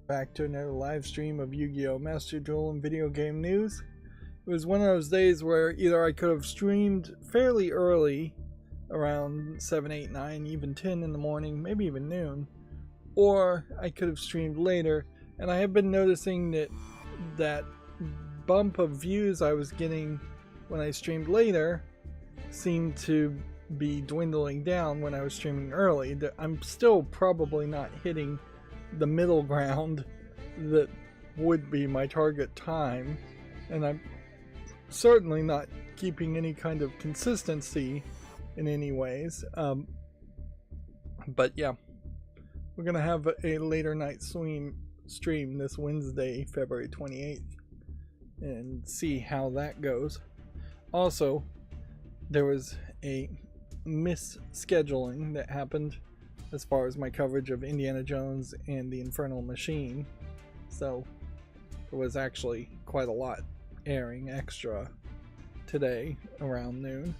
back to another live stream of Yu-Gi-Oh! Master Duel and video game news. It was one of those days where either I could have streamed fairly early, around 7, 8, 9, even 10 in the morning, maybe even noon, or I could have streamed later, and I have been noticing that bump of views I was getting when I streamed later seemed to be dwindling down when I was streaming early. I'm still probably not hitting the middle ground that would be my target time, and I'm certainly not keeping any kind of consistency in any ways. But yeah, we're gonna have a later night stream this Wednesday, February 28th, and see how that goes. Also, there was a misscheduling that happened as far as my coverage of Indiana Jones and the Infernal Machine, so there was actually quite a lot airing extra today around noon.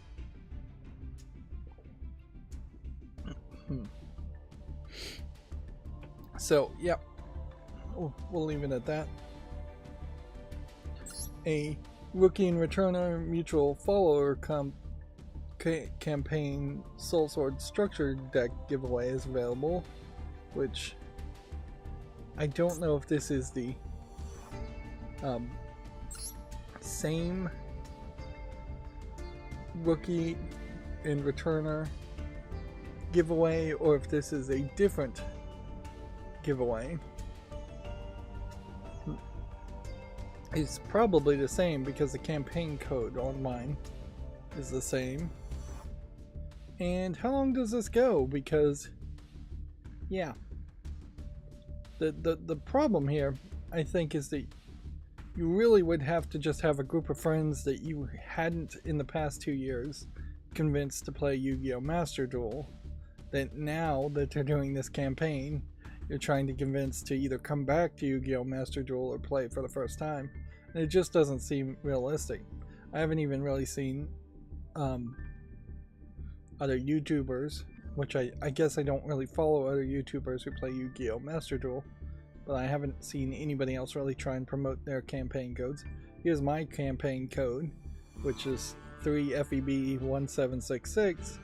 So yeah, we'll leave it at that. A Rookie and Returner Mutual Follower campaign Soul Sword Structured Deck giveaway is available, which I don't know if this is the same Rookie and Returner giveaway or if this is a different giveaway. It's probably the same because the campaign code on mine is the same. And how long does this go? Because yeah, the problem here, I think, is that you really would have to just have a group of friends that you hadn't in the past 2 years convinced to play Yu-Gi-Oh! Master Duel, that now that they're doing this campaign, you're trying to convince to either come back to Yu-Gi-Oh! Master Duel or play it for the first time. And it just doesn't seem realistic. I haven't even really seen other YouTubers, which I guess I don't really follow other YouTubers who play Yu-Gi-Oh! Master Duel, but I haven't seen anybody else really try and promote their campaign codes. Here's my campaign code, which is 3FEB1766.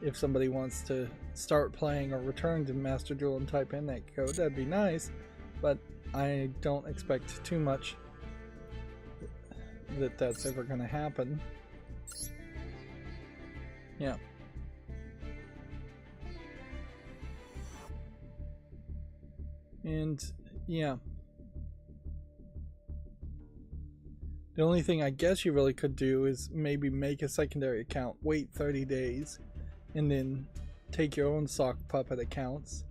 If somebody wants to start playing or return to Master Duel and type in that code, that'd be nice, but I don't expect too much that's ever going to happen. Yeah. And yeah, the only thing I guess you really could do is maybe make a secondary account, wait 30 days, and then take your own sock puppet accounts,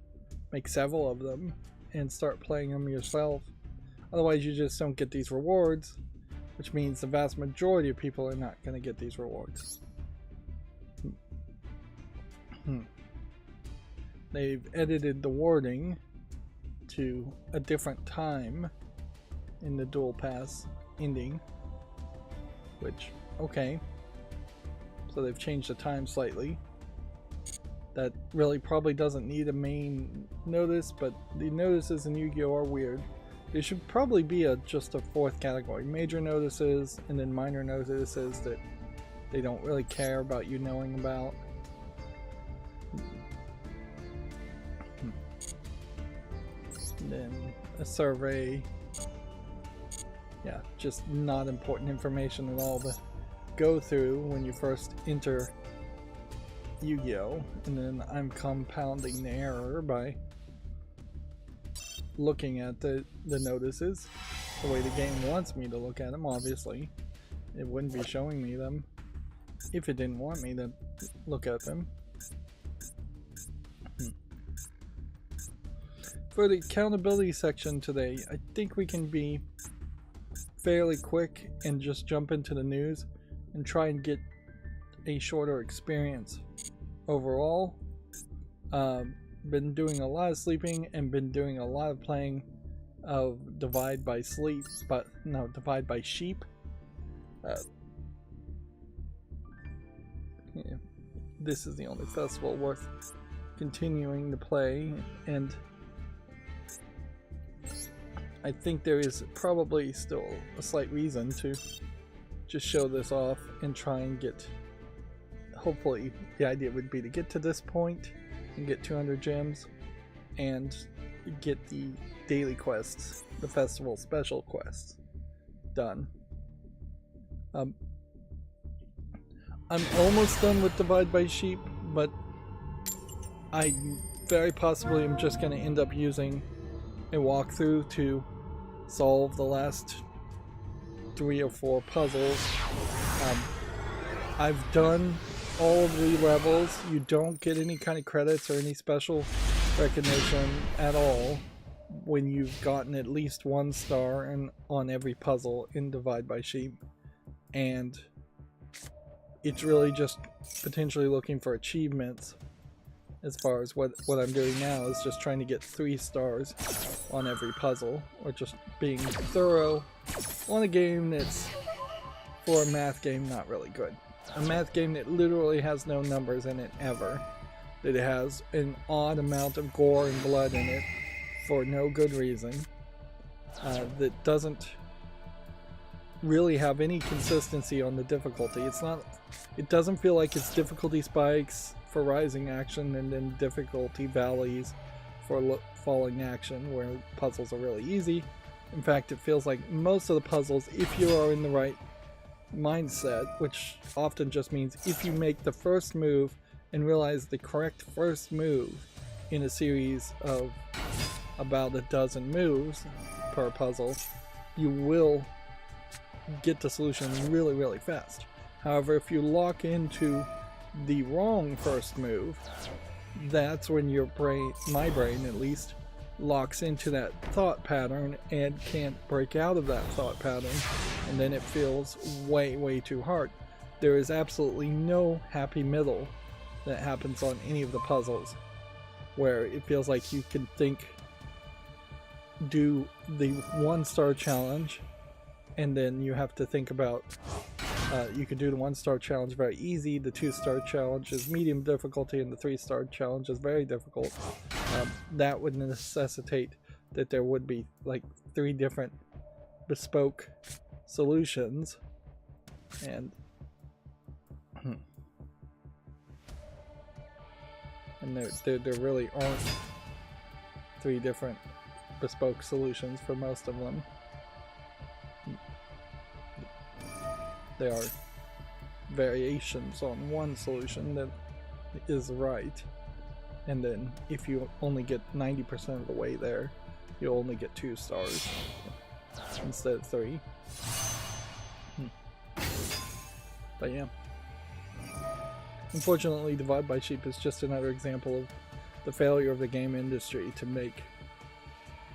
make several of them, and start playing them yourself. Otherwise you just don't get these rewards, which means the vast majority of people are not going to get these rewards. They've edited the wording to a different time in the Duel Pass ending, which, okay, so they've changed the time slightly. That really probably doesn't need a main notice, but the notices in Yu-Gi-Oh! Are weird. There should probably be just a fourth category: major notices and then minor notices that they don't really care about you knowing about. And then a survey. Yeah, just not important information at all to go through when you first enter Yu-Gi-Oh! And then I'm compounding the error by looking at the notices the way the game wants me to look at them. Obviously, it wouldn't be showing me them if it didn't want me to look at them. For the accountability section today, I think we can be fairly quick and just jump into the news and try and get a shorter experience. Overall, been doing a lot of sleeping and been doing a lot of playing of Divide by Sleep, but no, Divide by Sheep. Yeah, this is the only festival worth continuing to play, and I think there is probably still a slight reason to just show this off and try and get, hopefully the idea would be to get to this point and get 200 gems and get the daily quests, the festival special quests done. I'm almost done with Divide by Sheep, but I very possibly am just going to end up using a walkthrough to solve the last 3 or 4 puzzles. I've done all of the levels. You don't get any kind of credits or any special recognition at all when you've gotten at least 1 star on every puzzle in Divide by Sheep, and it's really just potentially looking for achievements. As far as what I'm doing now is just trying to get 3 stars on every puzzle, or just being thorough on a game that's, for a math game, not really good. A math game that literally has no numbers in it ever. That it has an odd amount of gore and blood in it for no good reason. That doesn't really have any consistency on the difficulty. It doesn't feel like it's difficulty spikes for rising action and then difficulty valleys for falling action, where puzzles are really easy. In fact, it feels like most of the puzzles, if you are in the right mindset, which often just means if you make the first move and realize the correct first move in a series of about a dozen moves per puzzle, you will get the solution really, really fast. However, if you lock into the wrong first move, that's when your brain, my brain at least, locks into that thought pattern and can't break out of that thought pattern, and then it feels way, way too hard. There is absolutely no happy middle that happens on any of the puzzles, where it feels like you can do the 1-star challenge, and then you have to think about you can do the 1-star challenge very easy, the 2-star challenge is medium difficulty, and the 3-star challenge is very difficult. That would necessitate that there would be like 3 different bespoke solutions, and there really aren't 3 different bespoke solutions for most of them. There are variations on one solution that is right, and then if you only get 90% of the way there, you'll only get 2 stars instead of 3. But yeah, unfortunately, Divide by Sheep is just another example of the failure of the game industry to make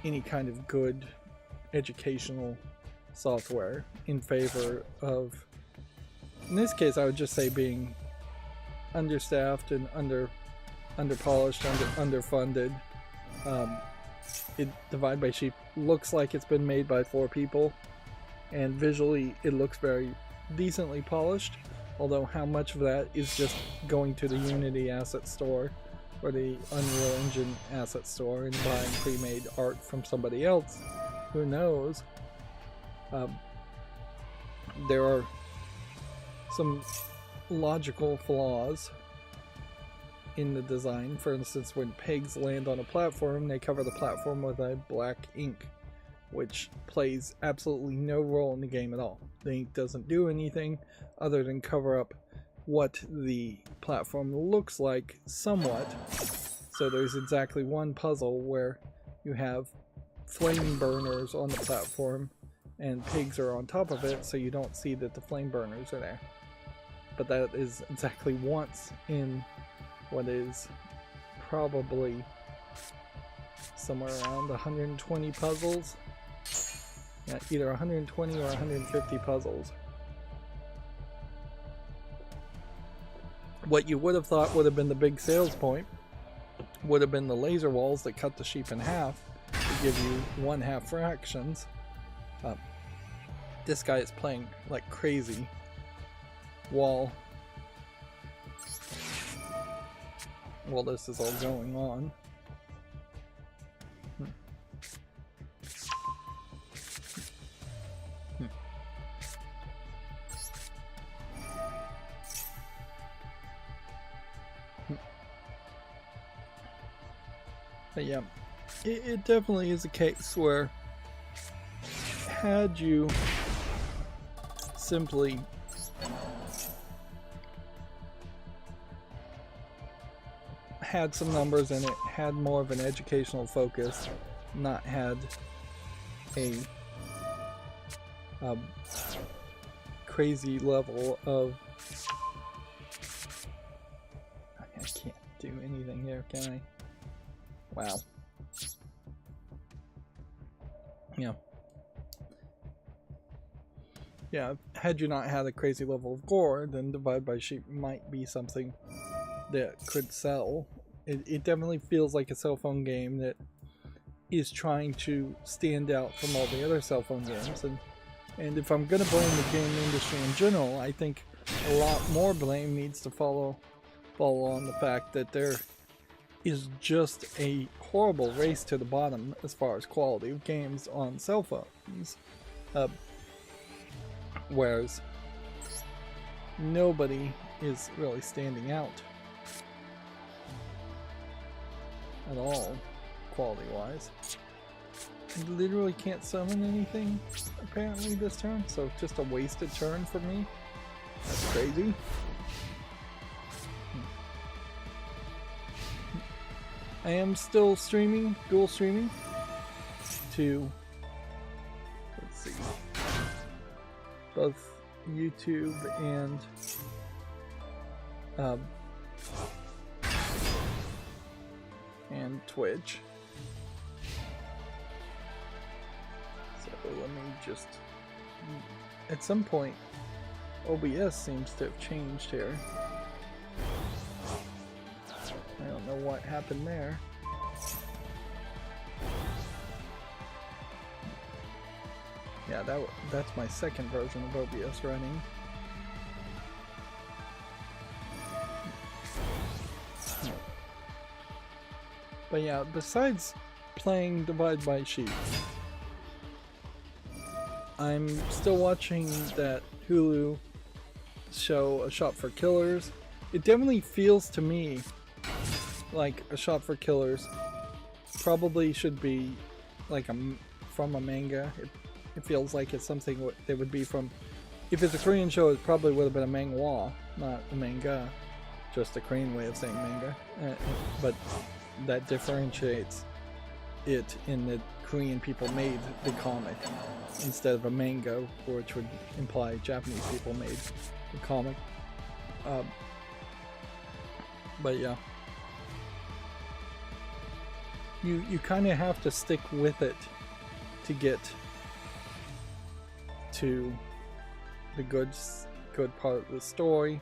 any kind of good educational software in favor of, in this case, I would just say being understaffed and underpolished, underfunded. Divide by Sheep looks like it's been made by 4 people, and visually it looks very decently polished, although how much of that is just going to the Unity asset store or the Unreal Engine asset store and buying pre-made art from somebody else, who knows. There are some logical flaws in the design. For instance, when pigs land on a platform, they cover the platform with a black ink, which plays absolutely no role in the game at all. The ink doesn't do anything other than cover up what the platform looks like somewhat. So there's exactly one puzzle where you have flame burners on the platform and pigs are on top of it, so you don't see that the flame burners are there. But that is exactly once in what is probably somewhere around 120 puzzles. Yeah, either 120 or 150 puzzles. What you would have thought would have been the big sales point would have been the laser walls that cut the sheep in half to give you 1/2 fractions. This guy is playing like crazy while this is all going on. But yeah, it definitely is a case where had you simply had some numbers in it, had more of an educational focus, not had a crazy level of... I can't do anything here, can I? Wow. Yeah. Yeah, had you not had a crazy level of gore, then Divide by Sheep might be something that could sell. It definitely feels like a cell phone game that is trying to stand out from all the other cell phone games. And if I'm going to blame the game industry in general, I think a lot more blame needs to fall on the fact that there is just a horrible race to the bottom as far as quality of games on cell phones. Whereas nobody is really standing out at all, quality-wise. I literally can't summon anything, apparently, this turn, so just a wasted turn for me. That's crazy. I am still streaming, dual streaming, to, let's see, both YouTube and Twitch. So let me just, at some point, OBS seems to have changed here. I don't know what happened there. Yeah, that's my second version of OBS running. But yeah, besides playing Divide by Sheep, I'm still watching that Hulu show, A Shop for Killers. It definitely feels to me like A Shop for Killers probably should be like from a manga. It feels like it's something that would be from... If it's a Korean show, it probably would have been a manhwa, not a manga. Just a Korean way of saying manga. But that differentiates it in that Korean people made the comic instead of a manga, which would imply Japanese people made the comic. But yeah. You kind of have to stick with it to get to the good part of the story.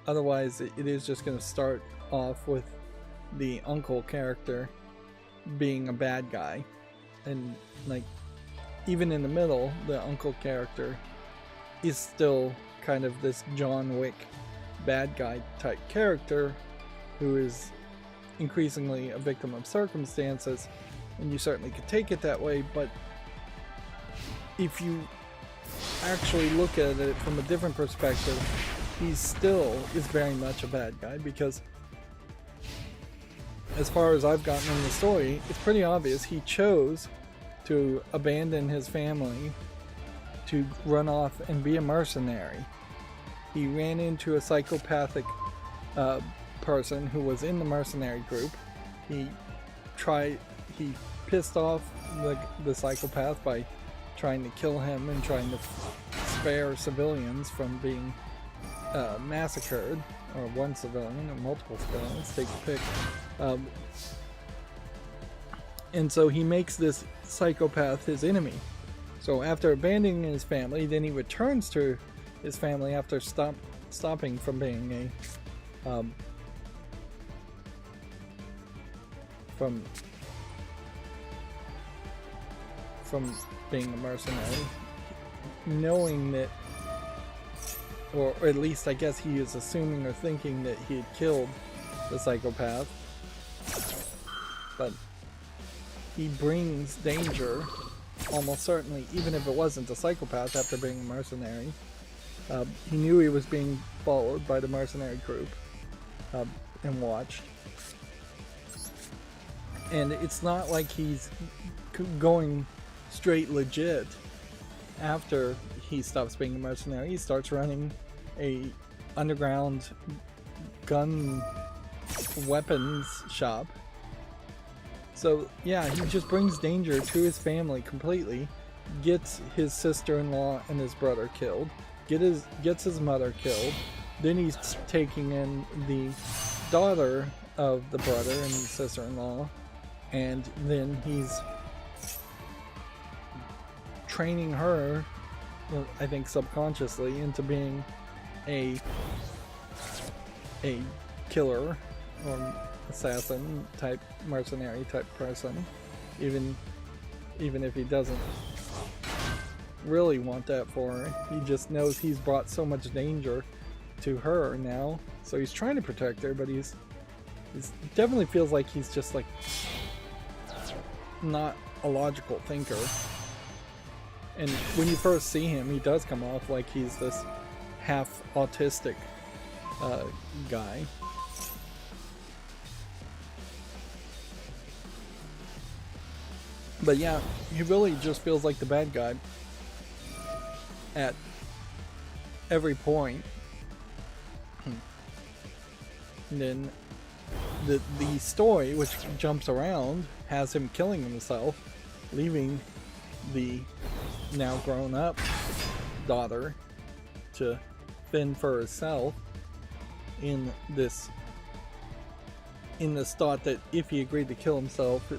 Otherwise, it is just going to start off with the uncle character being a bad guy, and like even in the middle, the uncle character is still kind of this John Wick bad guy type character who is increasingly a victim of circumstances, and you certainly could take it that way. But if you actually look at it from a different perspective, he still is very much a bad guy, because as far as I've gotten in the story, it's pretty obvious he chose to abandon his family to run off and be a mercenary. He ran into a psychopathic person who was in the mercenary group. He pissed off the psychopath by trying to kill him and trying to spare civilians from being massacred, or one civilian, or multiple civilians, take your pick. And so he makes this psychopath his enemy. So after abandoning his family, then he returns to his family after stopping from being a from being a mercenary, knowing that, or at least I guess he is assuming or thinking that he had killed the psychopath, but he brings danger, almost certainly, even if it wasn't a psychopath after being a mercenary. He knew he was being followed by the mercenary group and watched. And it's not like he's going straight legit after he stops being a mercenary. He starts running a underground gun weapons shop. So yeah, he just brings danger to his family completely, gets his sister-in-law and his brother killed, gets his mother killed, then he's taking in the daughter of the brother and sister-in-law, and then he's training her, I think subconsciously, into being a killer or assassin type, mercenary type person, even if he doesn't really want that for her. He just knows he's brought so much danger to her now, so he's trying to protect her, but he's definitely feels like he's just like not a logical thinker. And when you first see him, he does come off like he's this half autistic guy. But yeah, he really just feels like the bad guy at every point. And then the story, which jumps around, has him killing himself, leaving the now grown up daughter to fend for herself in this thought that if he agreed to kill himself,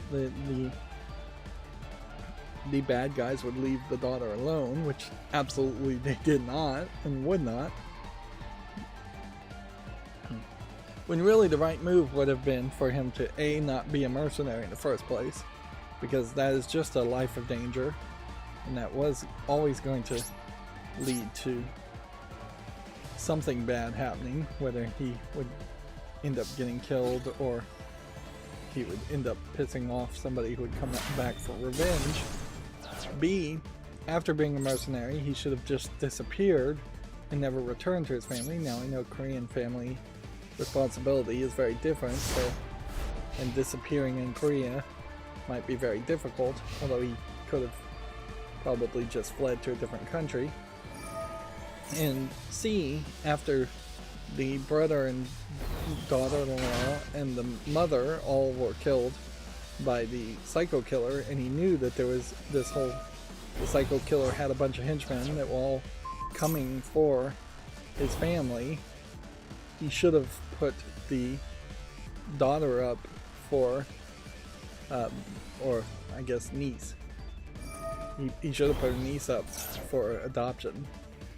the bad guys would leave the daughter alone, which absolutely they did not and would not. When really the right move would have been for him to not be a mercenary in the first place, because that is just a life of danger, and that was always going to lead to something bad happening, whether he would end up getting killed or he would end up pissing off somebody who would come back for revenge. B, after being a mercenary, he should have just disappeared and never returned to his family. Now I know Korean family responsibility is very different, so, and disappearing in Korea might be very difficult, although he could have probably just fled to a different country. And C, after the brother and daughter-in-law and the mother all were killed by the psycho killer, and he knew that there was the psycho killer had a bunch of henchmen that were all coming for his family, he should have put the daughter up for, or I guess niece. He should have put a niece up for adoption,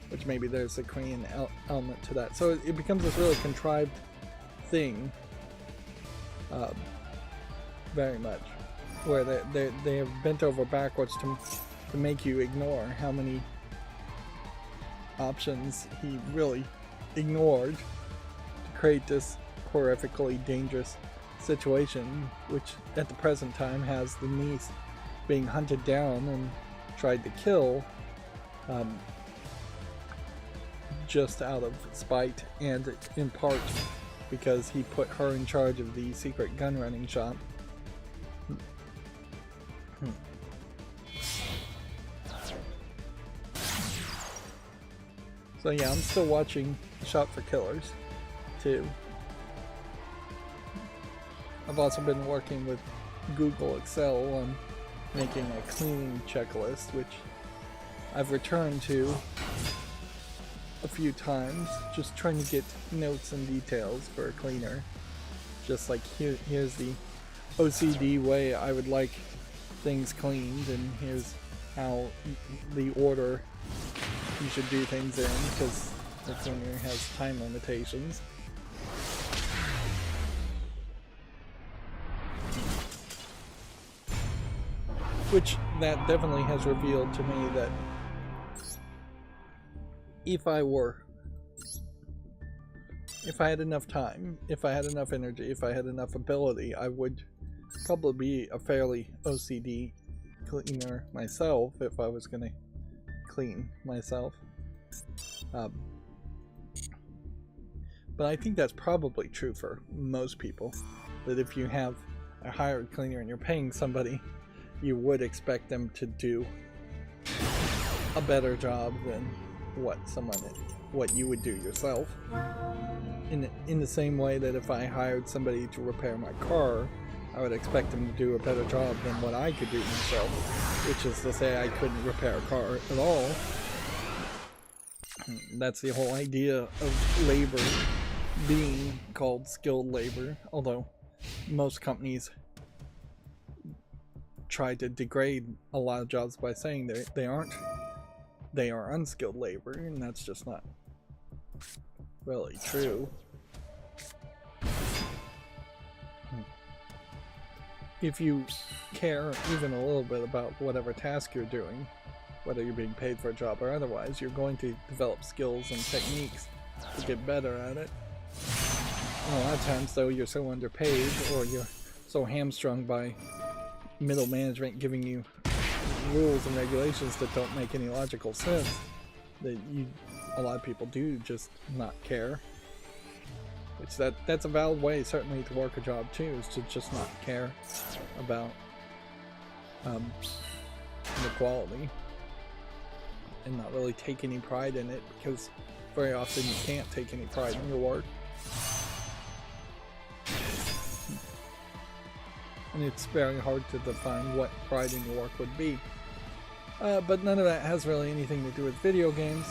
which maybe there's a Korean element to that. So it becomes this really contrived thing, very much, where they have bent over backwards to make you ignore how many options he really ignored to create this horrifically dangerous situation, which at the present time has the niece being hunted down and tried to kill, just out of spite, and in part because he put her in charge of the secret gun running shop. So yeah, I'm still watching Shop for Killers too. I've also been working with Google Excel on making a cleaning checklist, which I've returned to a few times, just trying to get notes and details for a cleaner. Just like here's the OCD way I would like things cleaned, and here's how the order you should do things in, because the cleaner has time limitations. Which that definitely has revealed to me that if I had enough time, if I had enough energy, if I had enough ability, I would probably be a fairly OCD cleaner myself if I was going to clean myself. But I think that's probably true for most people, that if you have a hired cleaner and you're paying somebody, you would expect them to do a better job than what you would do yourself. In the same way that if I hired somebody to repair my car, I would expect them to do a better job than what I could do myself, which is to say I couldn't repair a car at all. That's the whole idea of labor being called skilled labor, although most companies try to degrade a lot of jobs by saying they aren't. They are unskilled labor, and that's just not really true. If you care even a little bit about whatever task you're doing, whether you're being paid for a job or otherwise, you're going to develop skills and techniques to get better at it. And a lot of times, though, you're so underpaid or you're so hamstrung by middle management giving you rules and regulations that don't make any logical sense that a lot of people do just not care. Which that's a valid way certainly to work a job too, is to just not care about the quality and not really take any pride in it, because very often you can't take any pride in your work. And it's very hard to define what pride in your work would be. But none of that has really anything to do with video games.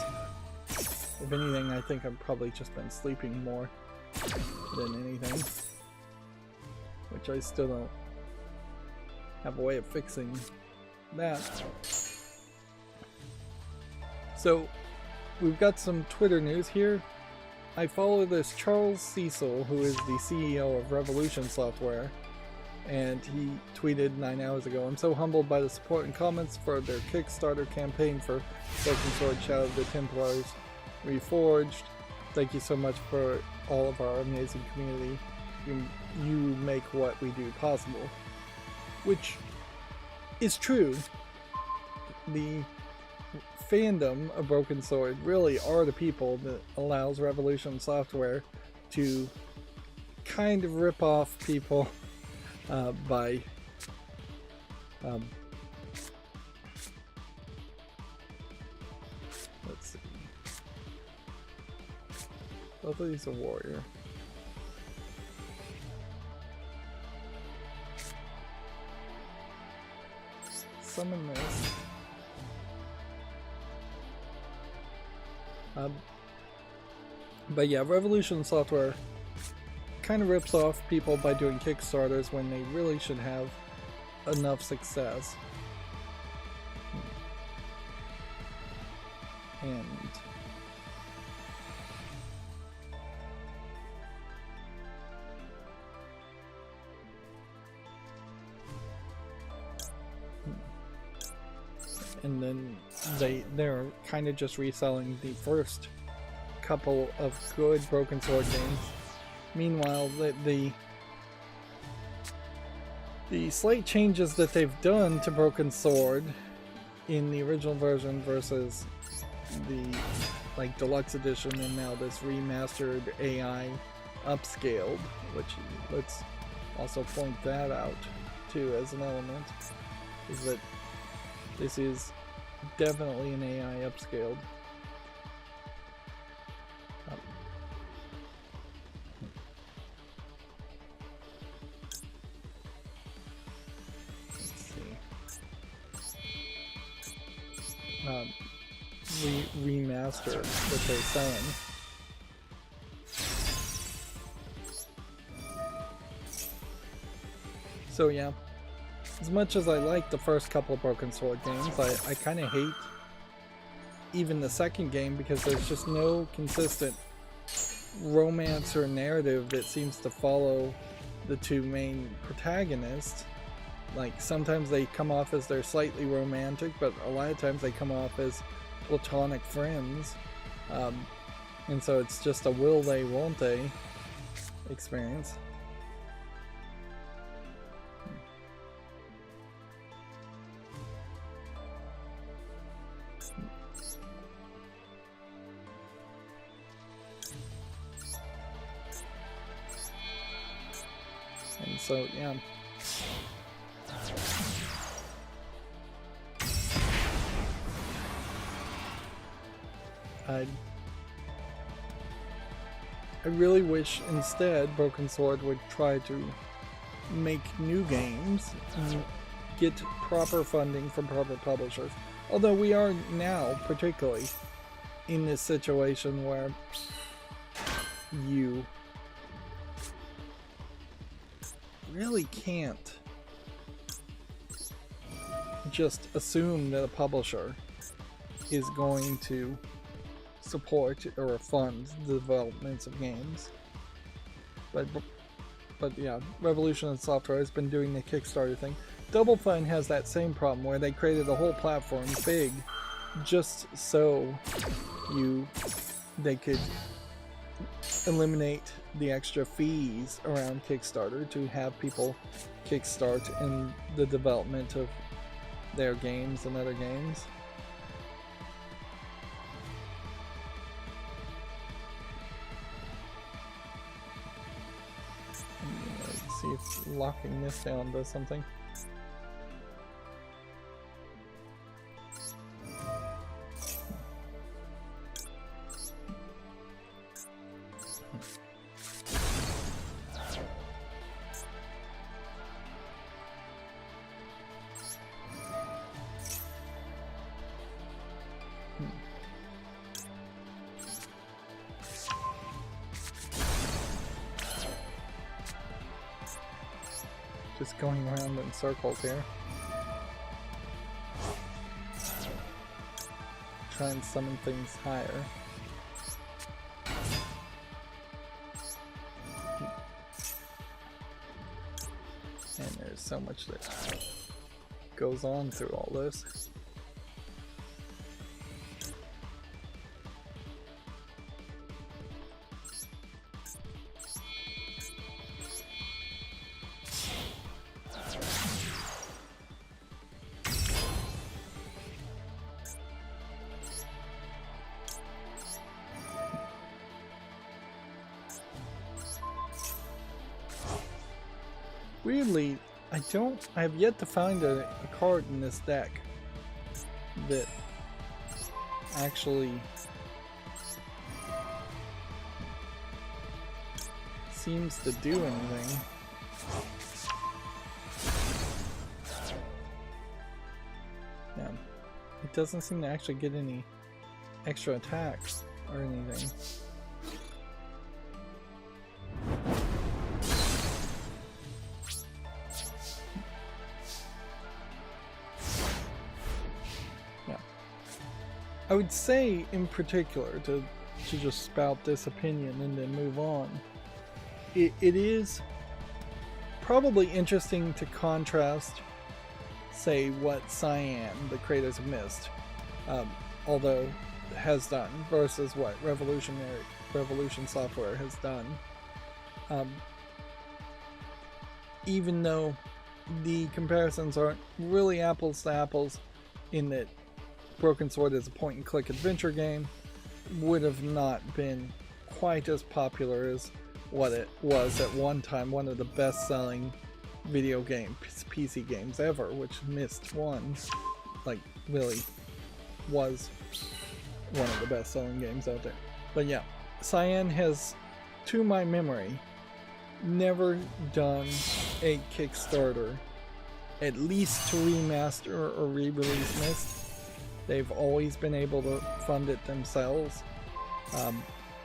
If anything, I think I've probably just been sleeping more than anything, which I still don't have a way of fixing that. So we've got some Twitter news here. I follow this Charles Cecil, who is the CEO of Revolution Software, and he tweeted 9 hours ago, "I'm so humbled by the support and comments for their Kickstarter campaign for Broken Sword Shadow of the Templars Reforged. Thank you so much for all of our amazing community. You make what we do possible." Which is true. The fandom of Broken Sword really are the people that allows Revolution Software to kind of rip off people by let's see. Both of these are warrior. Summon this. But yeah, Revolution Software kind of rips off people by doing Kickstarters when they really should have enough success. And then they're kind of just reselling the first couple of good Broken Sword games. Meanwhile, the slight changes that they've done to Broken Sword in the original version versus the deluxe edition and now this remastered AI upscaled, which let's also point that out too as an element, is that this is definitely an AI upscaled. Remaster that they're selling. So yeah, as much as I like the first couple of Broken Sword games, I kind of hate even the second game because there's just no consistent romance or narrative that seems to follow the two main protagonists. Like, sometimes they come off as they're slightly romantic, but a lot of times they come off as platonic friends. And so it's just a will they, won't they experience. And so, yeah. I really wish instead Broken Sword would try to make new games and get proper funding from proper publishers. Although we are now particularly in this situation where you really can't just assume that a publisher is going to support or fund the developments of games. But yeah, Revolution Software has been doing the Kickstarter thing. Double Fine has that same problem where they created a whole platform big just so they could eliminate the extra fees around Kickstarter to have people kickstart in the development of their games and other games. Let's see if locking this down does something. Just going around in circles here. Try and summon things higher. And there's so much that goes on through all this. Weirdly, I have yet to find a card in this deck that actually seems to do anything. Yeah, it doesn't seem to actually get any extra attacks or anything. I would say, in particular, to just spout this opinion and then move on, it is probably interesting to contrast, say, what Cyan, the creators of Myst, although has done, versus what Revolution Software has done. Even though the comparisons aren't really apples to apples, in that Broken Sword is a point-and-click adventure game, would have not been quite as popular as what it was at one time, one of the best-selling video game PC games ever, which Myst 1, like, really was one of the best-selling games out there. But yeah, Cyan has, to my memory, never done a Kickstarter, at least to remaster or re-release Myst. They've always been able to fund it themselves.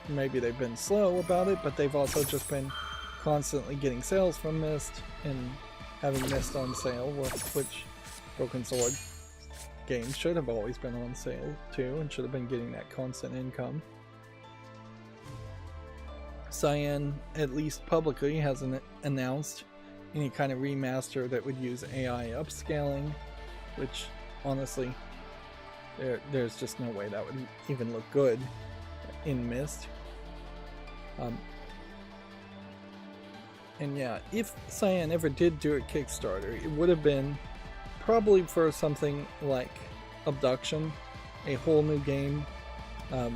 Maybe they've been slow about it, but they've also just been constantly getting sales from Myst and having Myst on sale, which Broken Sword games should have always been on sale too, and should have been getting that constant income. Cyan, at least publicly, hasn't announced any kind of remaster that would use AI upscaling, which honestly, there's just no way that would even look good in Myst. And yeah, if Cyan ever did do a Kickstarter, it would have been probably for something like Abduction, a whole new game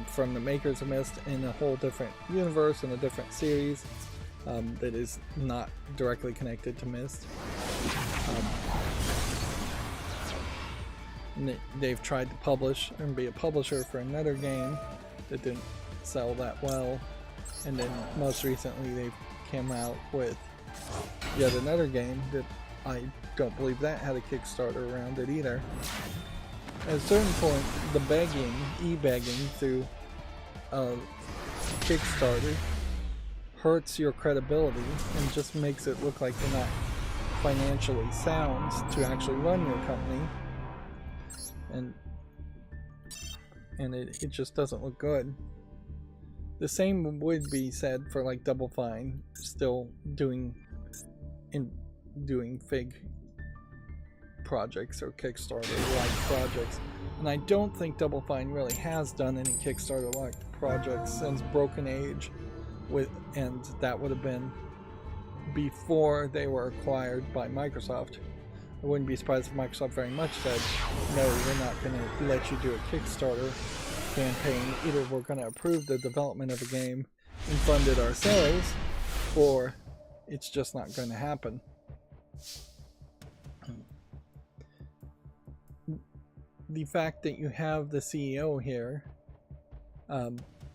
from the makers of Myst in a whole different universe and a different series that is not directly connected to Myst. They've tried to publish and be a publisher for another game that didn't sell that well. And then most recently they came out with yet another game that I don't believe that had a Kickstarter around it either. At a certain point, the begging, e-begging through Kickstarter hurts your credibility and just makes it look like you're not financially sound to actually run your company, and it just doesn't look good. The same would be said for like Double Fine still doing fig projects or Kickstarter like projects, and I don't think Double Fine really has done any Kickstarter like projects since Broken Age, and that would have been before they were acquired by Microsoft. I wouldn't be surprised if Microsoft very much said, no, we're not going to let you do a Kickstarter campaign. Either we're going to approve the development of a game and fund it ourselves, or it's just not going to happen. The fact that you have the CEO here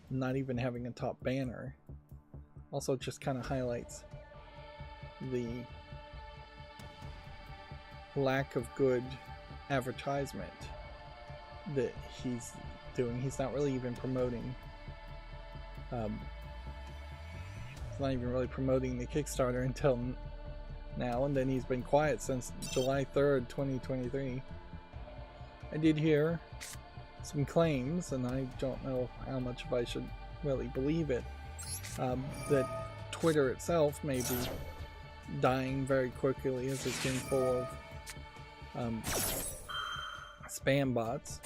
not even having a top banner also just kind of highlights the lack of good advertisement that he's doing. He's not really even promoting he's not even really promoting the Kickstarter until now, and then he's been quiet since July 3rd, 2023. I did hear some claims, and I don't know how much of I should really believe it, that Twitter itself may be dying very quickly as it's getting full of spam bots,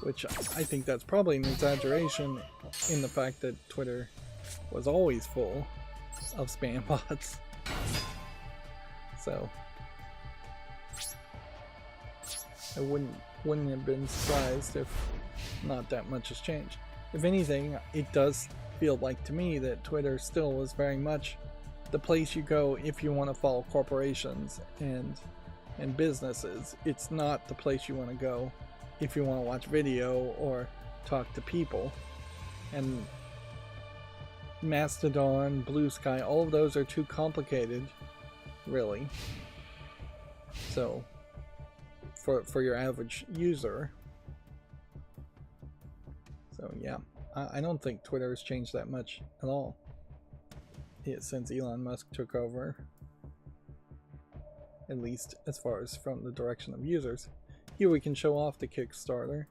which I think that's probably an exaggeration in the fact that Twitter was always full of spam bots. So I wouldn't have been surprised if not that much has changed. If anything, it does feel like to me that Twitter still is very much the place you go if you want to follow corporations and businesses. It's not the place you want to go if you want to watch video or talk to people. And Mastodon, Blue Sky, all of those are too complicated, really. So for your average user. So yeah, I don't think Twitter has changed that much at all since Elon Musk took over, at least as far as from the direction of users. Here we can show off the Kickstarter.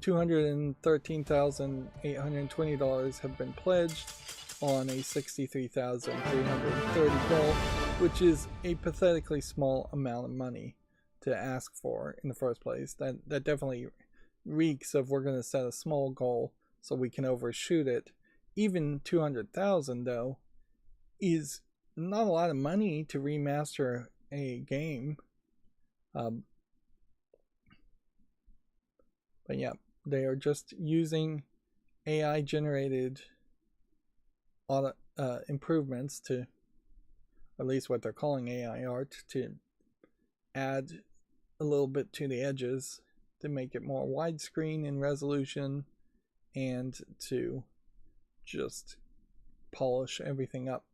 $213,820 have been pledged on a $63,330 goal, which is a pathetically small amount of money to ask for in the first place. That definitely reeks of we're going to set a small goal so we can overshoot it. Even 200,000 though is not a lot of money to remaster a game. But yeah, they are just using AI generated improvements to, or at least what they're calling AI art, to add a little bit to the edges to make it more widescreen in resolution and to just polish everything up.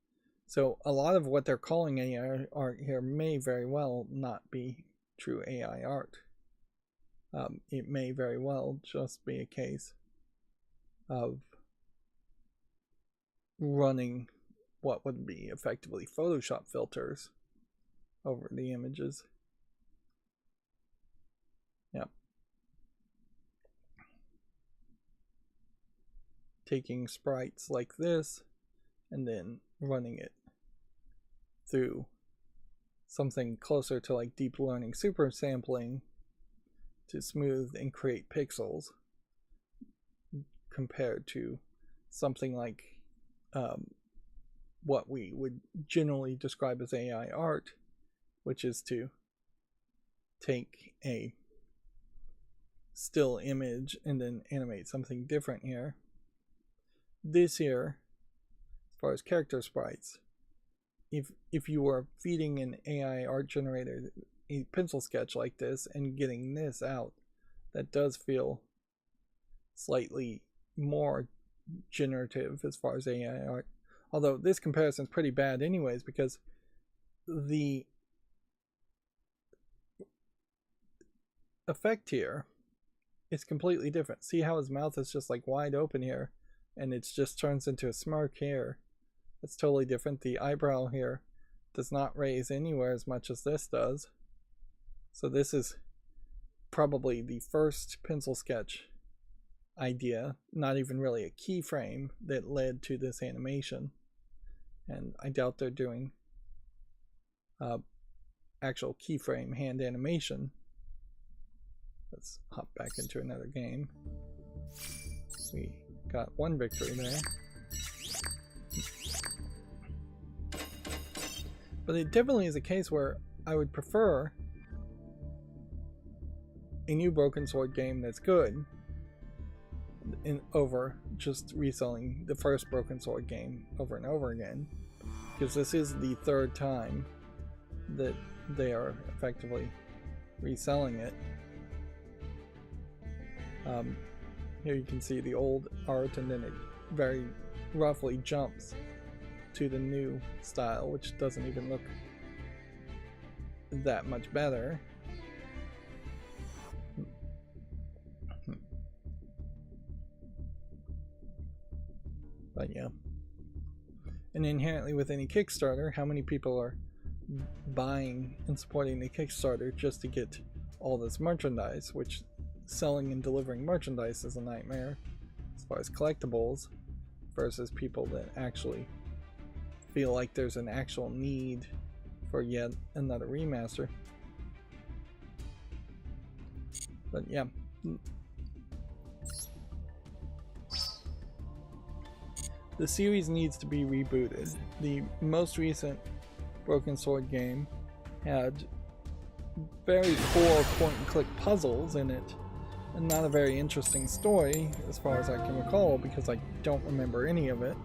So a lot of what they're calling AI art here may very well not be true AI art. It may very well just be a case of running what would be effectively Photoshop filters over the images. Yep. Taking sprites like this and then running it through something closer to like deep learning super sampling to smooth and create pixels, compared to something like what we would generally describe as AI art, which is to take a still image and then animate something different here. This here, as far as character sprites, if you were feeding an AI art generator a pencil sketch like this and getting this out, that does feel slightly more generative as far as AI art. Although this comparison is pretty bad anyways, because the effect here is completely different. See how his mouth is just like wide open here, and it just turns into a smirk here. It's totally different. The eyebrow here does not raise anywhere as much as this does. So this is probably the first pencil sketch idea, not even really a keyframe, that led to this animation. And I doubt they're doing actual keyframe hand animation. Let's hop back into another game. We got one victory there. But it definitely is a case where I would prefer a new Broken Sword game that's good over just reselling the first Broken Sword game over and over again, because this is the third time that they are effectively reselling it. Here you can see the old art, and then it very roughly jumps to the new style, which doesn't even look that much better. But yeah. And inherently with any Kickstarter, how many people are buying and supporting the Kickstarter just to get all this merchandise, which selling and delivering merchandise is a nightmare as far as collectibles, versus people that actually feel like there's an actual need for yet another remaster. But yeah. The series needs to be rebooted. The most recent Broken Sword game had very poor point-and-click puzzles in it, and not a very interesting story as far as I can recall, because I don't remember any of it.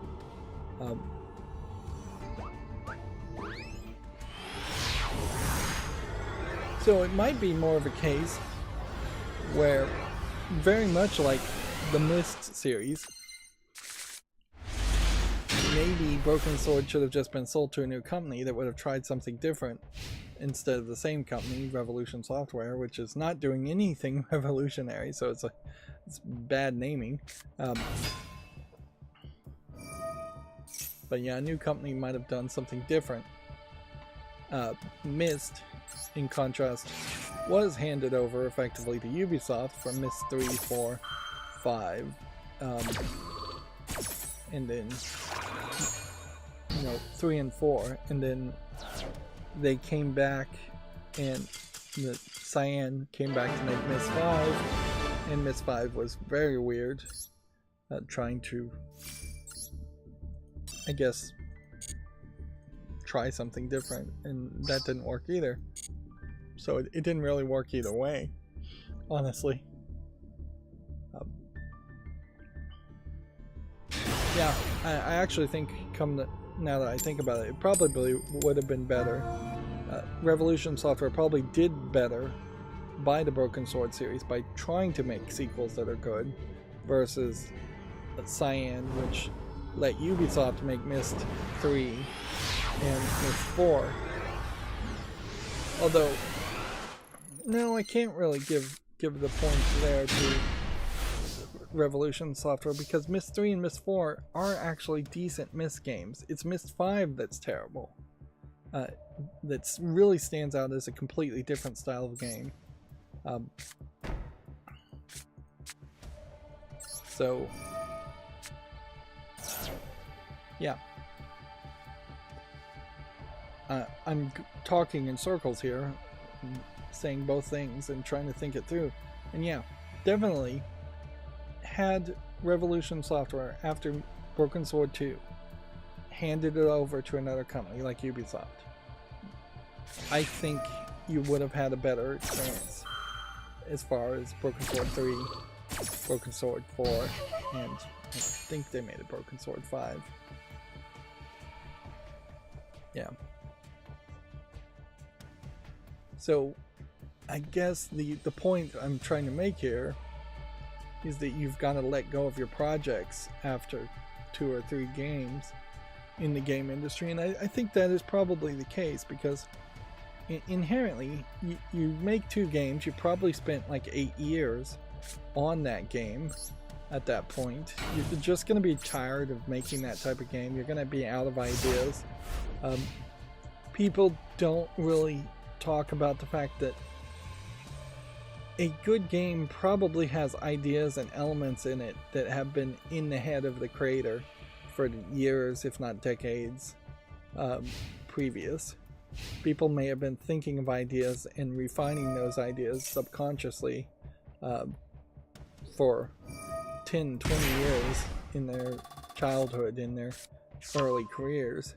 So it might be more of a case where, very much like the Myst series, maybe Broken Sword should have just been sold to a new company that would have tried something different instead of the same company, Revolution Software, which is not doing anything revolutionary, so it's bad naming. But yeah, a new company might have done something different. Myst, in contrast, was handed over effectively to Ubisoft for Myst 3, 4, 5, and then 3 and 4, and then they came back, and the Cyan came back to make Myst 5, and Myst 5 was very weird, trying to, I guess, try something different, and that didn't work either. So it didn't really work either way, honestly. Yeah, I actually think, now that I think about it, it probably would have been better. Revolution Software probably did better by the Broken Sword series by trying to make sequels that are good, versus Cyan, which let Ubisoft make Myst 3 and Myst 4. Although, no, I can't really give the points there to Revolution Software, because Myst 3 and Myst 4 are actually decent Myst games. It's Myst 5 that's terrible. That really stands out as a completely different style of game. So, yeah. I'm talking in circles here, saying both things and trying to think it through. And yeah, definitely, had Revolution Software, after Broken Sword 2, handed it over to another company like Ubisoft, I think you would have had a better experience as far as Broken Sword 3, Broken Sword 4, and I think they made it Broken Sword 5. Yeah. So, I guess the point I'm trying to make here is that you've got to let go of your projects after 2 or 3 games in the game industry. And I think that is probably the case, because inherently you make 2 games, you probably spent like 8 years on that game. At that point, you're just going to be tired of making that type of game. You're going to be out of ideas. People don't really talk about the fact that a good game probably has ideas and elements in it that have been in the head of the creator for years, if not decades, previous. People may have been thinking of ideas and refining those ideas subconsciously for 10, 20 years in their childhood, in their early careers,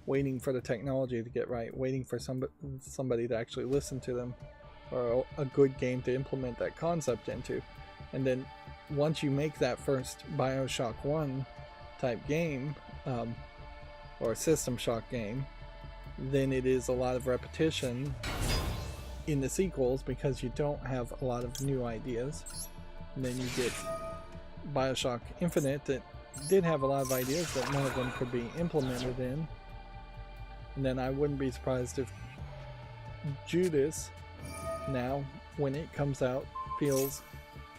waiting for the technology to get right, waiting for somebody to actually listen to them, or a good game to implement that concept into. And then once you make that first Bioshock 1 type game, or System Shock game, then it is a lot of repetition in the sequels, because you don't have a lot of new ideas. And then you get Bioshock Infinite that did have a lot of ideas, but none of them could be implemented in. And then I wouldn't be surprised if Judas, now when it comes out, feels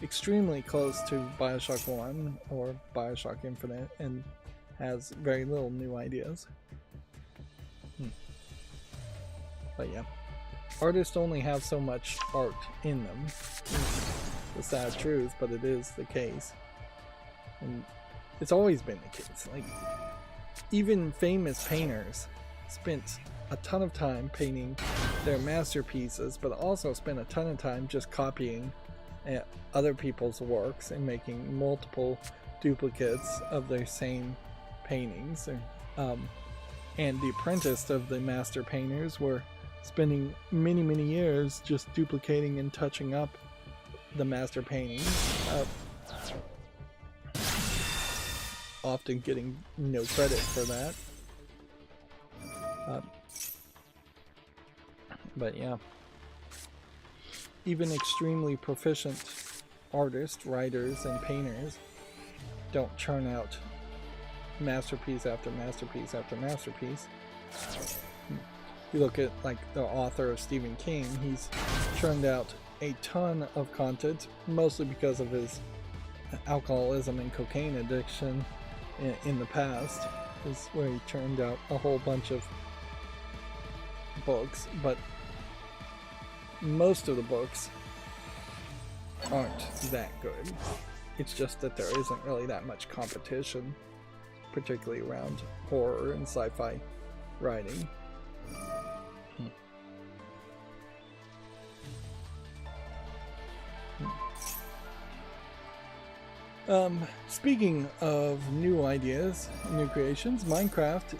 extremely close to Bioshock 1 or Bioshock Infinite and has very little new ideas. But yeah, artists only have so much art in them. It's the sad truth, but it is the case. And it's always been the case. Like, even famous painters spent a ton of time painting their masterpieces, but also spent a ton of time just copying other people's works and making multiple duplicates of their same paintings. And the apprentice of the master painters were spending many, many years just duplicating and touching up the master paintings, often getting no credit for that. But yeah, even extremely proficient artists, writers, and painters don't churn out masterpiece after masterpiece after masterpiece. You look at like the author of Stephen King, he's churned out a ton of content, mostly because of his alcoholism and cocaine addiction in the past, is where he churned out a whole bunch of books, but most of the books aren't that good. It's just that there isn't really that much competition, particularly around horror and sci-fi writing. Speaking of new ideas, new creations, Minecraft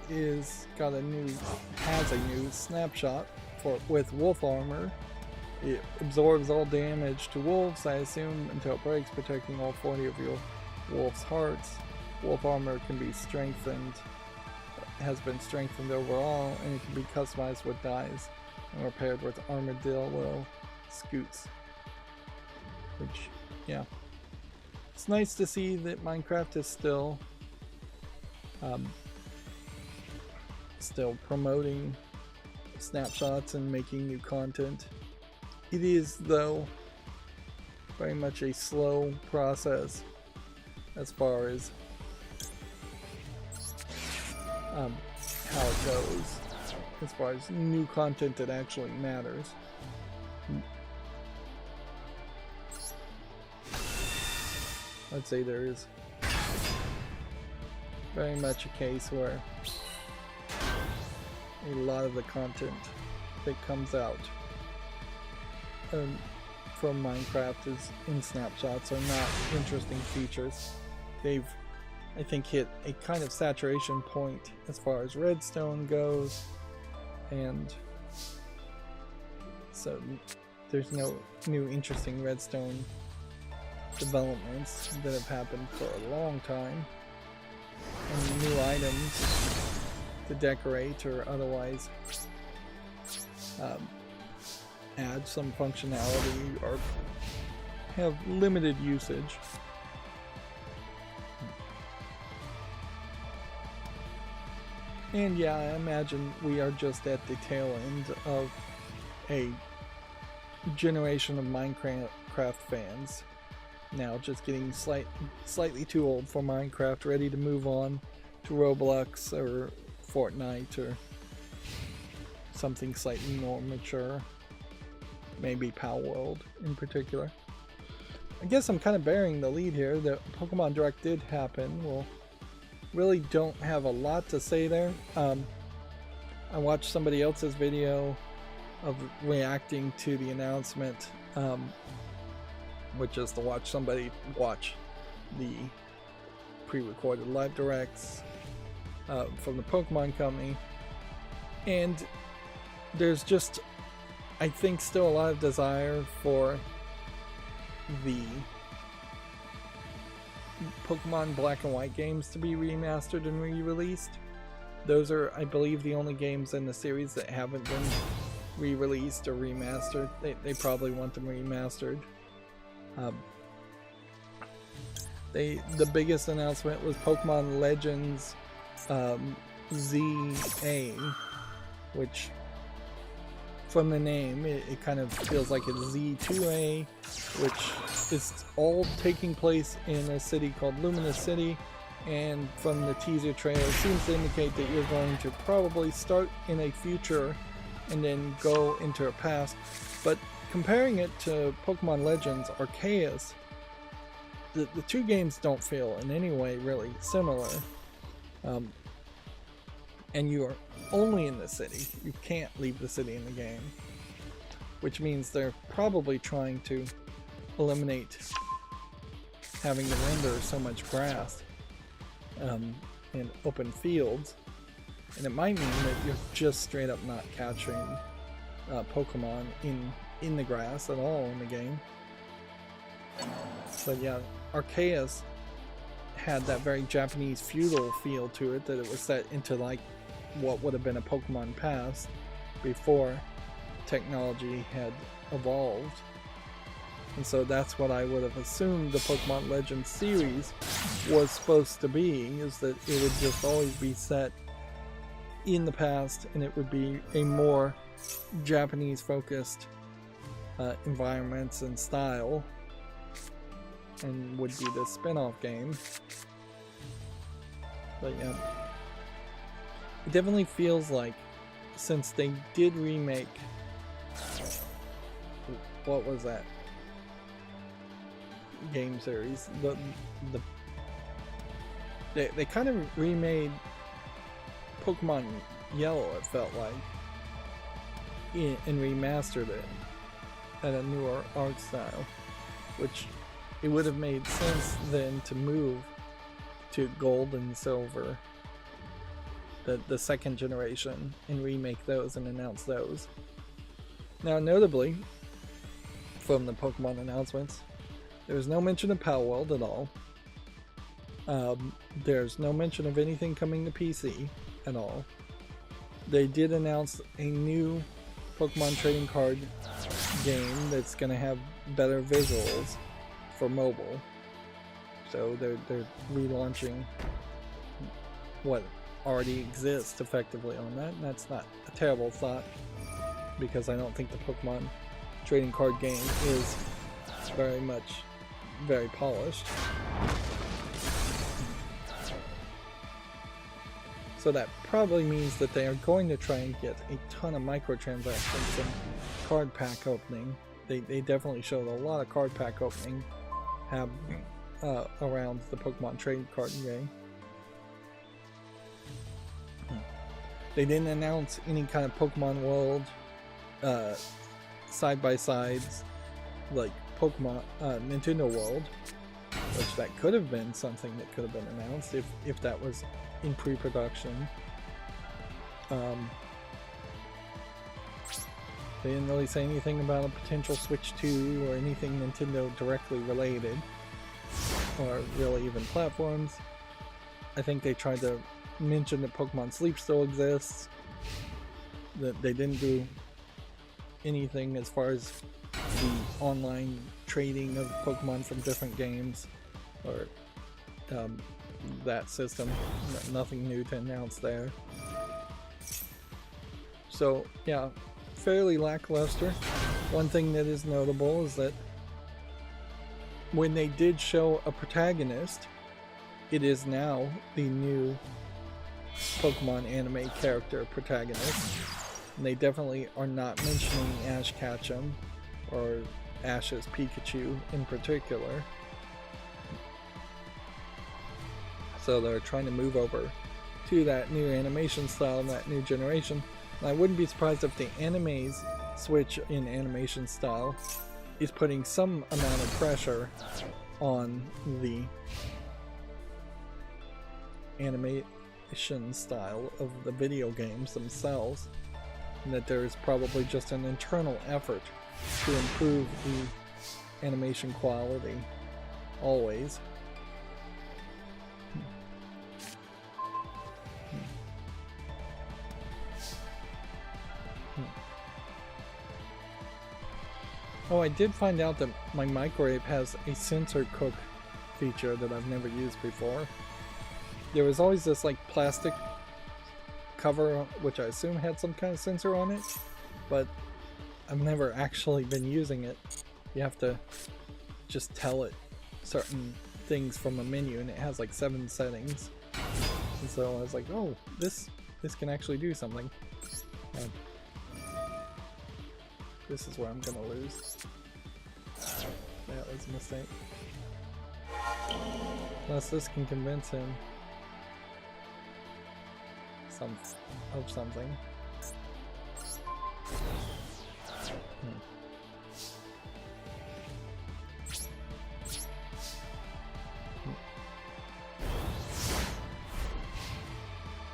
has a new snapshot with wolf armor. It absorbs all damage to wolves, I assume, until it breaks, protecting all 40 of your wolf's hearts. Wolf armor can be strengthened, has been strengthened overall, and it can be customized with dyes and repaired with armadillo scoots. Which, yeah. It's nice to see that Minecraft is still promoting snapshots and making new content. It is, though, very much a slow process as far as how it goes, as far as new content that actually matters. I'd say there is very much a case where a lot of the content that comes out from Minecraft is in snapshots are not interesting features. They've, I think, hit a kind of saturation point as far as redstone goes, and so there's no new interesting redstone developments that have happened for a long time, and new items to decorate or otherwise add some functionality or have limited usage. And yeah, I imagine we are just at the tail end of a generation of Minecraft fans. Now just getting slightly too old for Minecraft, ready to move on to Roblox or Fortnite or something slightly more mature. Maybe Palworld in particular. I guess I'm kind of bearing the lead here. The Pokemon Direct did happen. Well, really don't have a lot to say there. I watched somebody else's video of reacting to the announcement, which is to watch somebody watch the pre-recorded live directs from the Pokemon Company, and there's just, I think, still a lot of desire for the Pokemon Black and White games to be remastered and re-released. Those are, I believe, the only games in the series that haven't been re-released or remastered. They probably want them remastered. The biggest announcement was Pokemon Legends ZA, which from the name it kind of feels like it's Z2A, which is all taking place in a city called Luminous City, and from the teaser trailer it seems to indicate that you're going to probably start in a future and then go into a past. But comparing it to Pokemon Legends Arceus, the two games don't feel in any way really similar. And you are only in the city. You can't leave the city in the game, which means they're probably trying to eliminate having to render so much grass and open fields, and it might mean that you're just straight up not capturing Pokemon in the grass at all in the game. But yeah, Arceus had that very Japanese feudal feel to it, that it was set into like what would have been a Pokemon past before technology had evolved. And so that's what I would have assumed the Pokemon Legends series was supposed to be, is that it would just always be set in the past, and it would be a more Japanese focused environments and style, and would be the spin-off game. But yeah, it definitely feels like, since they did remake, what was that game series, they kind of remade Pokemon Yellow, it felt like, and remastered it at a newer art style, which it would have made sense then to move to Gold and Silver, the second generation, and remake those and announce those. Now, notably, from the Pokemon announcements, there's no mention of Palworld at all. There's no mention of anything coming to PC at all. They did announce a new Pokemon trading card game that's going to have better visuals for mobile. So they're relaunching what already exists effectively on that, and that's not a terrible thought, because I don't think the Pokemon trading card game is very polished. So that probably means that they are going to try and get a ton of microtransactions and card pack opening. They definitely showed a lot of card pack opening around the Pokemon trading card game. They didn't announce any kind of Pokemon World side-by-sides like Pokemon Nintendo World, which that could have been something that could have been announced if that was in pre-production. They didn't really say anything about a potential Switch 2 or anything Nintendo directly related, or really even platforms. I think they tried to mention that Pokemon Sleep still exists. That they didn't do anything as far as the online trading of Pokemon from different games, or that system. Nothing new to announce there. So yeah, fairly lackluster. One thing that is notable is that when they did show a protagonist, it is now the new Pokemon anime character protagonist. And they definitely are not mentioning Ash Ketchum or Ash's Pikachu in particular. So they're trying to move over to that new animation style and that new generation. And I wouldn't be surprised if the anime's switch in animation style is putting some amount of pressure on the animation style of the video games themselves, and that there is probably just an internal effort to improve the animation quality always. Oh, I did find out that my microwave has a sensor cook feature that I've never used before. There was always this like plastic cover, which I assume had some kind of sensor on it, but I've never actually been using it. You have to just tell it certain things from a menu, and it has like 7 settings. And so I was like, oh, this can actually do something. This is where I'm gonna lose. That was a mistake. Unless this can convince him of something.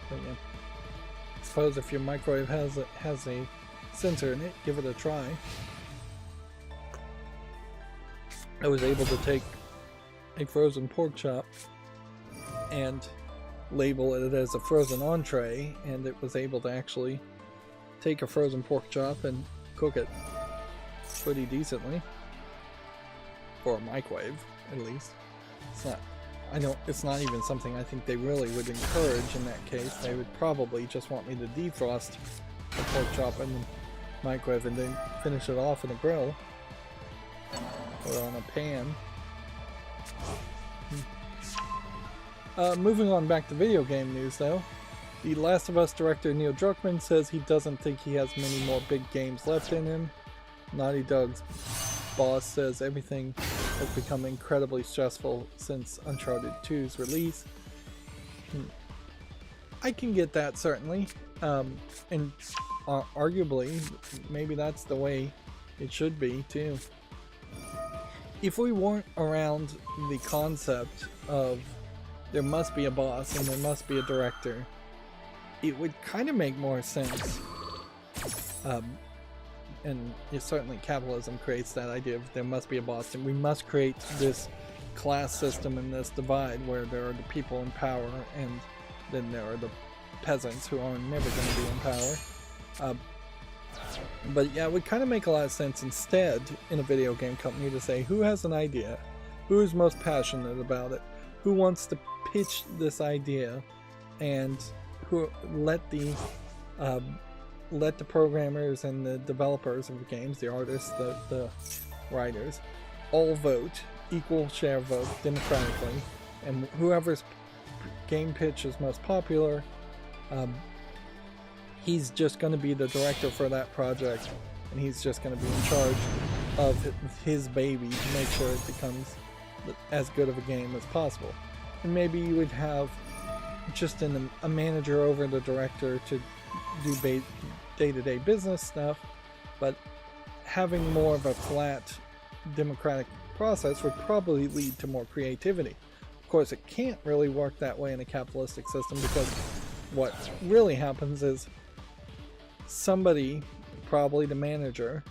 But yeah. I suppose if your microwave has a sensor in it, give it a try. I was able to take a frozen pork chop and label it as a frozen entree, and it was able to actually take a frozen pork chop and cook it pretty decently for a microwave, at least. It's not even something I think they really would encourage in that case. They would probably just want me to defrost the pork chop in the microwave and then finish it off in a grill or on a pan. Moving on back to video game news though. The Last of Us director Neil Druckmann says he doesn't think he has many more big games left in him. Naughty Dog's boss says everything has become incredibly stressful since Uncharted 2's release. I can get that, certainly. And arguably, maybe that's the way it should be too. If we weren't around the concept of there must be a boss and there must be a director, it would kind of make more sense. And certainly capitalism creates that idea of there must be a boss, and we must create this class system and this divide where there are the people in power and then there are the peasants who are never going to be in power. But yeah, it would kind of make a lot of sense instead in a video game company to say who has an idea, who is most passionate about it, who wants to pitch this idea, and who let the programmers and the developers of the games, the artists, the writers, all vote, equal share vote democratically, and whoever's game pitch is most popular, he's just going to be the director for that project, and he's just going to be in charge of his baby to make sure it becomes as good of a game as possible. And maybe you would have just a manager over the director to do day-to-day business stuff, but having more of a flat democratic process would probably lead to more creativity. Of course, it can't really work that way in a capitalistic system, because what really happens is somebody, probably the manager,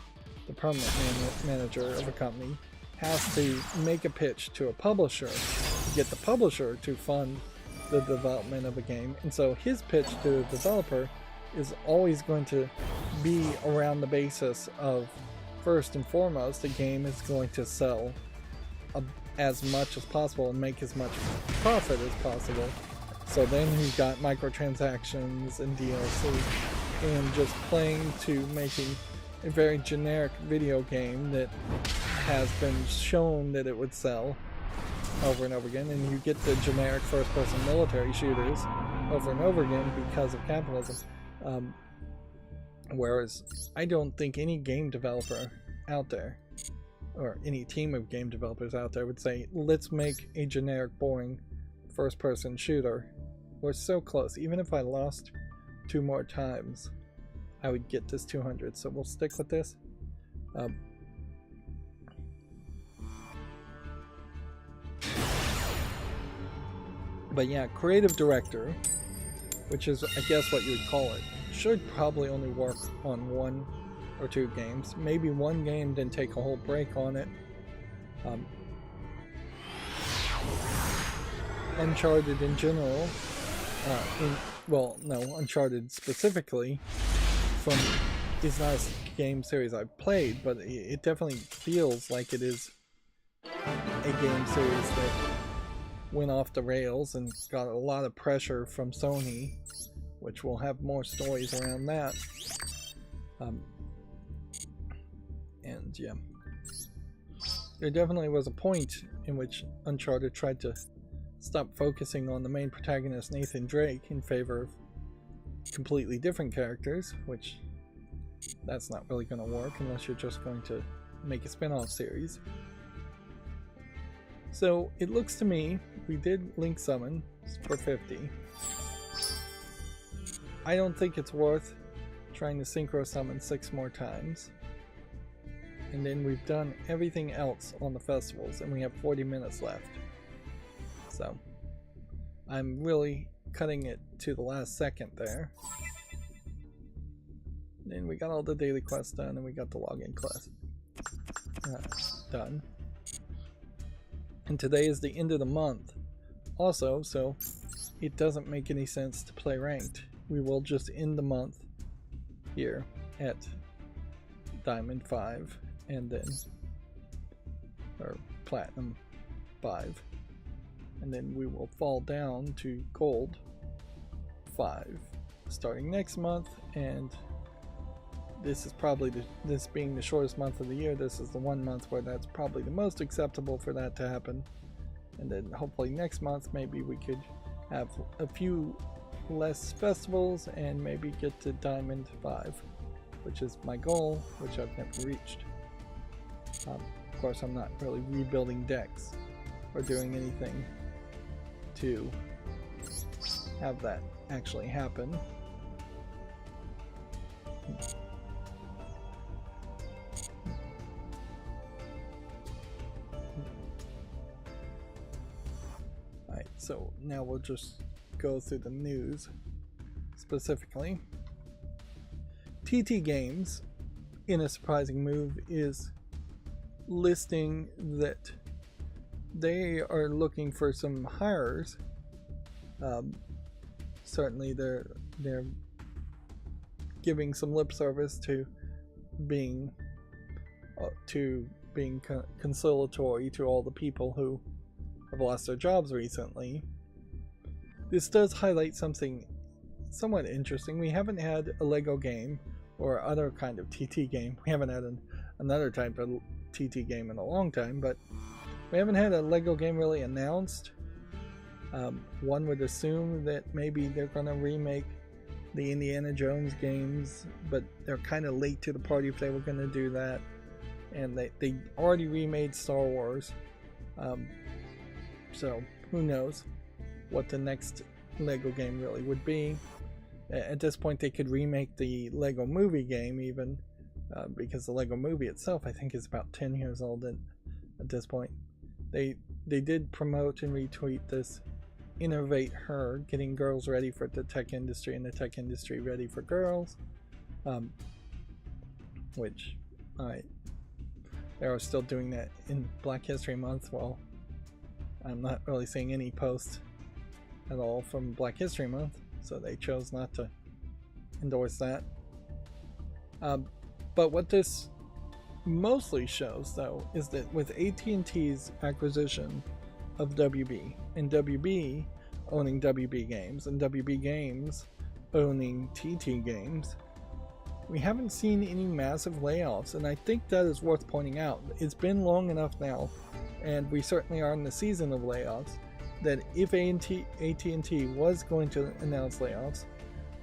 the permanent manager of a company, has to make a pitch to a publisher to get the publisher to fund the development of a game. And so his pitch to the developer is always going to be around the basis of first and foremost, the game is going to sell as much as possible and make as much profit as possible. So then you've got microtransactions and DLC, and just playing to making a very generic video game that has been shown that it would sell over and over again, and you get the generic first-person military shooters over and over again because of capitalism. Whereas I don't think any game developer out there, or any team of game developers out there, would say, let's make a generic, boring first-person shooter. We're so close. Even if I lost 2 more times, I would get this 200, so we'll stick with this. But yeah, creative director, which is I guess what you would call it, should probably only work on 1 or 2 games. Maybe 1 game, then take a whole break on it. Uncharted in general, Uncharted specifically, is not a game series I've played, but it definitely feels like it is a game series that went off the rails and got a lot of pressure from Sony, which will have more stories around that. And yeah, there definitely was a point in which Uncharted tried to stop focusing on the main protagonist, Nathan Drake, in favor of completely different characters, which that's not really going to work unless you're just going to make a spin-off series. So it looks to me, we did Link Summon for 50. I don't think it's worth trying to synchro summon 6 more times. And then we've done everything else on the festivals, and we have 40 minutes left. So I'm really cutting it to the last second there. Then we got all the daily quests done, and we got the login quest done. And today is the end of the month also, so it doesn't make any sense to play ranked. We will just end the month here at Diamond 5 and then, or Platinum 5, and then we will fall down to Gold 5 starting next month. And this is probably, this being the shortest month of the year, this is the one month where that's probably the most acceptable for that to happen. And then hopefully next month maybe we could have a few less festivals and maybe get to Diamond 5, which is my goal, which I've never reached. Of course, I'm not really rebuilding decks or doing anything to have that actually happen. Alright, so now we'll just go through the news specifically. TT Games, in a surprising move, is listing that they are looking for some hires. Certainly they're giving some lip service to being conciliatory to all the people who have lost their jobs recently. This does highlight something somewhat interesting. We haven't had a Lego game or other kind of TT game. We haven't had another type of TT game in a long time, but we haven't had a Lego game really announced. One would assume that maybe they're going to remake the Indiana Jones games, but they're kind of late to the party if they were going to do that. And they already remade Star Wars. So who knows what the next Lego game really would be. At this point they could remake the Lego movie game even, because the Lego movie itself I think is about 10 years old at this point. They did promote and retweet this Innovate Her, getting girls ready for the tech industry and the tech industry ready for girls, which they are still doing that in Black History Month. Well, I'm not really seeing any posts at all from Black History Month, so they chose not to endorse that. But what this mostly shows, though, is that with AT&T's acquisition of WB, and WB owning WB Games, and WB Games owning TT Games, we haven't seen any massive layoffs, and I think that is worth pointing out. It's been long enough now, and we certainly are in the season of layoffs, that if AT&T was going to announce layoffs,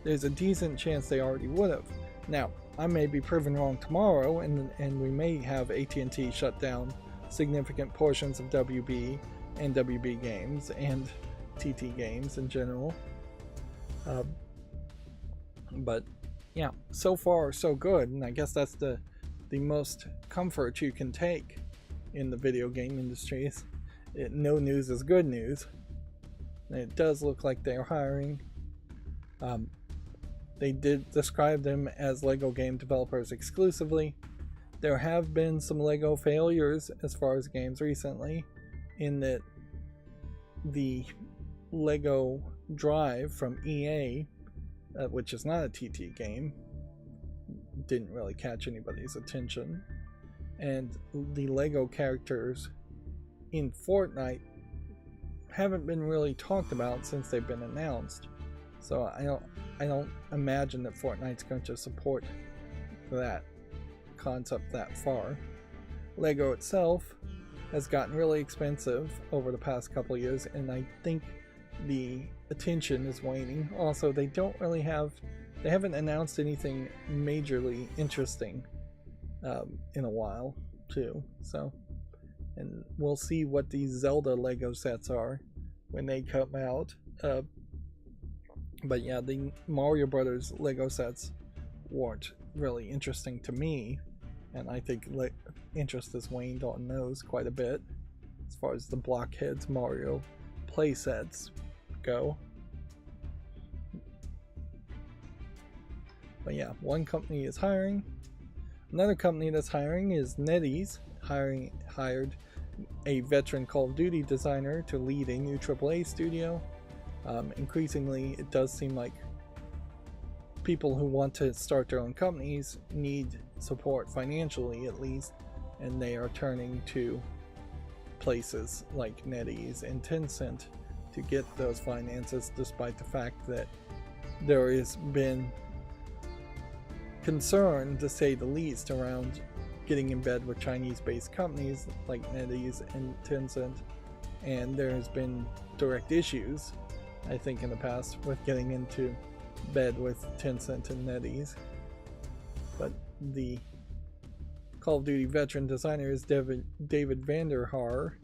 there's a decent chance they already would have. Now, I may be proven wrong tomorrow, and we may have AT&T shut down significant portions of WB and WB Games and TT Games in general. But yeah, so far so good, and I guess that's the most comfort you can take in the video game industries. No news is good news. And it does look like they're hiring. They did describe them as Lego game developers exclusively. There have been some Lego failures as far as games recently, in that the Lego Drive from EA, which is not a TT game, didn't really catch anybody's attention, and the Lego characters in Fortnite haven't been really talked about since they've been announced. So I don't imagine that Fortnite's going to support that concept that far. Lego itself has gotten really expensive over the past couple of years, and I think the attention is waning. Also, they haven't announced anything majorly interesting in a while too. So, and we'll see what these Zelda Lego sets are when they come out. But yeah, the Mario Brothers Lego sets weren't really interesting to me, and I think interest has waned on those quite a bit as far as the Blockheads Mario playsets go. But yeah, one company is hiring. Another company that's hiring is NetEase, hired a veteran Call of Duty designer to lead a new AAA studio. Increasingly, it does seem like people who want to start their own companies need support financially, at least, and they are turning to places like NetEase and Tencent to get those finances, despite the fact that there has been concern, to say the least, around getting in bed with Chinese-based companies like NetEase and Tencent, and there has been direct issues, I think, in the past with getting into bed with Tencent and NetEase. But the Call of Duty veteran designer is David Vanderhaar.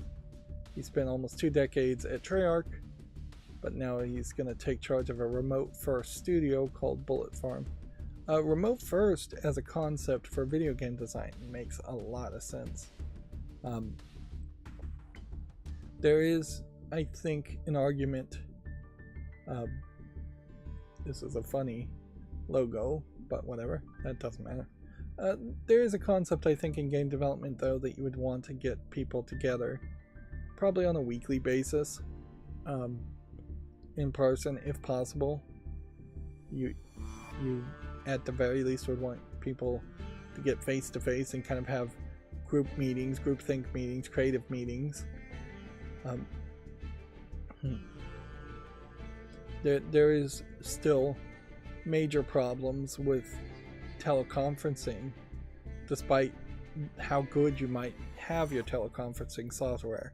He spent almost 2 decades at Treyarch, but now he's going to take charge of a remote-first studio called Bullet Farm. Remote first as a concept for video game design makes a lot of sense. There is, I think, an argument. This is a funny logo, but whatever, that doesn't matter. There is a concept, I think, in game development, though, that you would want to get people together, probably on a weekly basis, in person if possible. You at the very least would want people to get face to face and kind of have group meetings, group think meetings, creative meetings. There is still major problems with teleconferencing, despite how good you might have your teleconferencing software,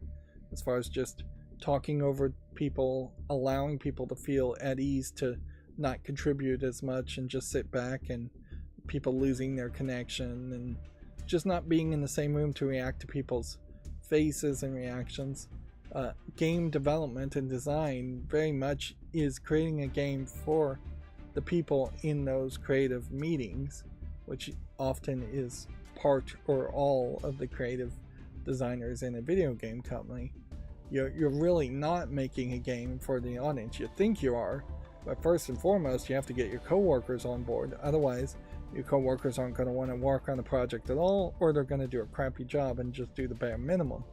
as far as just talking over people, allowing people to feel at ease to not contribute as much and just sit back, and people losing their connection and just not being in the same room to react to people's faces and reactions. Game development and design very much is creating a game for the people in those creative meetings, which often is part or all of the creative designers in a video game company. You're really not making a game for the audience. You think you are, but first and foremost, you have to get your coworkers on board. Otherwise, your coworkers aren't going to want to work on the project at all, or they're going to do a crappy job and just do the bare minimum.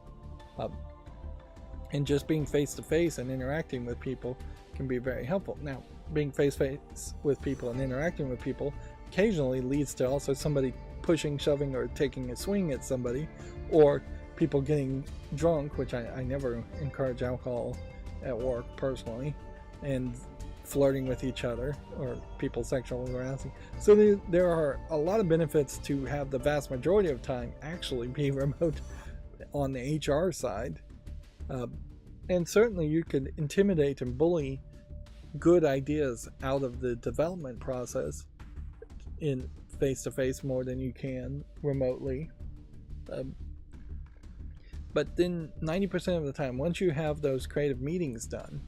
And just being face-to-face and interacting with people can be very helpful. Now, being face-to-face with people and interacting with people occasionally leads to also somebody pushing, shoving, or taking a swing at somebody, or people getting drunk, which I never encourage alcohol at work personally, and flirting with each other, or people sexually harassing. So there are a lot of benefits to have the vast majority of time actually be remote on the HR side. And certainly you could intimidate and bully good ideas out of the development process in face-to-face more than you can remotely. But then 90% of the time, once you have those creative meetings done,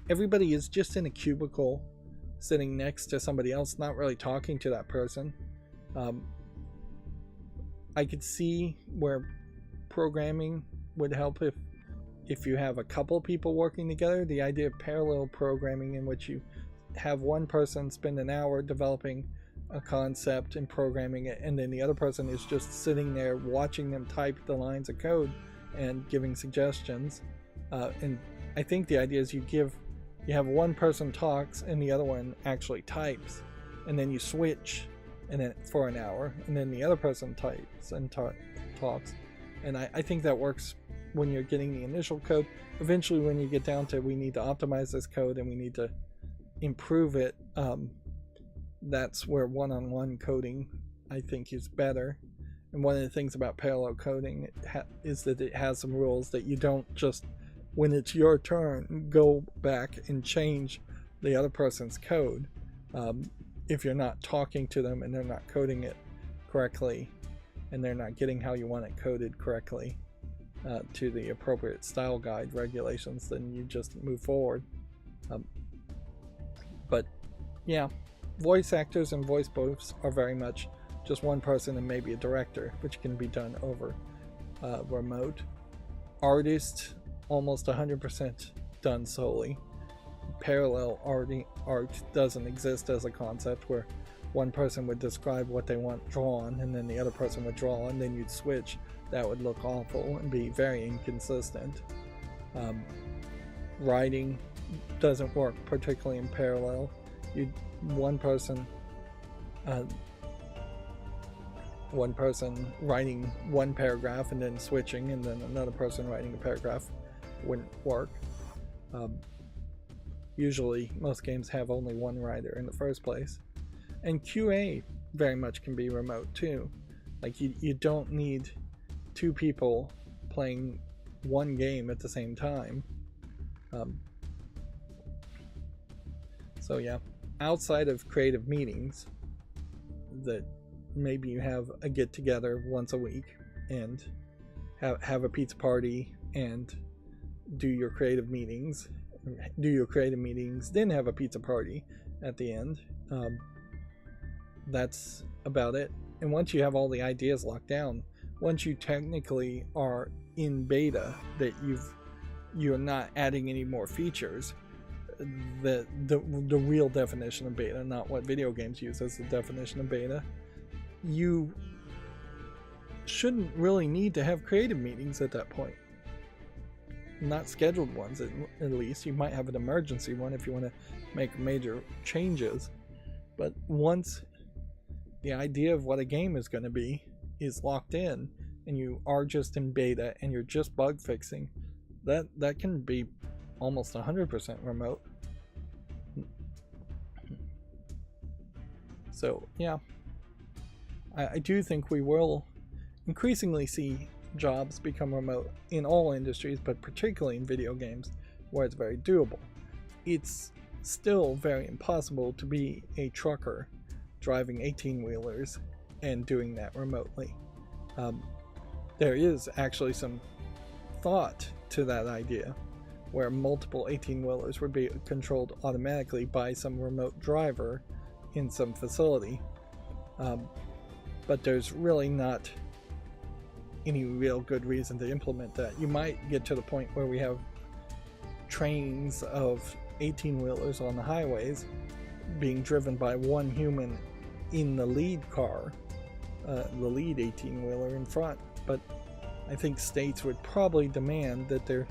everybody is just in a cubicle sitting next to somebody else, not really talking to that person. I could see where programming would help if you have a couple people working together. The idea of parallel programming, in which you have one person spend an hour developing a concept and programming it, and then the other person is just sitting there watching them type the lines of code and giving suggestions. And I think the idea is you have one person talks and the other one actually types, and then you switch and then for an hour, and then the other person types and talks. And I think that works when you're getting the initial code. Eventually, when you get down to we need to optimize this code and we need to improve it, that's where one-on-one coding, I think, is better. And one of the things about parallel coding is that it has some rules that you don't just, when it's your turn, go back and change the other person's code if you're not talking to them and they're not coding it correctly and they're not getting how you want it coded correctly to the appropriate style guide regulations. Then you just move forward. But yeah, voice actors and voice booths are very much just one person and maybe a director, which can be done over remote. Artist, almost 100% done solely. Parallel art doesn't exist as a concept, where one person would describe what they want drawn and then the other person would draw, and then you'd switch. That would look awful and be very inconsistent. Writing doesn't work particularly in parallel. One person writing one paragraph and then switching, and then another person writing a paragraph wouldn't work. Usually most games have only one writer in the first place. And QA very much can be remote too. Like you don't need two people playing one game at the same time. So yeah, outside of creative meetings, that maybe you have a get together once a week and have a pizza party and do your creative meetings, then have a pizza party at the end. That's about it. And once you have all the ideas locked down, once you technically are in beta, that you're not adding any more features, the real definition of beta, not what video games use as the definition of beta, you shouldn't really need to have creative meetings at that point. Not scheduled ones, at least. You might have an emergency one if you want to make major changes. But once the idea of what a game is going to be is locked in, and you are just in beta and you're just bug fixing, that can be almost 100% remote. So yeah, I do think we will increasingly see jobs become remote in all industries, but particularly in video games, where it's very doable. It's still very impossible to be a trucker driving 18-wheelers and doing that remotely. There is actually some thought to that idea, where multiple 18-wheelers would be controlled automatically by some remote driver in some facility. But there's really not any real good reason to implement that. You might get to the point where we have trains of 18-wheelers on the highways being driven by one human in the lead car, the lead 18-wheeler in front. But I think states would probably demand that there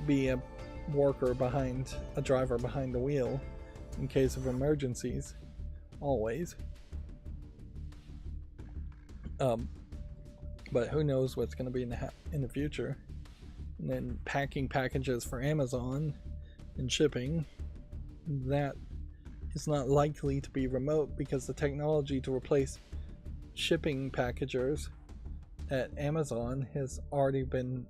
be a driver behind the wheel in case of emergencies, always. But who knows what's going to be in the future. And then packing packages for Amazon and shipping, that is not likely to be remote because the technology to replace shipping packagers at Amazon has already been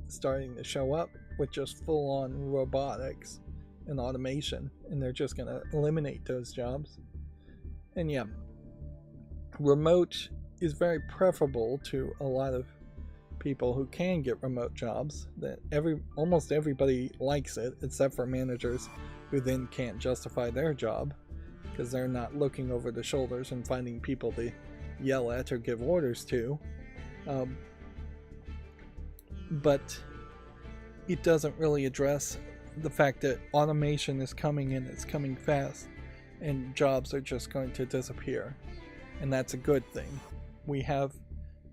starting to show up with just full-on robotics and automation, and they're just going to eliminate those jobs. And yeah, remote is very preferable to a lot of people who can get remote jobs. That almost everybody likes it, except for managers who then can't justify their job because they're not looking over the shoulders and finding people to yell at or give orders to. But it doesn't really address the fact that automation is coming and it's coming fast, and jobs are just going to disappear, and that's a good thing. We have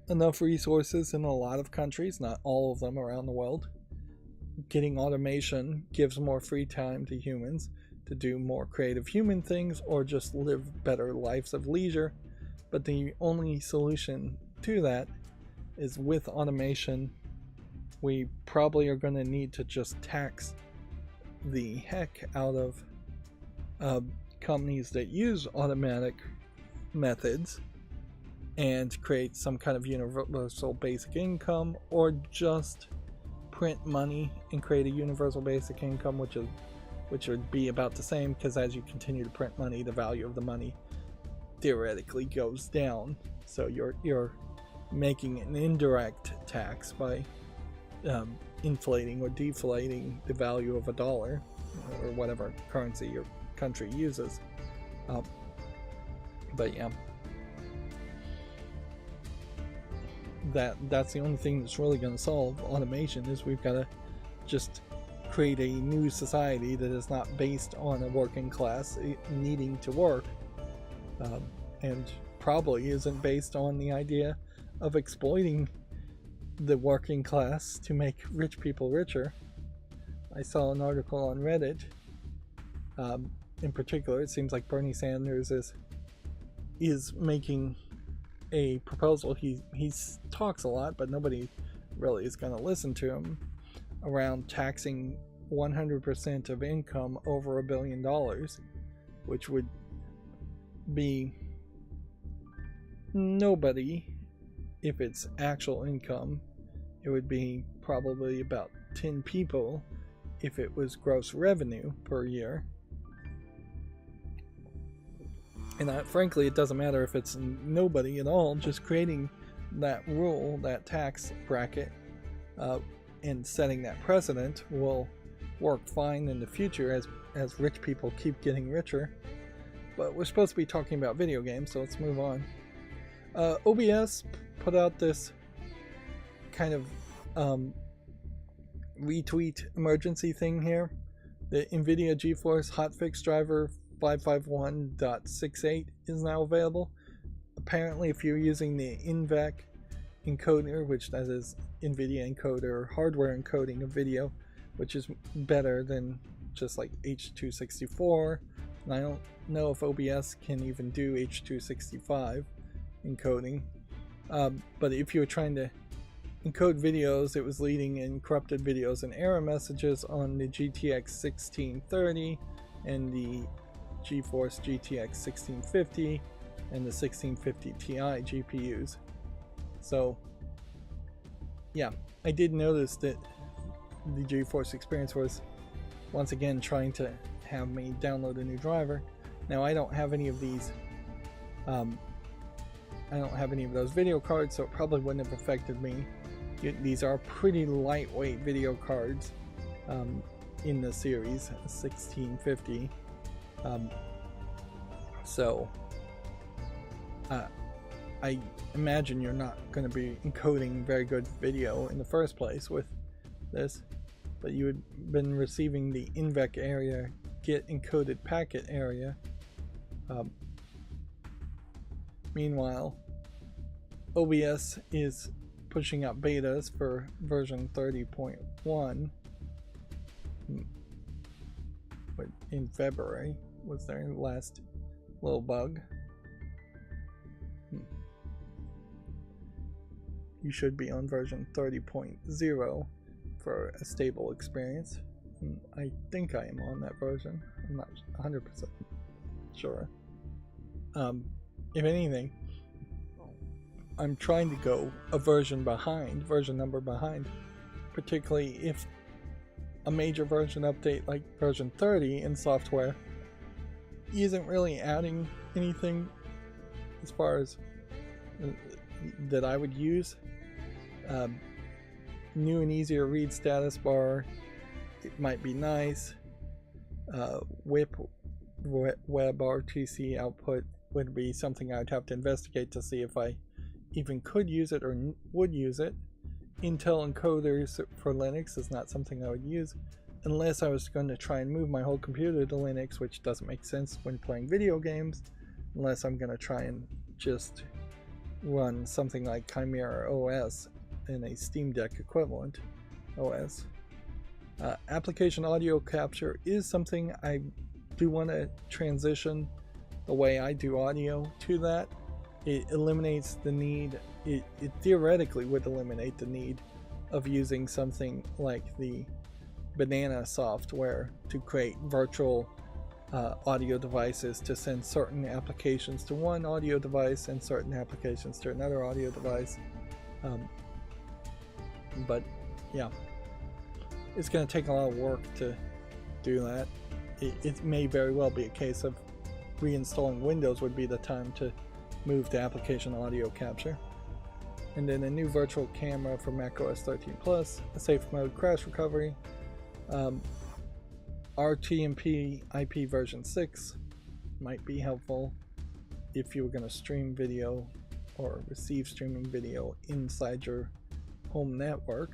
enough resources in a lot of countries, not all of them around the world. Getting automation gives more free time to humans to do more creative human things or just live better lives of leisure. But the only solution to that is with automation, we probably are going to need to just tax the heck out of companies that use automatic methods and create some kind of universal basic income, or just print money and create a universal basic income, which would be about the same, because as you continue to print money, the value of the money theoretically goes down. So you're making an indirect tax by inflating or deflating the value of a dollar or whatever currency your country uses. But yeah, that's the only thing that's really going to solve automation, is we've got to just create a new society that is not based on a working class needing to work, and probably isn't based on the idea of exploiting the working class to make rich people richer. I saw an article on Reddit. In particular, it seems like Bernie Sanders is making a proposal. He talks a lot, but nobody really is going to listen to him, around taxing 100% of income over $1 billion, which would be nobody if it's actual income. It would be probably about 10 people if it was gross revenue per year. And frankly, it doesn't matter if it's nobody at all. Just creating that rule, that tax bracket, and setting that precedent will work fine in the future as rich people keep getting richer. But we're supposed to be talking about video games, so let's move on. OBS put out this kind of retweet emergency thing here. The NVIDIA GeForce hotfix driver 551.68 is now available. Apparently, if you're using the INVEC encoder, which that is NVIDIA encoder, hardware encoding of video, which is better than just like H.264, and I don't know if OBS can even do H.265 encoding, but if you were trying to encode videos, it was leading in corrupted videos and error messages on the GTX 1630 and the GeForce GTX 1650 and the 1650 Ti GPUs. So yeah, I did notice that the GeForce Experience was once again trying to have me download a new driver. Now I don't have any of these I don't have any of those video cards, so it probably wouldn't have affected me. These are pretty lightweight video cards in the series 1650. So I imagine you're not going to be encoding very good video in the first place with this, but you had been receiving the INVEC area get encoded packet area. Meanwhile, OBS is pushing out betas for version 30.1 in February. Was their last little bug. you should be on version 30.0 for a stable experience. And I think I am on that version. I'm not 100% sure. If anything, I'm trying to go a version number behind, particularly if a major version update like version 30 in software isn't really adding anything as far as that I would use. New and easier read status bar, it might be nice. WIP WebRTC output would be something I'd have to investigate to see if I even could use it or would use it. Intel encoders for Linux is not something I would use unless I was going to try and move my whole computer to Linux, which doesn't make sense when playing video games, unless I'm going to try and just run something like Chimera OS in a Steam Deck equivalent OS. Application audio capture is something I do want to transition the way I do audio to that. It eliminates the need, it theoretically would eliminate the need of using something like the Banana software to create virtual audio devices to send certain applications to one audio device and certain applications to another audio device. But yeah, it's going to take a lot of work to do that. It may very well be a case of reinstalling Windows would be the time to move to application audio capture. And then a new virtual camera for macOS 13 Plus, a safe mode crash recovery, RTMP IP version 6 might be helpful if you were going to stream video or receive streaming video inside your home network.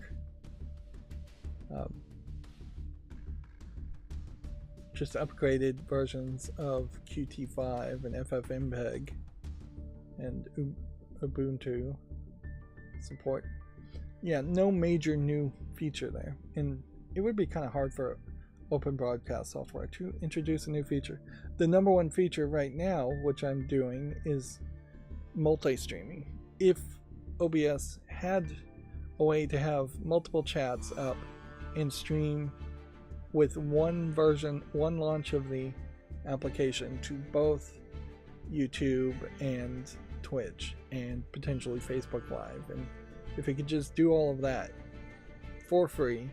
Just upgraded versions of Qt5 and FFmpeg and Ubuntu support. Yeah, no major new feature there, and it would be kind of hard for open broadcast software to introduce a new feature. The number one feature right now, which I'm doing, is multi-streaming. If OBS had a way to have multiple chats up and stream with one launch of the application to both YouTube and Twitch and potentially Facebook Live, and if it could just do all of that for free,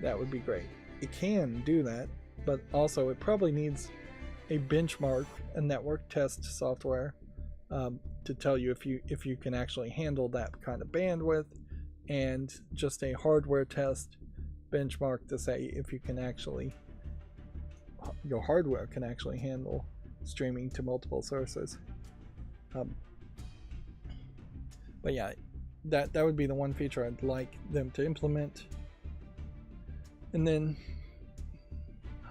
that would be great. It can do that, but also it probably needs a benchmark, a network test software to tell you if you can actually handle that kind of bandwidth, and just a hardware test benchmark to say if you can actually, your hardware can actually handle streaming to multiple sources. But yeah, that would be the one feature I'd like them to implement. And then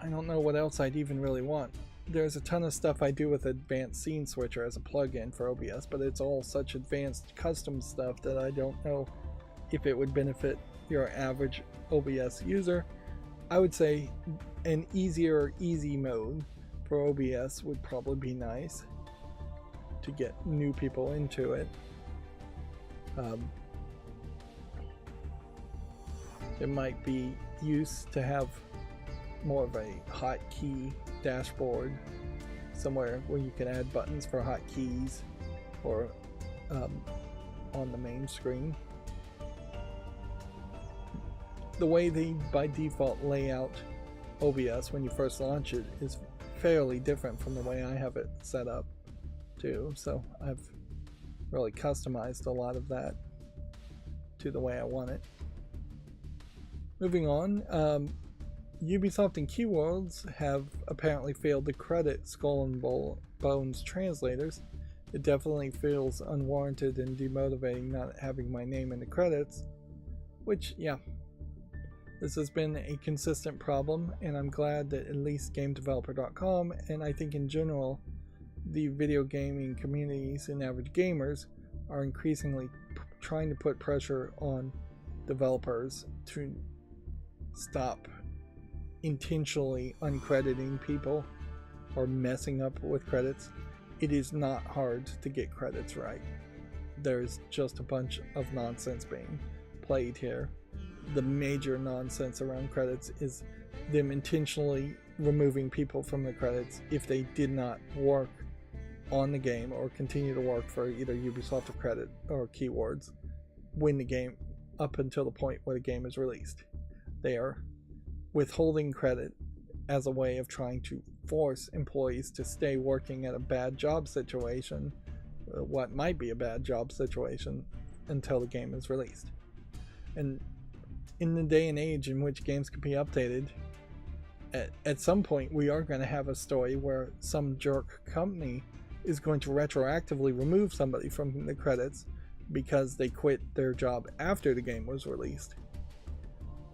I don't know what else I'd even really want. There's a ton of stuff I do with Advanced Scene Switcher as a plugin for OBS, but it's all such advanced custom stuff that I don't know if it would benefit your average OBS user. I would say an easy mode for OBS would probably be nice to get new people into it. It might be used to have more of a hotkey dashboard somewhere where you can add buttons for hotkeys or on the main screen. The way they by default lay out OBS when you first launch it is fairly different from the way I have it set up too, so I've really customized a lot of that to the way I want it. Moving on, Ubisoft and Keywords have apparently failed to credit Skull and Bones translators. It definitely feels unwarranted and demotivating not having my name in the credits, which, yeah, this has been a consistent problem, and I'm glad that at least GameDeveloper.com, and I think in general the video gaming communities and average gamers, are increasingly trying to put pressure on developers to stop intentionally uncrediting people or messing up with credits. It is not hard to get credits right. there's just a bunch of nonsense being played here. The major nonsense around credits is them intentionally removing people from the credits if they did not work on the game or continue to work for either Ubisoft or Credit or Keywords when the game, up until the point where the game is released. They are withholding credit as a way of trying to force employees to stay working at a bad job situation, what might be a bad job situation, until the game is released. And in the day and age in which games can be updated, at some point we are going to have a story where some jerk company is going to retroactively remove somebody from the credits because they quit their job after the game was released.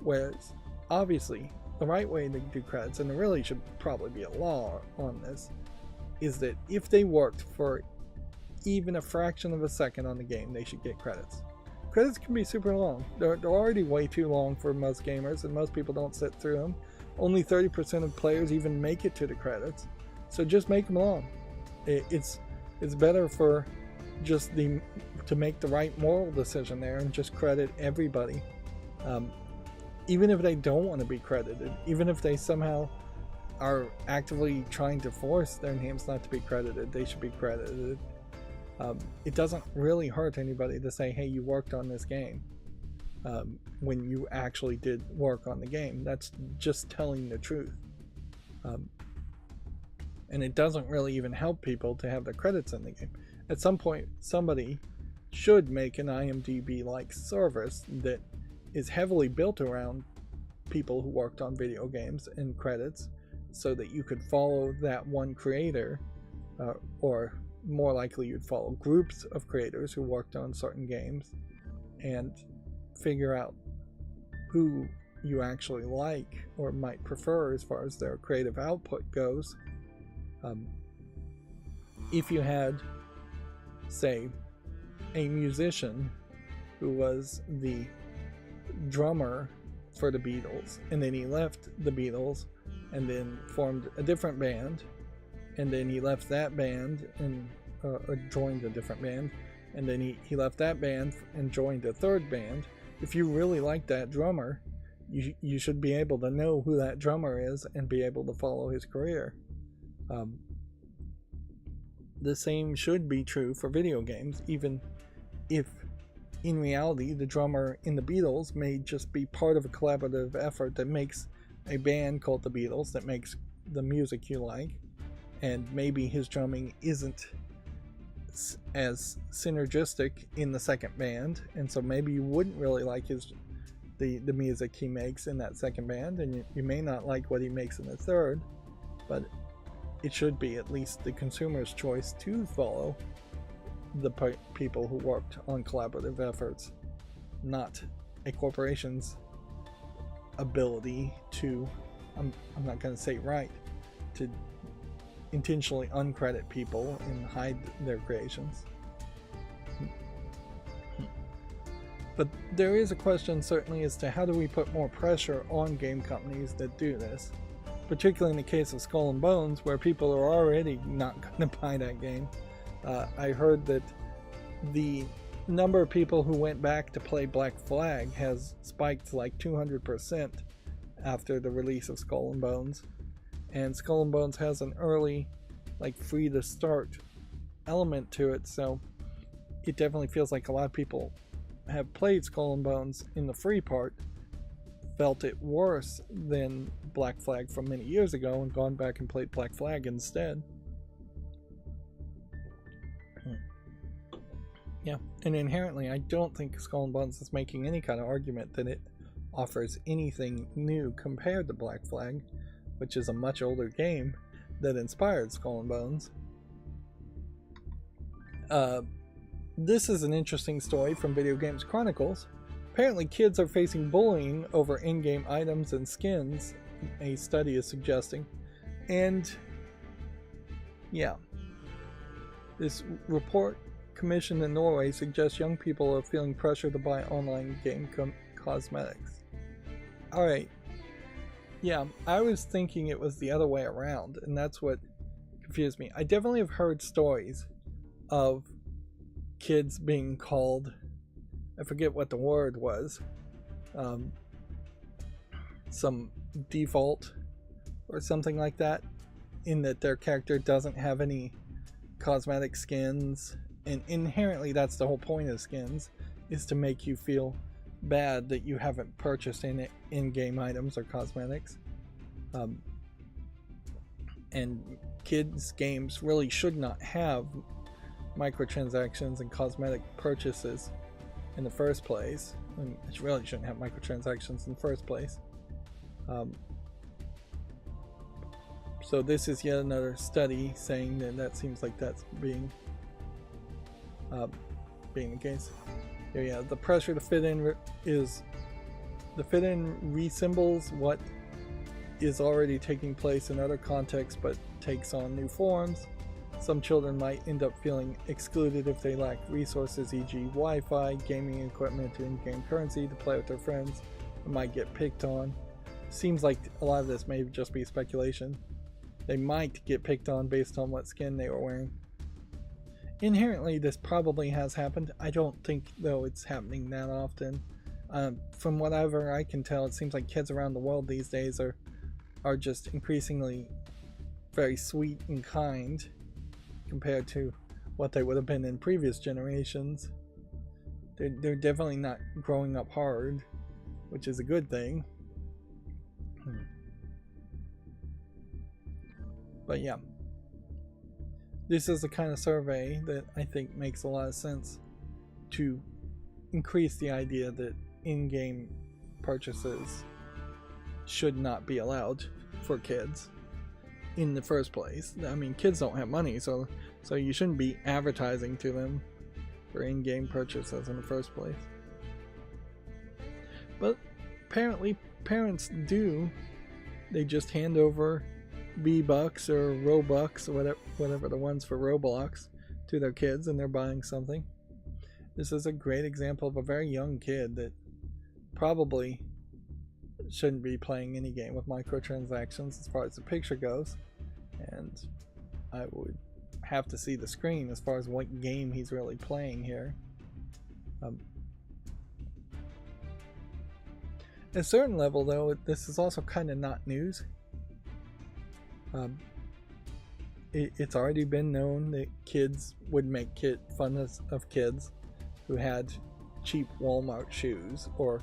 Whereas, obviously, the right way to do credits, and there really should probably be a law on this, is that if they worked for even a fraction of a second on the game, they should get credits. Credits can be super long. They're already way too long for most gamers, and most people don't sit through them. Only 30% of players even make it to the credits, so just make them long. It's better for just to make the right moral decision there and just credit everybody, even if they don't want to be credited, even if they somehow are actively trying to force their names not to be credited, they should be credited. It doesn't really hurt anybody to say, hey, you worked on this game, when you actually did work on the game. That's just telling the truth. And it doesn't really even help people to have the credits in the game. At some point, somebody should make an IMDb-like service that is heavily built around people who worked on video games and credits, so that you could follow that one creator, or more likely you'd follow groups of creators who worked on certain games, and figure out who you actually like or might prefer as far as their creative output goes. If you had, say, a musician who was the drummer for the Beatles, and then he left the Beatles and then formed a different band, and then he left that band and joined a different band, and then he left that band and joined a third band. If you really like that drummer, you should be able to know who that drummer is and be able to follow his career. The same should be true for video games, even if in reality the drummer in the Beatles may just be part of a collaborative effort that makes a band called the Beatles that makes the music you like, and maybe his drumming isn't as synergistic in the second band, and so maybe you wouldn't really like the music he makes in that second band, and you may not like what he makes in the third, but it should be at least the consumer's choice to follow the people who worked on collaborative efforts, not a corporation's ability to, I'm not going to say right, to intentionally uncredit people and hide their creations. But there is a question certainly as to how do we put more pressure on game companies that do this, particularly in the case of Skull and Bones, where people are already not going to buy that game. I heard that the number of people who went back to play Black Flag has spiked like 200% after the release of Skull and Bones. And Skull and Bones has an early, like, free to start element to it, so it definitely feels like a lot of people have played Skull and Bones in the free part, felt it worse than Black Flag from many years ago, and gone back and played Black Flag instead. Yeah, and inherently I don't think Skull and Bones is making any kind of argument that it offers anything new compared to Black Flag, which is a much older game that inspired Skull and Bones. This is an interesting story from Video Games Chronicles. Apparently kids are facing bullying over in-game items and skins, a study is suggesting. And yeah, this report commissioned in Norway suggests young people are feeling pressure to buy online game cosmetics. Alright, yeah, I was thinking it was the other way around, and that's what confused me. I definitely have heard stories of kids being called, I forget what the word was, some default or something like that, in that their character doesn't have any cosmetic skins, and inherently that's the whole point of skins, is to make you feel bad that you haven't purchased any in-game items or cosmetics. And kids games really should not have microtransactions and cosmetic purchases in the first place. I mean, it really shouldn't have microtransactions in the first place. So this is yet another study saying that seems like that's being the case. Yeah, the pressure to fit in re-symbols what is already taking place in other contexts but takes on new forms. Some children might end up feeling excluded if they lack resources, e.g. Wi-Fi, gaming equipment, in-game currency to play with their friends, and might get picked on. Seems like a lot of this may just be speculation. They might get picked on based on what skin they were wearing. Inherently, this probably has happened. I don't think, though, it's happening that often. From whatever I can tell, it seems like kids around the world these days are just increasingly very sweet and kind compared to what they would have been in previous generations. They're definitely not growing up hard, which is a good thing. But yeah, this is the kind of survey that I think makes a lot of sense to increase the idea that in-game purchases should not be allowed for kids in the first place. I mean, kids don't have money, so you shouldn't be advertising to them for in-game purchases in the first place. But apparently parents do. They just hand over V-Bucks or Robux or whatever the ones for Roblox to their kids, and they're buying something. This is a great example of a very young kid that probably shouldn't be playing any game with microtransactions as far as the picture goes, and I would have to see the screen as far as what game he's really playing here. At a certain level, though, this is also kind of not news. It's already been known that kids would make fun of kids who had cheap Walmart shoes or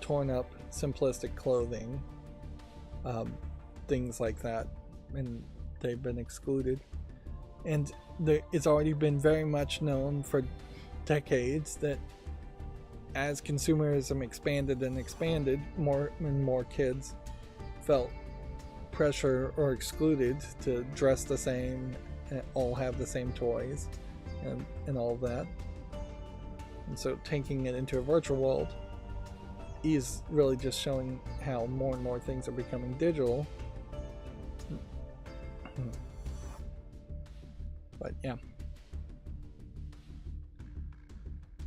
torn up simplistic clothing, things like that, and they've been excluded. And it's already been very much known for decades that as consumerism expanded and expanded, more and more kids felt pressure or excluded to dress the same and all have the same toys and all of that. And so taking it into a virtual world is really just showing how more and more things are becoming digital. But yeah,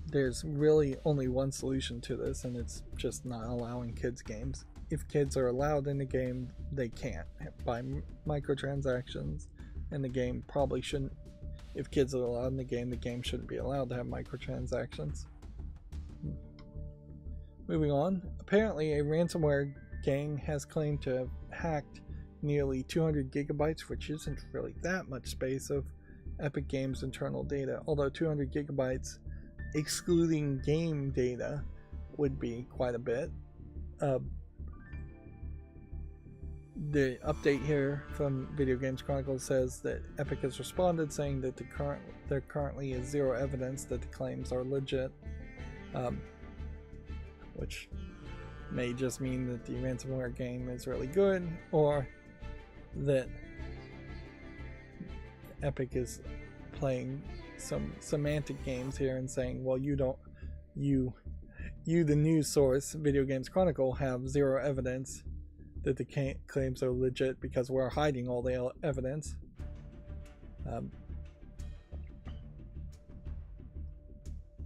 there's really only one solution to this, and it's just not allowing kids games. If kids are allowed in the game, they can't buy microtransactions, and the game probably shouldn't. If kids are allowed in the game shouldn't be allowed to have microtransactions. Moving on, apparently a ransomware gang has claimed to have hacked nearly 200 gigabytes, which isn't really that much space, of Epic Games' internal data, although 200 gigabytes excluding game data would be quite a bit. The update here from Video Games Chronicle says that Epic has responded saying that there currently is zero evidence that the claims are legit, which may just mean that the ransomware game is really good, or that Epic is playing some semantic games here and saying, well, you the news source, Video Games Chronicle, have zero evidence that the claims are legit because we're hiding all the evidence.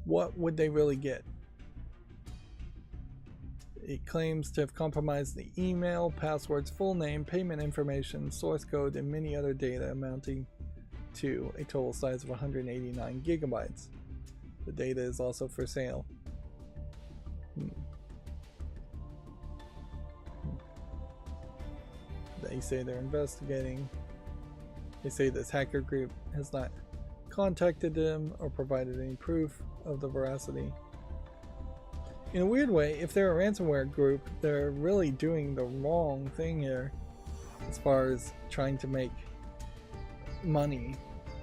What would they really get? It claims to have compromised the email, passwords, full name, payment information, source code, and many other data amounting to a total size of 189 gigabytes. The data is also for sale. They say they're investigating. They say this hacker group has not contacted them or provided any proof of the veracity. In a weird way, if they're a ransomware group, they're really doing the wrong thing here as far as trying to make money.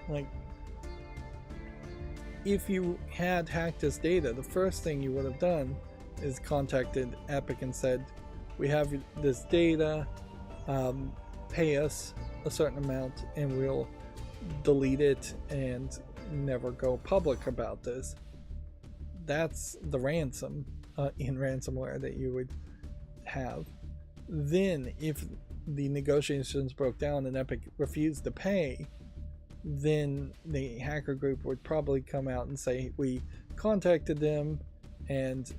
Like, if you had hacked this data, the first thing you would have done is contacted Epic and said, we have this data, pay us a certain amount and we'll delete it and never go public about this. That's the ransom in ransomware that you would have. Then if the negotiations broke down and Epic refused to pay, then the hacker group would probably come out and say, we contacted them and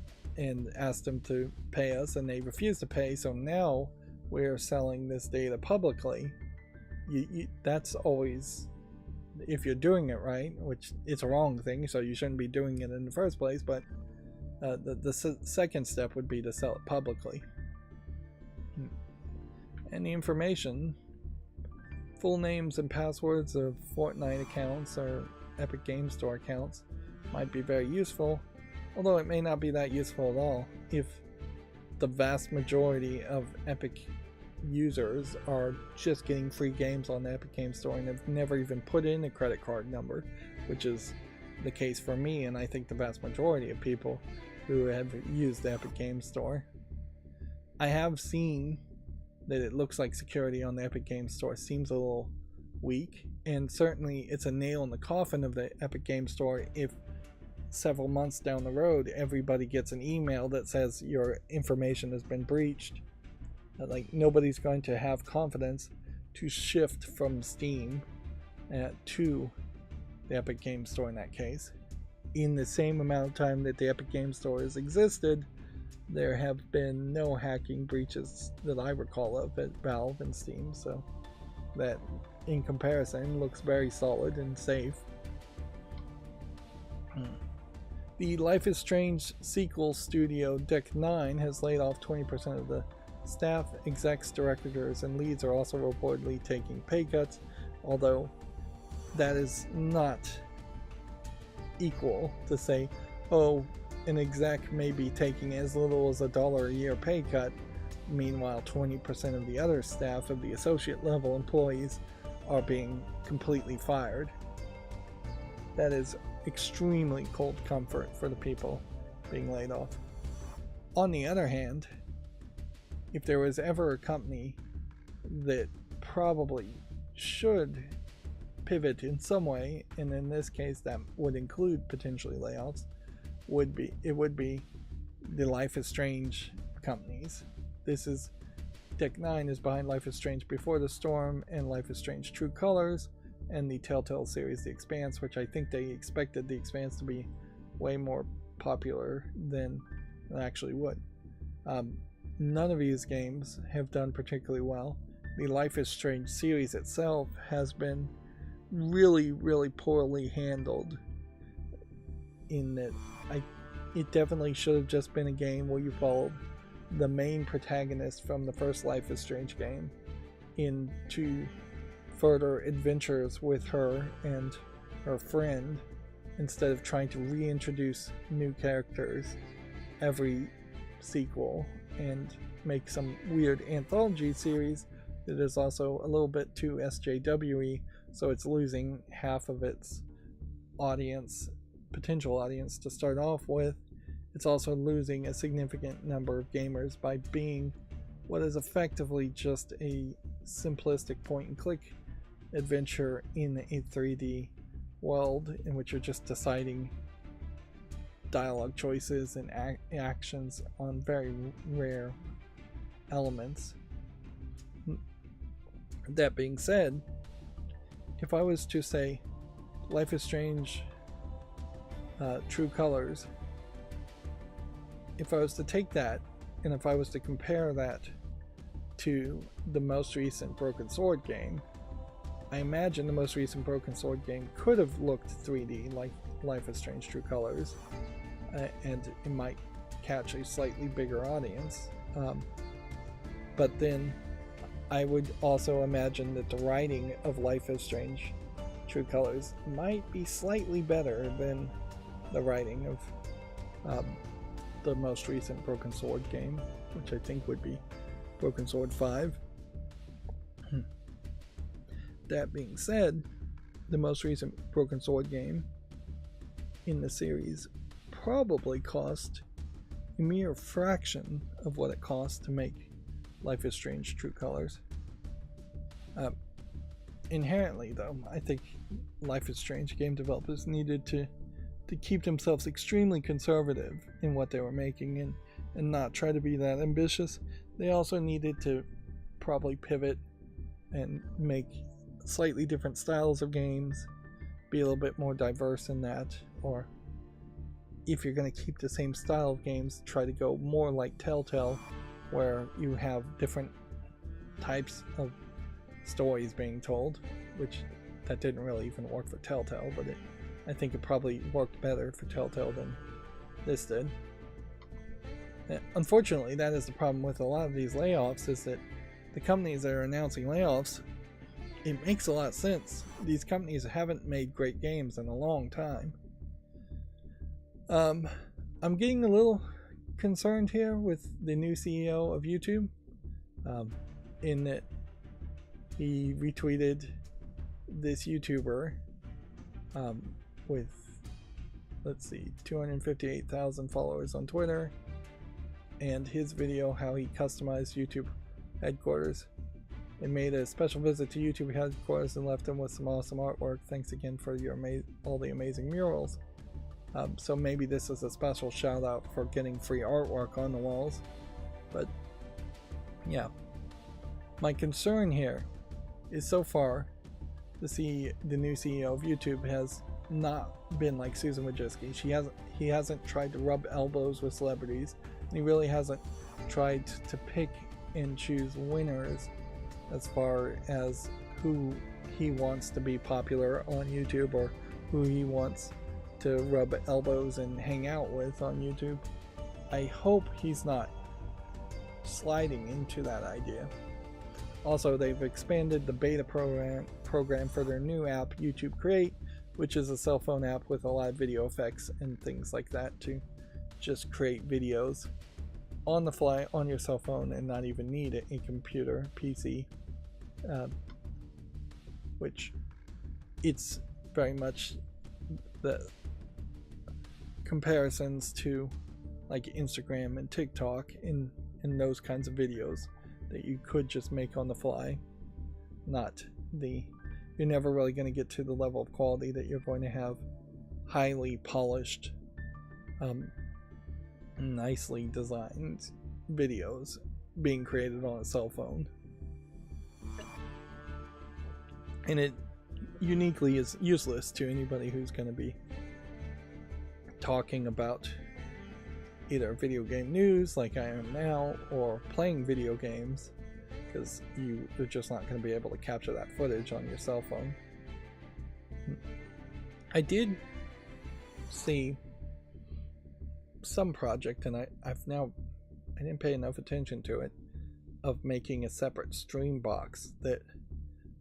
asked them to pay us and they refused to pay, so now we're selling this data publicly. That's always, if you're doing it right, which it's a wrong thing, so you shouldn't be doing it in the first place, but the second step would be to sell it publicly. And the information, full names and passwords of Fortnite accounts or Epic Game Store accounts might be very useful, although it may not be that useful at all if the vast majority of Epic users are just getting free games on the Epic Game Store and have never even put in a credit card number, which is the case for me and I think the vast majority of people who have used the Epic Game Store. I have seen that it looks like security on the Epic Game Store seems a little weak, and certainly it's a nail in the coffin of the Epic Game Store if several months down the road everybody gets an email that says your information has been breached. Like, nobody's going to have confidence to shift from Steam to the Epic Game Store in that case. In the same amount of time that the Epic Game Store has existed, there have been no hacking breaches that I recall of at Valve and Steam, so that in comparison looks very solid and safe. The Life is Strange sequel studio Deck 9 has laid off 20% of the staff. Execs, directors, and leads are also reportedly taking pay cuts, although that is not equal to say, oh, an exec may be taking as little as $1 a year pay cut, meanwhile 20% of the other staff of the associate level employees are being completely fired. That is extremely cold comfort for the people being laid off. On the other hand, if there was ever a company that probably should pivot in some way, and in this case that would include potentially layoffs, it would be the Life is Strange companies. This is Deck 9 is behind Life is Strange Before the Storm and Life is Strange True Colors and the Telltale series The Expanse, which I think they expected The Expanse to be way more popular than it actually would. None of these games have done particularly well. The Life is Strange series itself has been really, really poorly handled, in that it definitely should have just been a game where you followed the main protagonist from the first Life is Strange game into further adventures with her and her friend, instead of trying to reintroduce new characters every sequel and make some weird anthology series that is also a little bit too SJW-y, so it's losing half of its audience, potential audience to start off with. It's also losing a significant number of gamers by being what is effectively just a simplistic point and click adventure in a 3D world in which you're just deciding dialogue choices and actions on very rare elements. That being said, if I was to say Life is Strange True Colors, if I was to take that and if I was to compare that to the most recent Broken Sword game, I imagine the most recent Broken Sword game could have looked 3D like Life is Strange True Colors, and it might catch a slightly bigger audience. But then I would also imagine that the writing of Life is Strange True Colors might be slightly better than the writing of the most recent Broken Sword game, which I think would be Broken Sword 5. That being said, the most recent Broken Sword game in the series probably cost a mere fraction of what it cost to make Life is Strange True Colors. Inherently, though, I think Life is Strange game developers needed to keep themselves extremely conservative in what they were making and not try to be that ambitious. They also needed to probably pivot and make slightly different styles of games, be a little bit more diverse in that, or if you're going to keep the same style of games, try to go more like Telltale, where you have different types of stories being told, which that didn't really even work for Telltale, but I think it probably worked better for Telltale than this did. Unfortunately, that is the problem with a lot of these layoffs, is that the companies that are announcing layoffs, it makes a lot of sense. These companies haven't made great games in a long time. I'm getting a little concerned here with the new CEO of YouTube, in that he retweeted this YouTuber with, let's see, 258,000 followers on Twitter, and his video how he customized YouTube headquarters and made a special visit to YouTube headquarters and left them with some awesome artwork. Thanks again for your all the amazing murals. So maybe this is a special shout out for getting free artwork on the walls. But yeah, my concern here is so far the new CEO of YouTube has not been like Susan Wojcicki. He hasn't tried to rub elbows with celebrities, and he really hasn't tried to pick and choose winners as far as who he wants to be popular on YouTube or who he wants to rub elbows and hang out with on YouTube. I hope he's not sliding into that idea. Also, they've expanded the beta program for their new app, YouTube Create, which is a cell phone app with a lot of video effects and things like that to just create videos on the fly on your cell phone and not even need a computer, PC, which it's very much the comparisons to like Instagram and TikTok in those kinds of videos that you could just make on the fly. You're never really going to get to the level of quality that you're going to have highly polished, nicely designed videos being created on a cell phone. And it uniquely is useless to anybody who's going to be talking about either video game news like I am now, or playing video games, because you're just not going to be able to capture that footage on your cell phone. I did see some project, and I didn't pay enough attention to it, of making a separate stream box that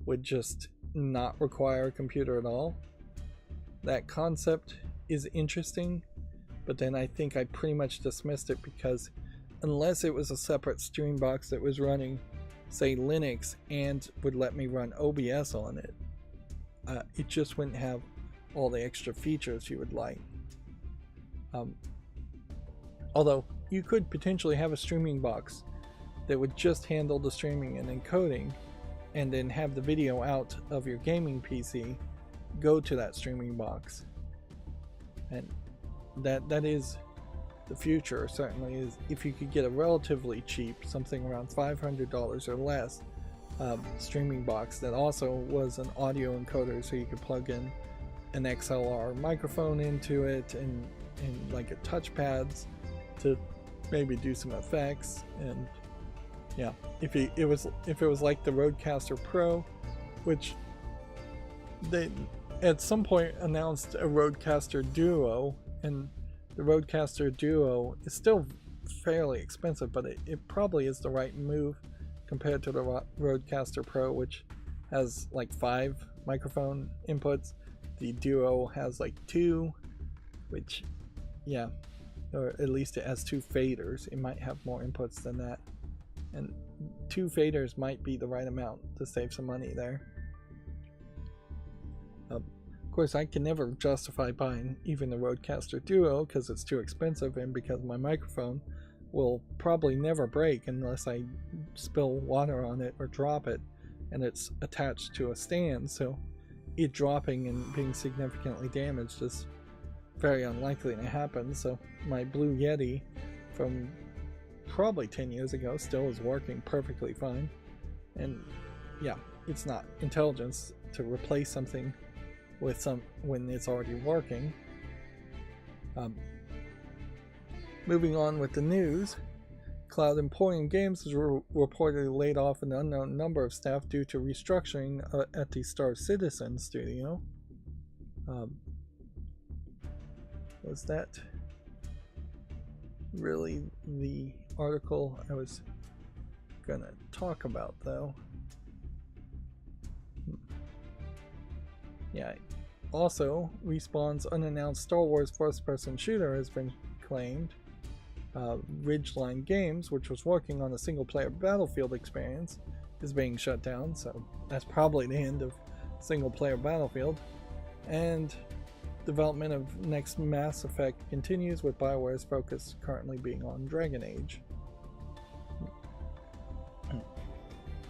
would just not require a computer at all. That concept is interesting, but then I think I pretty much dismissed it, because unless it was a separate stream box that was running, say, Linux and would let me run OBS on it, it just wouldn't have all the extra features you would like. Although you could potentially have a streaming box that would just handle the streaming and encoding, and then have the video out of your gaming PC go to that streaming box. And that is the future, certainly, is if you could get a relatively cheap, something around $500 or less, streaming box that also was an audio encoder, so you could plug in an XLR microphone into it and like a touchpads to maybe do some effects. And yeah, if it was like the Rodecaster Pro, which they at some point announced a Rodecaster Duo, and the Rodecaster Duo is still fairly expensive, but it probably is the right move compared to the Rodecaster Pro, which has like 5 microphone inputs. The Duo has like 2, which, yeah, or at least it has 2 faders. It might have more inputs than that, and 2 faders might be the right amount to save some money there. Of course, I can never justify buying even the Rodecaster Duo because it's too expensive, and because my microphone will probably never break unless I spill water on it or drop it, and it's attached to a stand, so it dropping and being significantly damaged is very unlikely to happen. So my Blue Yeti from probably 10 years ago still is working perfectly fine, and yeah, it's not intelligence to replace something with some when it's already working. Moving on with the news, Cloud Emporium Games has reportedly laid off an unknown number of staff due to restructuring at the Star Citizen studio. Was that really the article I was gonna talk about, though? Yeah. Also, Respawn's unannounced Star Wars first-person shooter has been claimed. Ridgeline Games, which was working on a single-player Battlefield experience, is being shut down, so that's probably the end of single-player Battlefield. And development of next Mass Effect continues, with BioWare's focus currently being on Dragon Age.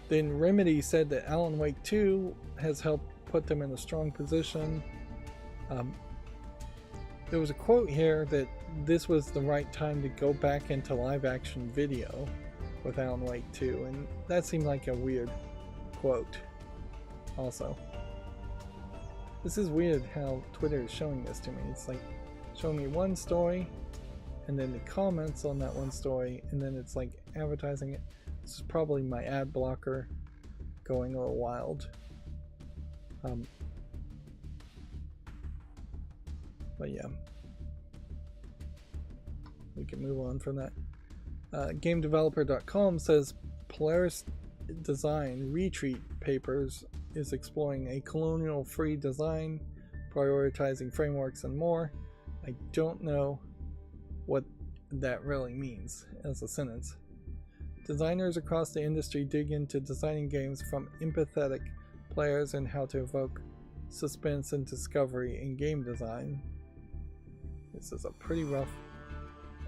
Then Remedy said that Alan Wake 2 has helped put them in a strong position. There was a quote here that this was the right time to go back into live action video with Alan Wake 2, and that seemed like a weird quote also. This is weird how Twitter is showing this to me. It's like showing me one story and then the comments on that one story, and then it's like advertising it. This is probably my ad blocker going a little wild. But yeah, we can move on from that. GameDeveloper.com says Polaris Design Retreat Papers is exploring a colonial-free design, prioritizing frameworks and more. I don't know what that really means as a sentence. Designers across the industry dig into designing games from empathetic players and how to evoke suspense and discovery in game design. This is a pretty rough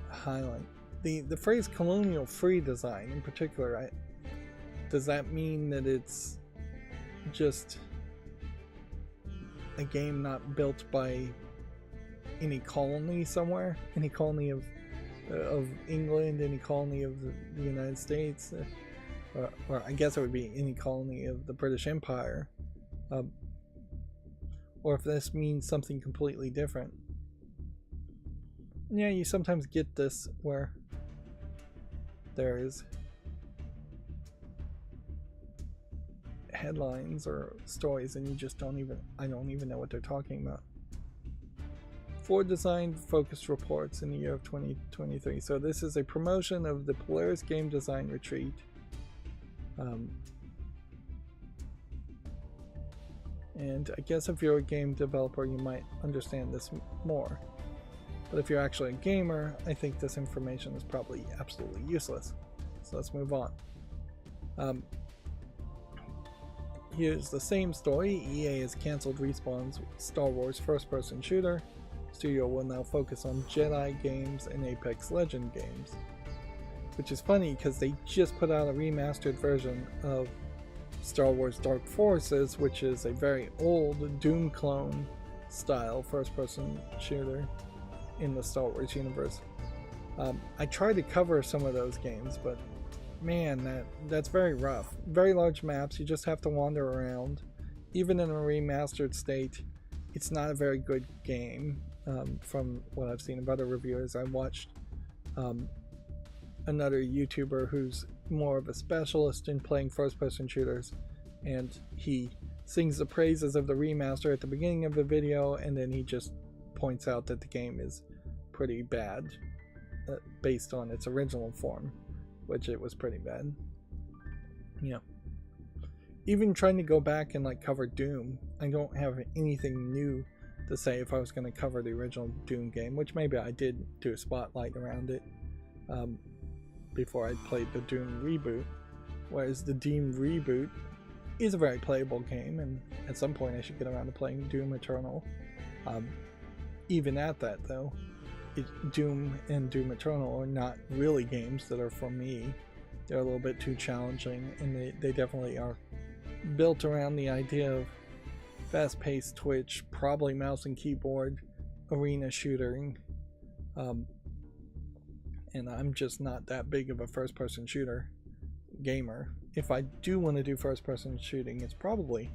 highlight. The phrase colonial free design in particular, does that mean that it's just a game not built by any colony somewhere? Any colony of England, any colony of the United States? Or I guess it would be any colony of the British Empire. Or if this means something completely different. Yeah, you sometimes get this where there is headlines or stories and you just I don't even know what they're talking about. 4 design focused reports in the year of 2023. So this is a promotion of the Polaris Game Design Retreat. And I guess if you're a game developer, you might understand this more. But if you're actually a gamer, I think this information is probably absolutely useless. So let's move on. Here's the same story. EA has canceled Respawn's Star Wars first-person shooter. Studio will now focus on Jedi games and Apex Legends games. Which is funny because they just put out a remastered version of Star Wars Dark Forces, which is a very old Doom clone style first-person shooter in the Star Wars universe. I tried to cover some of those games, but man, that's very rough. Very large maps, you just have to wander around. Even in a remastered state, it's not a very good game. From what I've seen of other reviewers, I watched another YouTuber who's more of a specialist in playing first-person shooters, and he sings the praises of the remaster at the beginning of the video, and then he just points out that the game is pretty bad based on its original form, which it was pretty bad. Yeah. Even trying to go back and like cover Doom, I don't have anything new to say if I was going to cover the original Doom game, which maybe I did do a spotlight around it before I played the Doom reboot. Whereas the Doom reboot is a very playable game, and at some point I should get around to playing Doom Eternal. Even at that though, Doom and Doom Eternal are not really games that are for me. They're a little bit too challenging, and they definitely are built around the idea of fast-paced twitch, probably mouse and keyboard, arena shooting, and I'm just not that big of a first-person shooter gamer. If I do want to do first-person shooting, it's probably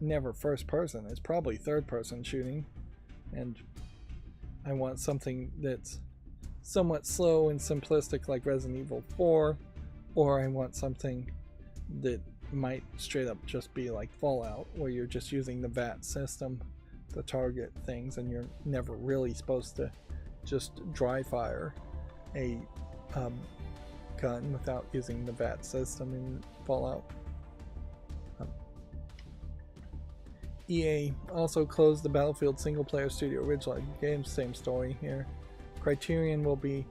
never first-person, it's probably third-person shooting, and I want something that's somewhat slow and simplistic like Resident Evil 4, or I want something that might straight up just be like Fallout, where you're just using the VAT system to target things and you're never really supposed to just dry fire a gun without using the VAT system in Fallout. EA also closed the Battlefield single-player studio original games. Same story here. Criterion will be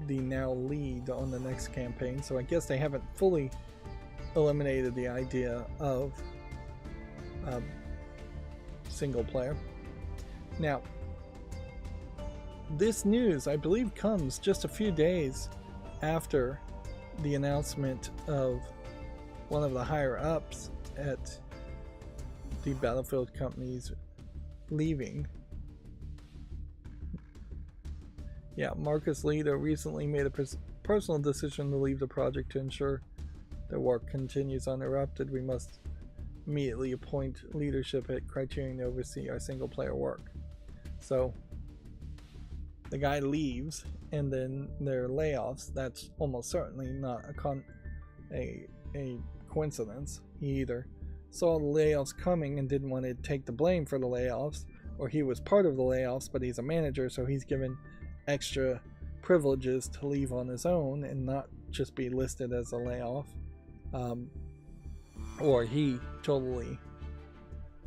the now lead on the next campaign, so I guess they haven't fully eliminated the idea of single player. Now, this news, I believe, comes just a few days after the announcement of one of the higher ups at the Battlefield companies leaving. Yeah, Marcus Rydo recently made a personal decision to leave the project to ensure their work continues uninterrupted. We must immediately appoint leadership at Criterion to oversee our single player work. So the guy leaves, and then there are layoffs. That's almost certainly not a coincidence. He either saw the layoffs coming and didn't want to take the blame for the layoffs, or he was part of the layoffs, but he's a manager, so he's given extra privileges to leave on his own and not just be listed as a layoff. Or he totally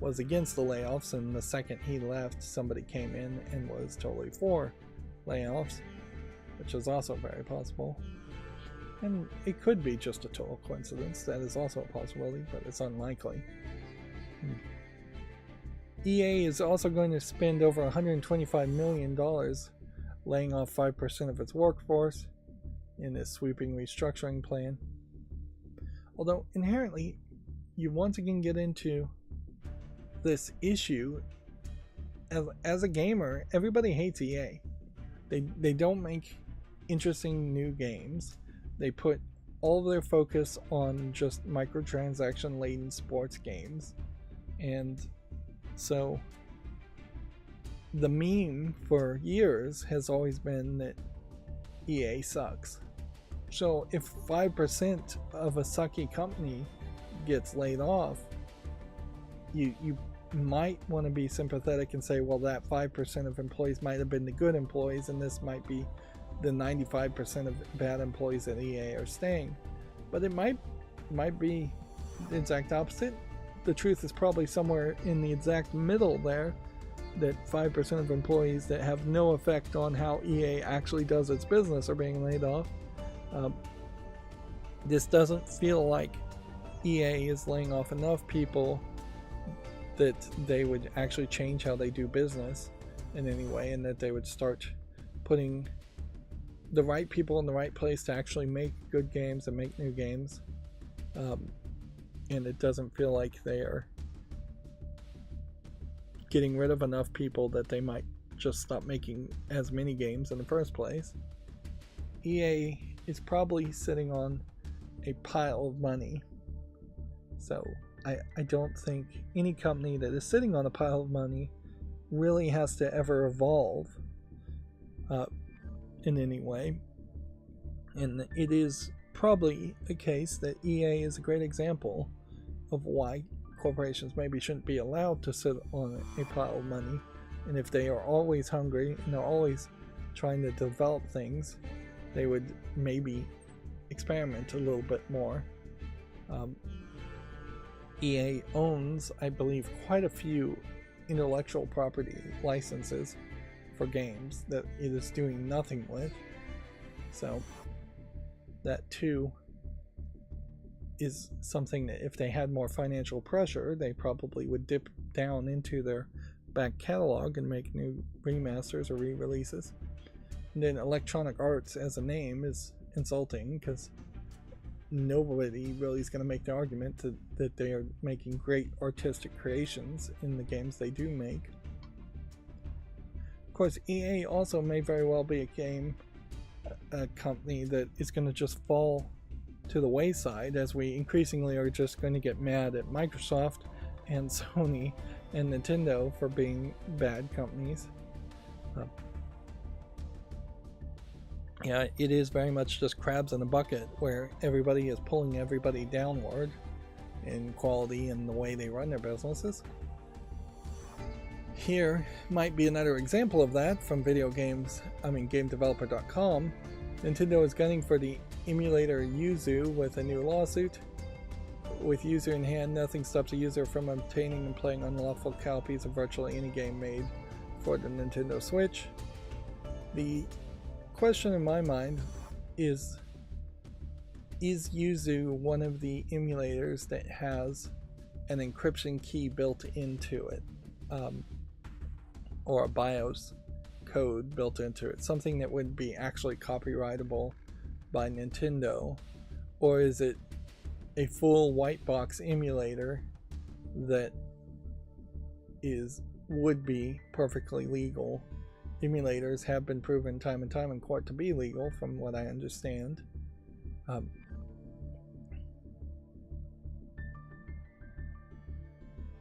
was against the layoffs, and the second he left, somebody came in and was totally for layoffs, which is also very possible. And it could be just a total coincidence. That is also a possibility, but it's unlikely. EA is also going to spend over $125 million laying off 5% of its workforce in this sweeping restructuring plan. Although inherently, you once again get into this issue. As a gamer, everybody hates EA. They don't make interesting new games. They put all of their focus on just microtransaction laden sports games. And so the meme for years has always been that EA sucks. So if 5% of a sucky company gets laid off, you might want to be sympathetic and say, well, that 5% of employees might have been the good employees, and this might be the 95% of bad employees at EA are staying. But it might be the exact opposite. The truth is probably somewhere in the exact middle there, that 5% of employees that have no effect on how EA actually does its business are being laid off. This doesn't feel like EA is laying off enough people that they would actually change how they do business in any way, and that they would start putting the right people in the right place to actually make good games and make new games. And it doesn't feel like they are getting rid of enough people that they might just stop making as many games in the first place. EA is probably sitting on a pile of money. So I don't think any company that is sitting on a pile of money really has to ever evolve in any way. And it is probably a case that EA is a great example of why corporations maybe shouldn't be allowed to sit on a pile of money, and if they are always hungry and they're always trying to develop things, they would maybe experiment a little bit more. EA owns, I believe, quite a few intellectual property licenses for games that it is doing nothing with, so that too is something that if they had more financial pressure, they probably would dip down into their back catalog and make new remasters or re-releases. And then Electronic Arts as a name is insulting, because nobody really is going to make the argument that they are making great artistic creations in the games they do make. Of course, EA also may very well be a company that is going to just fall to the wayside, as we increasingly are just going to get mad at Microsoft and Sony and Nintendo for being bad companies. Yeah, it is very much just crabs in a bucket, where everybody is pulling everybody downward in quality and the way they run their businesses. Here might be another example of that from GameDeveloper.com. Nintendo is gunning for the emulator Yuzu with a new lawsuit. With Yuzu in hand, nothing stops a user from obtaining and playing unlawful copies of virtually any game made for the Nintendo Switch. The question in my mind is Yuzu one of the emulators that has an encryption key built into it, or a BIOS code built into it, something that would be actually copyrightable by Nintendo? Or is it a full white box emulator that would be perfectly legal? Emulators have been proven time and time in court to be legal, from what I understand.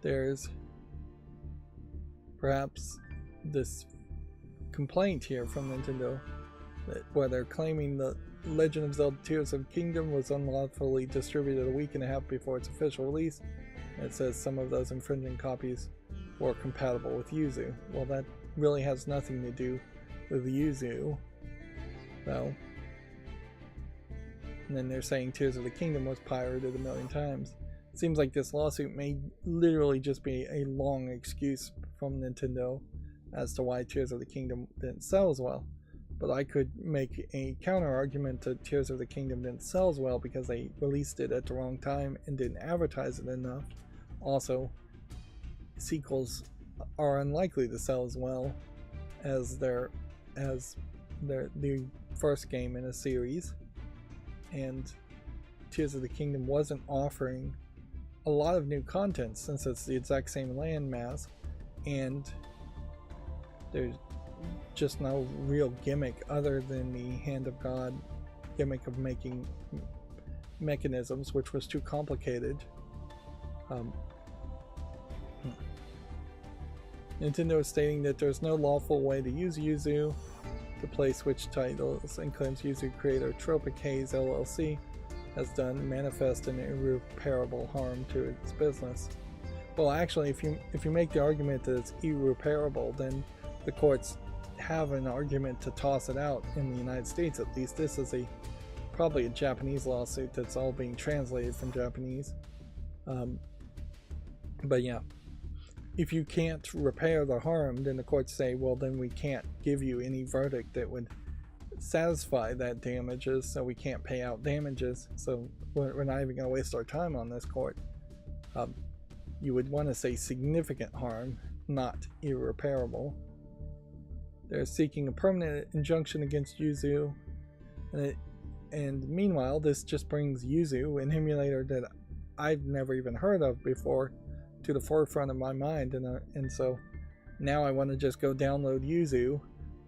There's perhaps this complaint here from Nintendo where they're claiming the Legend of Zelda Tears of the Kingdom was unlawfully distributed a week and a half before its official release. And it says some of those infringing copies were compatible with Yuzu. Well, that really has nothing to do with Yuzu, though. And then they're saying Tears of the Kingdom was pirated a million times. It seems like this lawsuit may literally just be a long excuse from Nintendo as to why Tears of the Kingdom didn't sell as well. But I could make a counter argument that Tears of the Kingdom didn't sell as well because they released it at the wrong time and didn't advertise it enough. Also, sequels are unlikely to sell as well as the first game in a series, and Tears of the Kingdom wasn't offering a lot of new content since it's the exact same landmass, and there's just no real gimmick other than the Hand of God gimmick of making mechanisms, which was too complicated. Nintendo is stating that there's no lawful way to use Yuzu to play Switch titles, and claims Yuzu creator Tropic Haze LLC has done manifest and irreparable harm to its business. Well, actually, if you make the argument that it's irreparable, then the courts have an argument to toss it out in the United States. At least this is probably a Japanese lawsuit that's all being translated from Japanese. But yeah, if you can't repair the harm, then the courts say, well, then we can't give you any verdict that would satisfy that damages, so we can't pay out damages, so we're not even going to waste our time on this court. You would want to say significant harm, not irreparable. They're seeking a permanent injunction against Yuzu, and meanwhile this just brings Yuzu, an emulator that I've never even heard of before, to the forefront of my mind, and so now I want to just go download Yuzu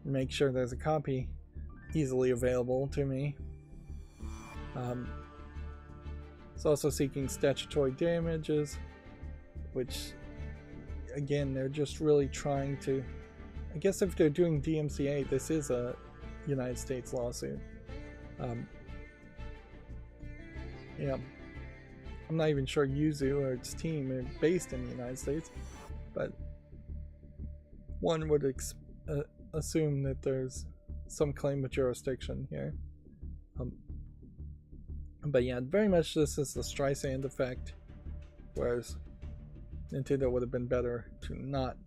and make sure there's a copy easily available to me. It's also seeking statutory damages, which again, they're just really trying to, I guess if they're doing DMCA, this is a United States lawsuit. Yeah. I'm not even sure Yuzu or its team are based in the United States, but one would assume that there's some claim of jurisdiction here. But yeah, very much this is the Streisand effect, whereas Nintendo would have been better to not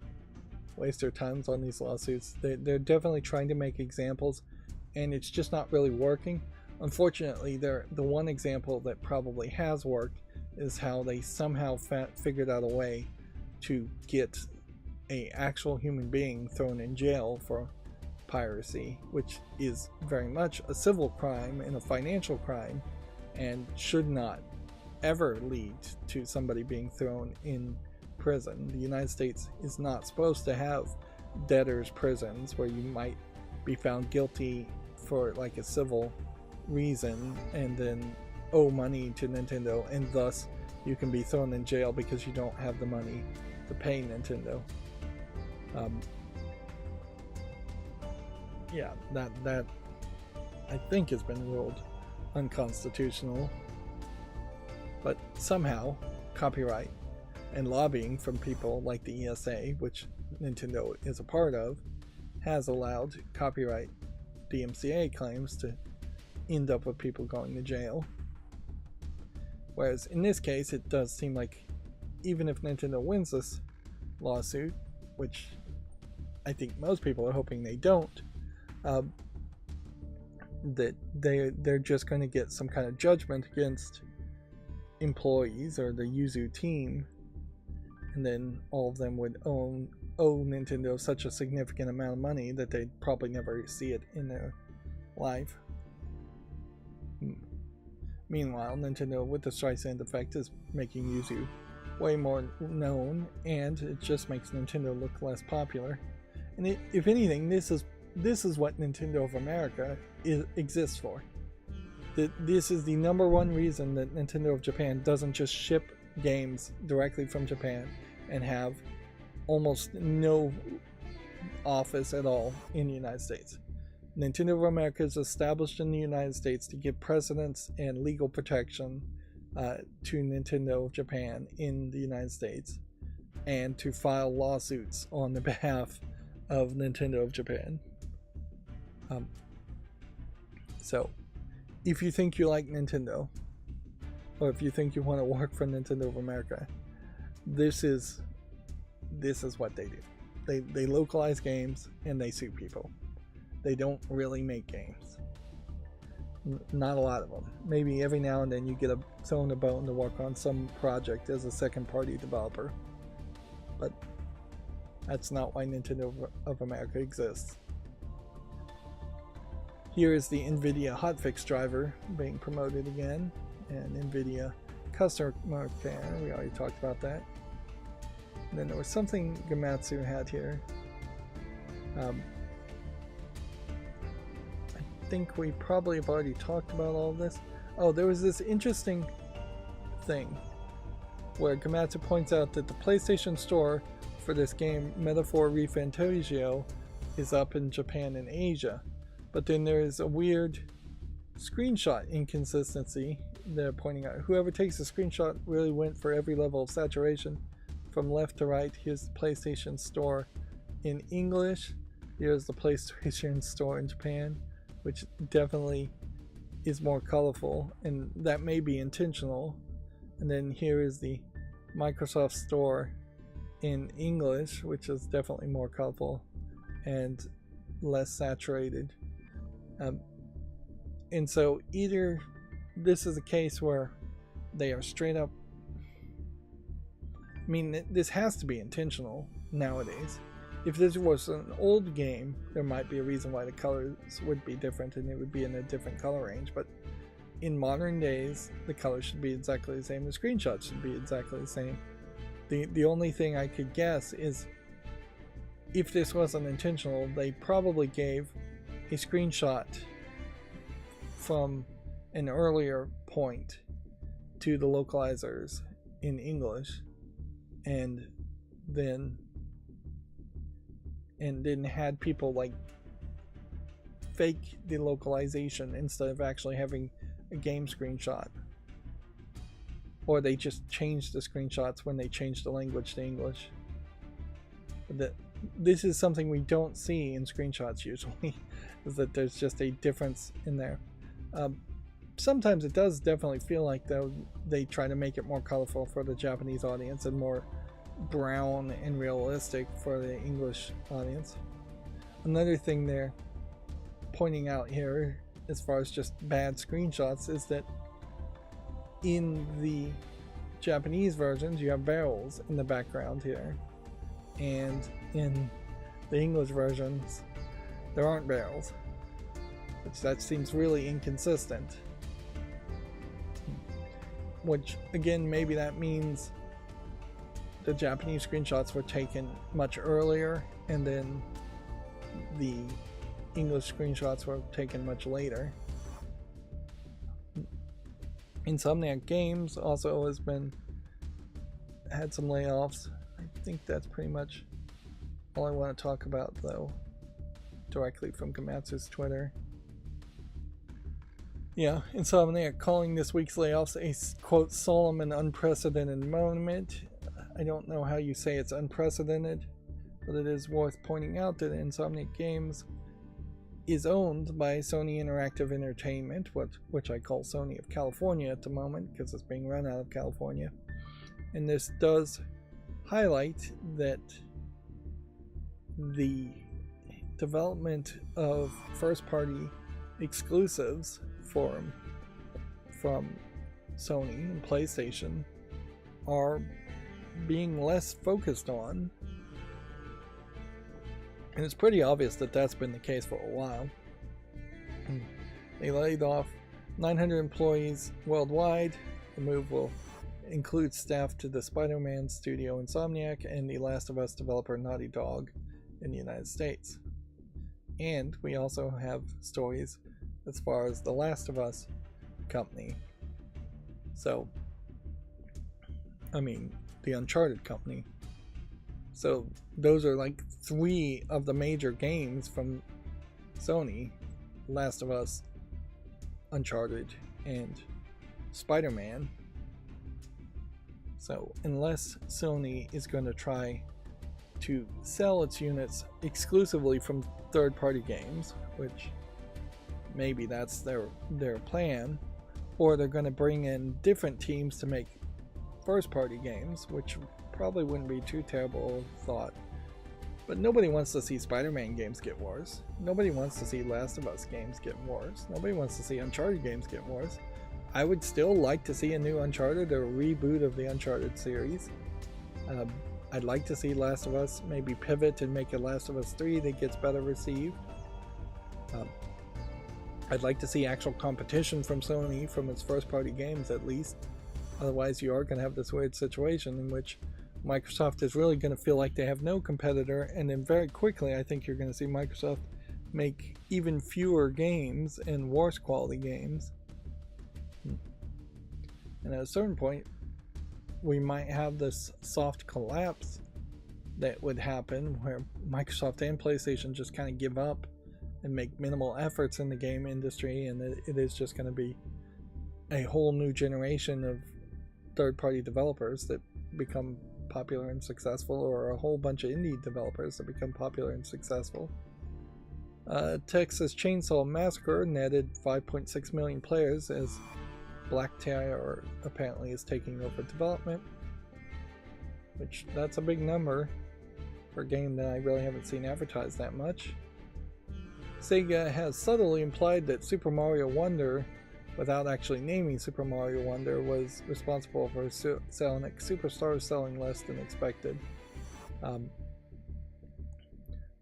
waste their times on these lawsuits. They're definitely trying to make examples, and it's just not really working. Unfortunately, the one example that probably has worked is how they somehow figured out a way to get an actual human being thrown in jail for piracy, which is very much a civil crime and a financial crime, and should not ever lead to somebody being thrown in prison. The United States is not supposed to have debtors' prisons where you might be found guilty for like a civil reason and then owe money to Nintendo, and thus you can be thrown in jail because you don't have the money to pay Nintendo. Yeah, that I think has been ruled unconstitutional, but somehow copyright and lobbying from people like the ESA, which Nintendo is a part of, has allowed copyright DMCA claims to end up with people going to jail. Whereas in this case, it does seem like even if Nintendo wins this lawsuit, which I think most people are hoping they don't, that they're just going to get some kind of judgment against employees or the Yuzu team, and then all of them would owe Nintendo such a significant amount of money that they'd probably never see it in their life. Meanwhile, Nintendo, with the Streisand effect, is making Yuzu way more known, and it just makes Nintendo look less popular. And if anything, this is what Nintendo of America exists for. This is the number one reason that Nintendo of Japan doesn't just ship games directly from Japan and have almost no office at all in the United States. Nintendo of America is established in the United States to give precedence and legal protection to Nintendo of Japan in the United States, and to file lawsuits on the behalf of Nintendo of Japan. So, if you think you like Nintendo, or if you think you want to work for Nintendo of America, this is what they do. They localize games and they sue people. They don't really make games. Not a lot of them. Maybe every now and then you get thrown a bone to work on some project as a second-party developer. But that's not why Nintendo of America exists. Here is the NVIDIA hotfix driver being promoted again, and NVIDIA customer care. We already talked about that. And then there was something Gamatsu had here. I think we probably have already talked about all of this. Oh, there was this interesting thing where Gamatsu points out that the PlayStation Store for this game, Metaphor ReFantasio, is up in Japan and Asia. But then there is a weird screenshot inconsistency they're pointing out. Whoever takes the screenshot really went for every level of saturation from left to right. Here's the PlayStation Store in English. Here's the PlayStation Store in Japan, which definitely is more colorful, and that may be intentional. And then here is the Microsoft Store in English, which is definitely more colorful and less saturated. And so either this is a case where they are straight up, I mean, this has to be intentional nowadays. If this was an old game, there might be a reason why the colors would be different and it would be in a different color range. But in modern days, the colors should be exactly the same. The screenshots should be exactly the same. The only thing I could guess is if this wasn't intentional, they probably gave a screenshot from an earlier point to the localizers in English, and then had people like fake the localization instead of actually having a game screenshot. or they just change the screenshots when they change the language to English. This is something we don't see in screenshots usually, is that there's just a difference in there. Sometimes it does definitely feel like, though, they try to make it more colorful for the Japanese audience and more brown and realistic for the English audience. Another thing they're pointing out here, as far as just bad screenshots, is that in the Japanese versions you have barrels in the background here, and in the English versions there aren't barrels, which that seems really inconsistent. Which again, maybe that means the Japanese screenshots were taken much earlier and then the English screenshots were taken much later. Insomniac Games also had some layoffs. I think that's pretty much all I want to talk about, though, directly from Gamatsu's Twitter. Yeah, Insomniac calling this week's layoffs a, quote, solemn and unprecedented moment. I don't know how you say it's unprecedented, but it is worth pointing out that Insomniac Games is owned by Sony Interactive Entertainment, which I call Sony of California at the moment because it's being run out of California. And this does highlight that the development of first-party exclusives from Sony and PlayStation are being less focused on. And it's pretty obvious that that's been the case for a while. They laid off 900 employees worldwide. The move will include staff to the Spider-Man studio Insomniac and the Last of Us developer Naughty Dog in the United States. And we also have stories as far as the Last of Us company. So, I mean, the Uncharted company. So those are like 3 of the major games from Sony: Last of Us, Uncharted, and Spider-Man. So unless Sony is going to try to sell its units exclusively from third-party games, which maybe that's their plan, or they're going to bring in different teams to make first-party games, which probably wouldn't be too terrible thought. But nobody wants to see Spider-Man games get worse. Nobody wants to see Last of Us games get worse. Nobody wants to see Uncharted games get worse. I would still like to see a new Uncharted or a reboot of the Uncharted series. I'd like to see Last of Us maybe pivot and make a Last of Us 3 that gets better received. I'd like to see actual competition from Sony from its first-party games at least. Otherwise you are going to have this weird situation in which Microsoft is really going to feel like they have no competitor, and then very quickly I think you're going to see Microsoft make even fewer games and worse quality games. And at a certain point we might have this soft collapse that would happen where Microsoft and PlayStation just kind of give up and make minimal efforts in the game industry, and it is just going to be a whole new generation of third-party developers that become popular and successful, or a whole bunch of indie developers that become popular and successful. Texas Chainsaw Massacre netted 5.6 million players as Black Tiger apparently is taking over development, which that's a big number for a game that I really haven't seen advertised that much. Sega has subtly implied that Super Mario Wonder, without actually naming Super Mario Wonder, was responsible for Sonic Superstars selling less than expected,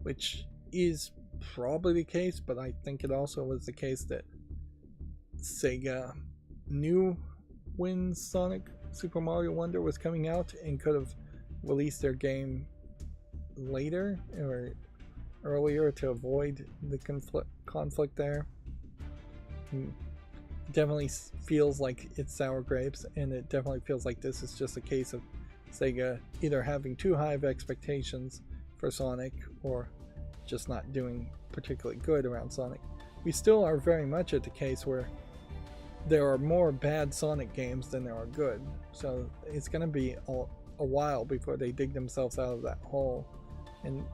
which is probably the case, but I think it also was the case that Sega knew when Sonic Super Mario Wonder was coming out and could have released their game later or earlier to avoid the conflict there. Definitely feels like it's sour grapes, and it definitely feels like this is just a case of Sega either having too high of expectations for Sonic or just not doing particularly good around Sonic. We still are very much at the case where there are more bad Sonic games than there are good. So it's going to be a while before they dig themselves out of that hole and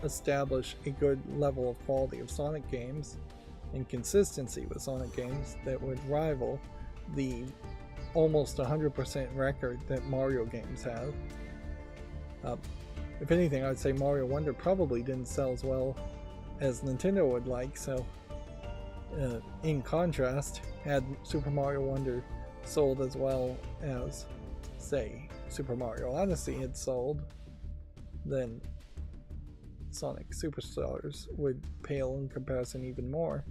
establish a good level of quality of Sonic games and consistency with Sonic games that would rival the almost 100% record that Mario games have. If anything, I'd say Mario Wonder probably didn't sell as well as Nintendo would like, so in contrast, had Super Mario Wonder sold as well as, say, Super Mario Odyssey had sold, then Sonic Superstars would pale in comparison even more.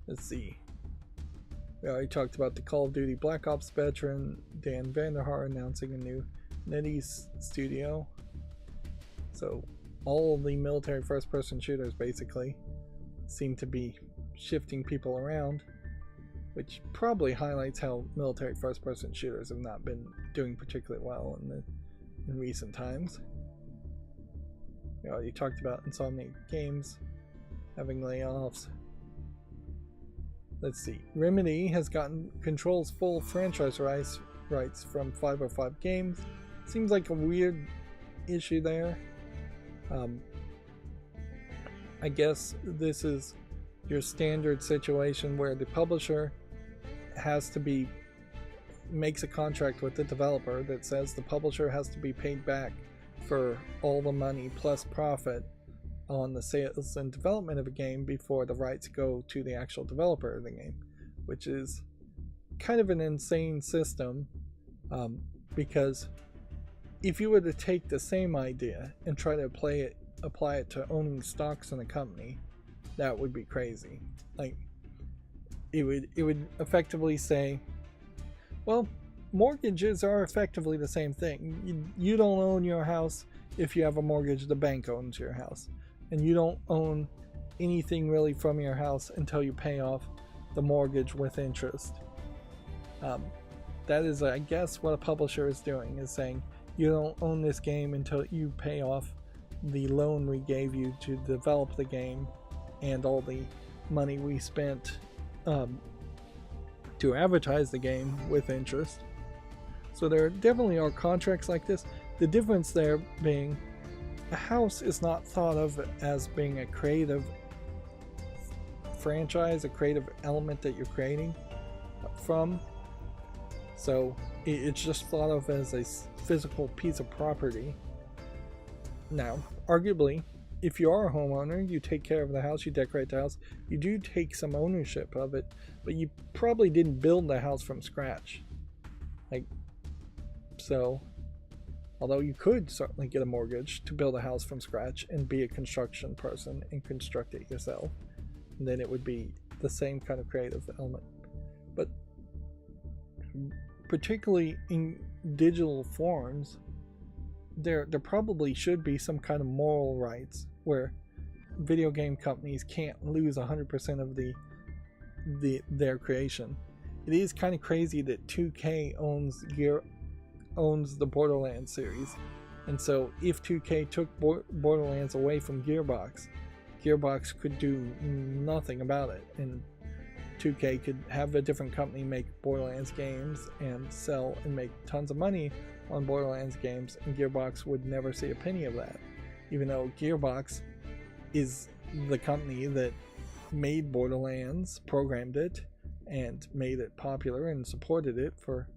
Let's see. We already talked about the Call of Duty Black Ops veteran Dan Vanderhaar announcing a new NetEase studio. So all the military first-person shooters basically seem to be shifting people around, which probably highlights how military first-person shooters have not been doing particularly well in recent times. We already talked about Insomniac Games having layoffs. Let's see. Remedy has gotten Control's full franchise rights from 505 Games. Seems like a weird issue there. I guess this is your standard situation where the publisher makes a contract with the developer that says the publisher has to be paid back for all the money plus profit on the sales and development of a game before the rights go to the actual developer of the game, which is kind of an insane system, because if you were to take the same idea and try to apply it to owning stocks in a company, that would be crazy. Like, it would effectively say, well, mortgages are effectively the same thing. You don't own your house if you have a mortgage, the bank owns your house. And you don't own anything really from your house until you pay off the mortgage with interest. That is, I guess, what a publisher is doing, is saying you don't own this game until you pay off the loan we gave you to develop the game and all the money we spent to advertise the game with interest. So there definitely are contracts like this. The difference there being a house is not thought of as being a creative franchise, a creative element that you're creating from. So it's just thought of as a physical piece of property. Now, arguably, if you are a homeowner, you take care of the house, you decorate the house, you do take some ownership of it, but you probably didn't build the house from scratch. So although you could certainly get a mortgage to build a house from scratch and be a construction person and construct it yourself, and then it would be the same kind of creative element. But particularly in digital forms, there probably should be some kind of moral rights where video game companies can't lose 100% of their creation. It is kind of crazy that 2K owns the Borderlands series, and so if 2K took Borderlands away from Gearbox could do nothing about it, and 2K could have a different company make Borderlands games and sell and make tons of money on Borderlands games, and Gearbox would never see a penny of that, even though Gearbox is the company that made Borderlands, programmed it, and made it popular and supported it for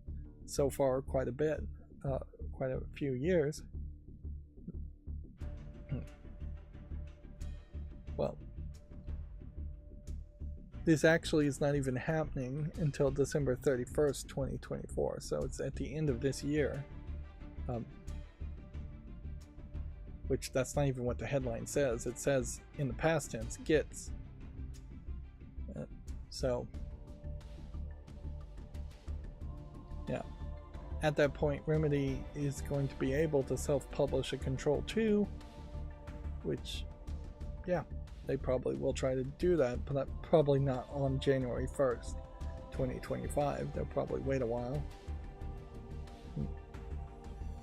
so far quite a bit, quite a few years. Well, this actually is not even happening until December 31st, 2024, so it's at the end of this year. Which that's not even what the headline says. It says in the past tense, gets. So, yeah. At that point, Remedy is going to be able to self-publish a Control 2, which, yeah, they probably will try to do that, but probably not on January 1st, 2025. They'll probably wait a while.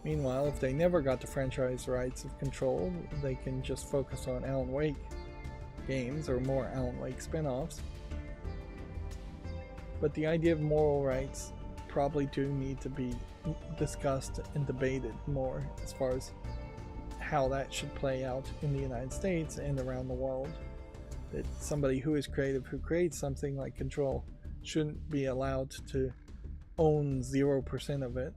Meanwhile, if they never got the franchise rights of Control, they can just focus on Alan Wake games or more Alan Wake spin-offs, But the idea of moral rights probably do need to be discussed and debated more as far as how that should play out in the United States and around the world. That somebody who is creative, who creates something like Control, shouldn't be allowed to own 0% of it.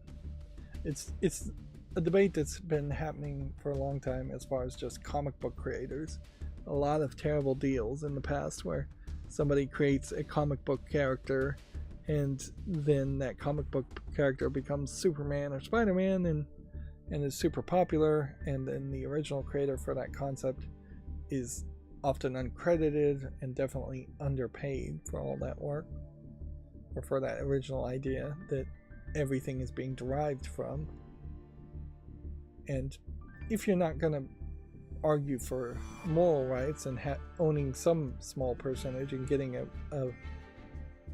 It's a debate that's been happening for a long time as far as just comic book creators. A lot of terrible deals in the past where somebody creates a comic book character and then that comic book character becomes Superman or Spider-Man and is super popular, and then the original creator for that concept is often uncredited and definitely underpaid for all that work, or for that original idea that everything is being derived from. And if you're not going to argue for moral rights and owning some small percentage and getting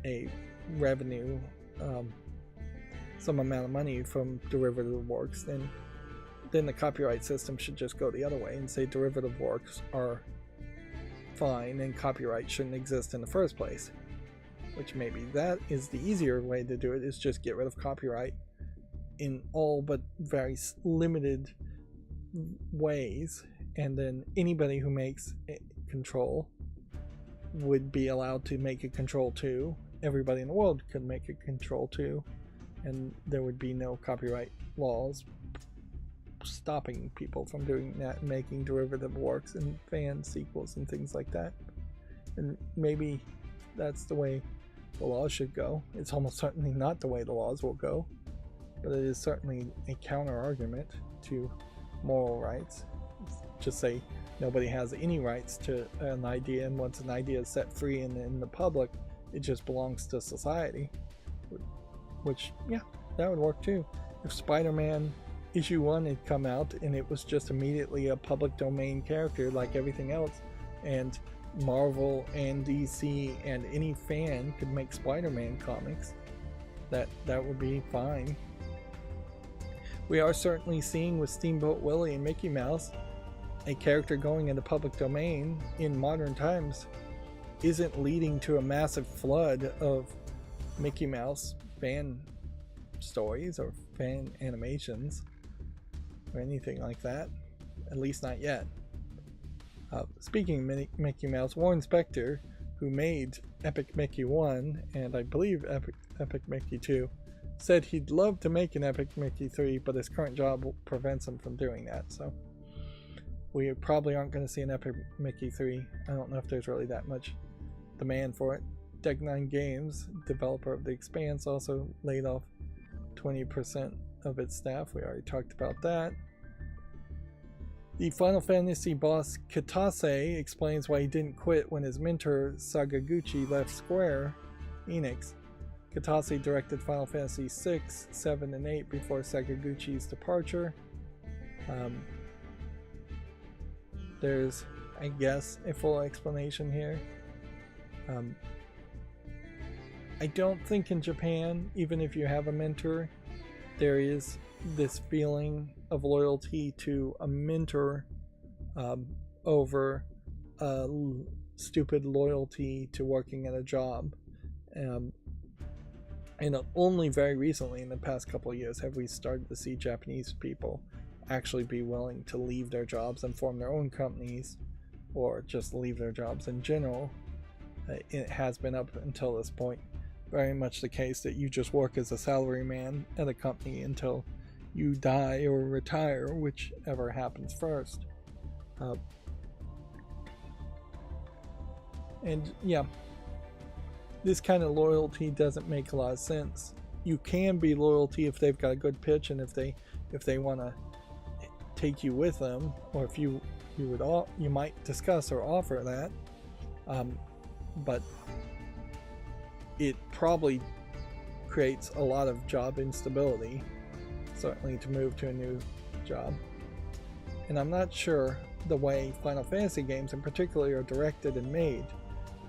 a revenue, some amount of money from derivative works, then the copyright system should just go the other way and say derivative works are fine and copyright shouldn't exist in the first place. Which maybe that is the easier way to do it, is just get rid of copyright in all but very limited ways, and then anybody who makes Control would be allowed to make a Control 2. Everybody in the world could make a Control 2, and there would be no copyright laws stopping people from doing that, making derivative works and fan sequels and things like that. And maybe that's the way the laws should go. It's almost certainly not the way the laws will go, but it is certainly a counter argument to moral rights. Just say nobody has any rights to an idea, and once an idea is set free in the public, it just belongs to society. Which, yeah, that would work too. If Spider-Man issue 1 had come out and it was just immediately a public domain character like everything else, and Marvel and DC and any fan could make Spider-Man comics, that would be fine. We are certainly seeing with Steamboat Willie and Mickey Mouse, a character going into public domain in modern times isn't leading to a massive flood of Mickey Mouse fan stories or fan animations or anything like that, at least not yet. Speaking of Mickey Mouse, Warren Spector, who made Epic Mickey 1 and I believe Epic Mickey 2, said he'd love to make an Epic Mickey 3, but his current job prevents him from doing that, so we probably aren't going to see an Epic Mickey 3. I don't know if there's really that much demand for it. Deck 9 Games, developer of The Expanse, also laid off 20% of its staff. We already talked about that. The Final Fantasy boss Kitase explains why he didn't quit when his mentor Sakaguchi left Square Enix. Kitase directed Final Fantasy 6, 7, and 8 before Sakaguchi's departure. There's, I guess, a full explanation here. I don't think in Japan, even if you have a mentor, there is this feeling of loyalty to a mentor over stupid loyalty to working at a job. And only very recently, in the past couple of years, have we started to see Japanese people actually be willing to leave their jobs and form their own companies, or just leave their jobs in general. It has been up until this point very much the case that you just work as a salaryman at a company until you die or retire, whichever happens first. And yeah, this kind of loyalty doesn't make a lot of sense. You can be loyalty if they've got a good pitch and if they want to take you with them, or if you might discuss or offer that. But it probably creates a lot of job instability, certainly to move to a new job. And I'm not sure the way Final Fantasy games in particular are directed and made,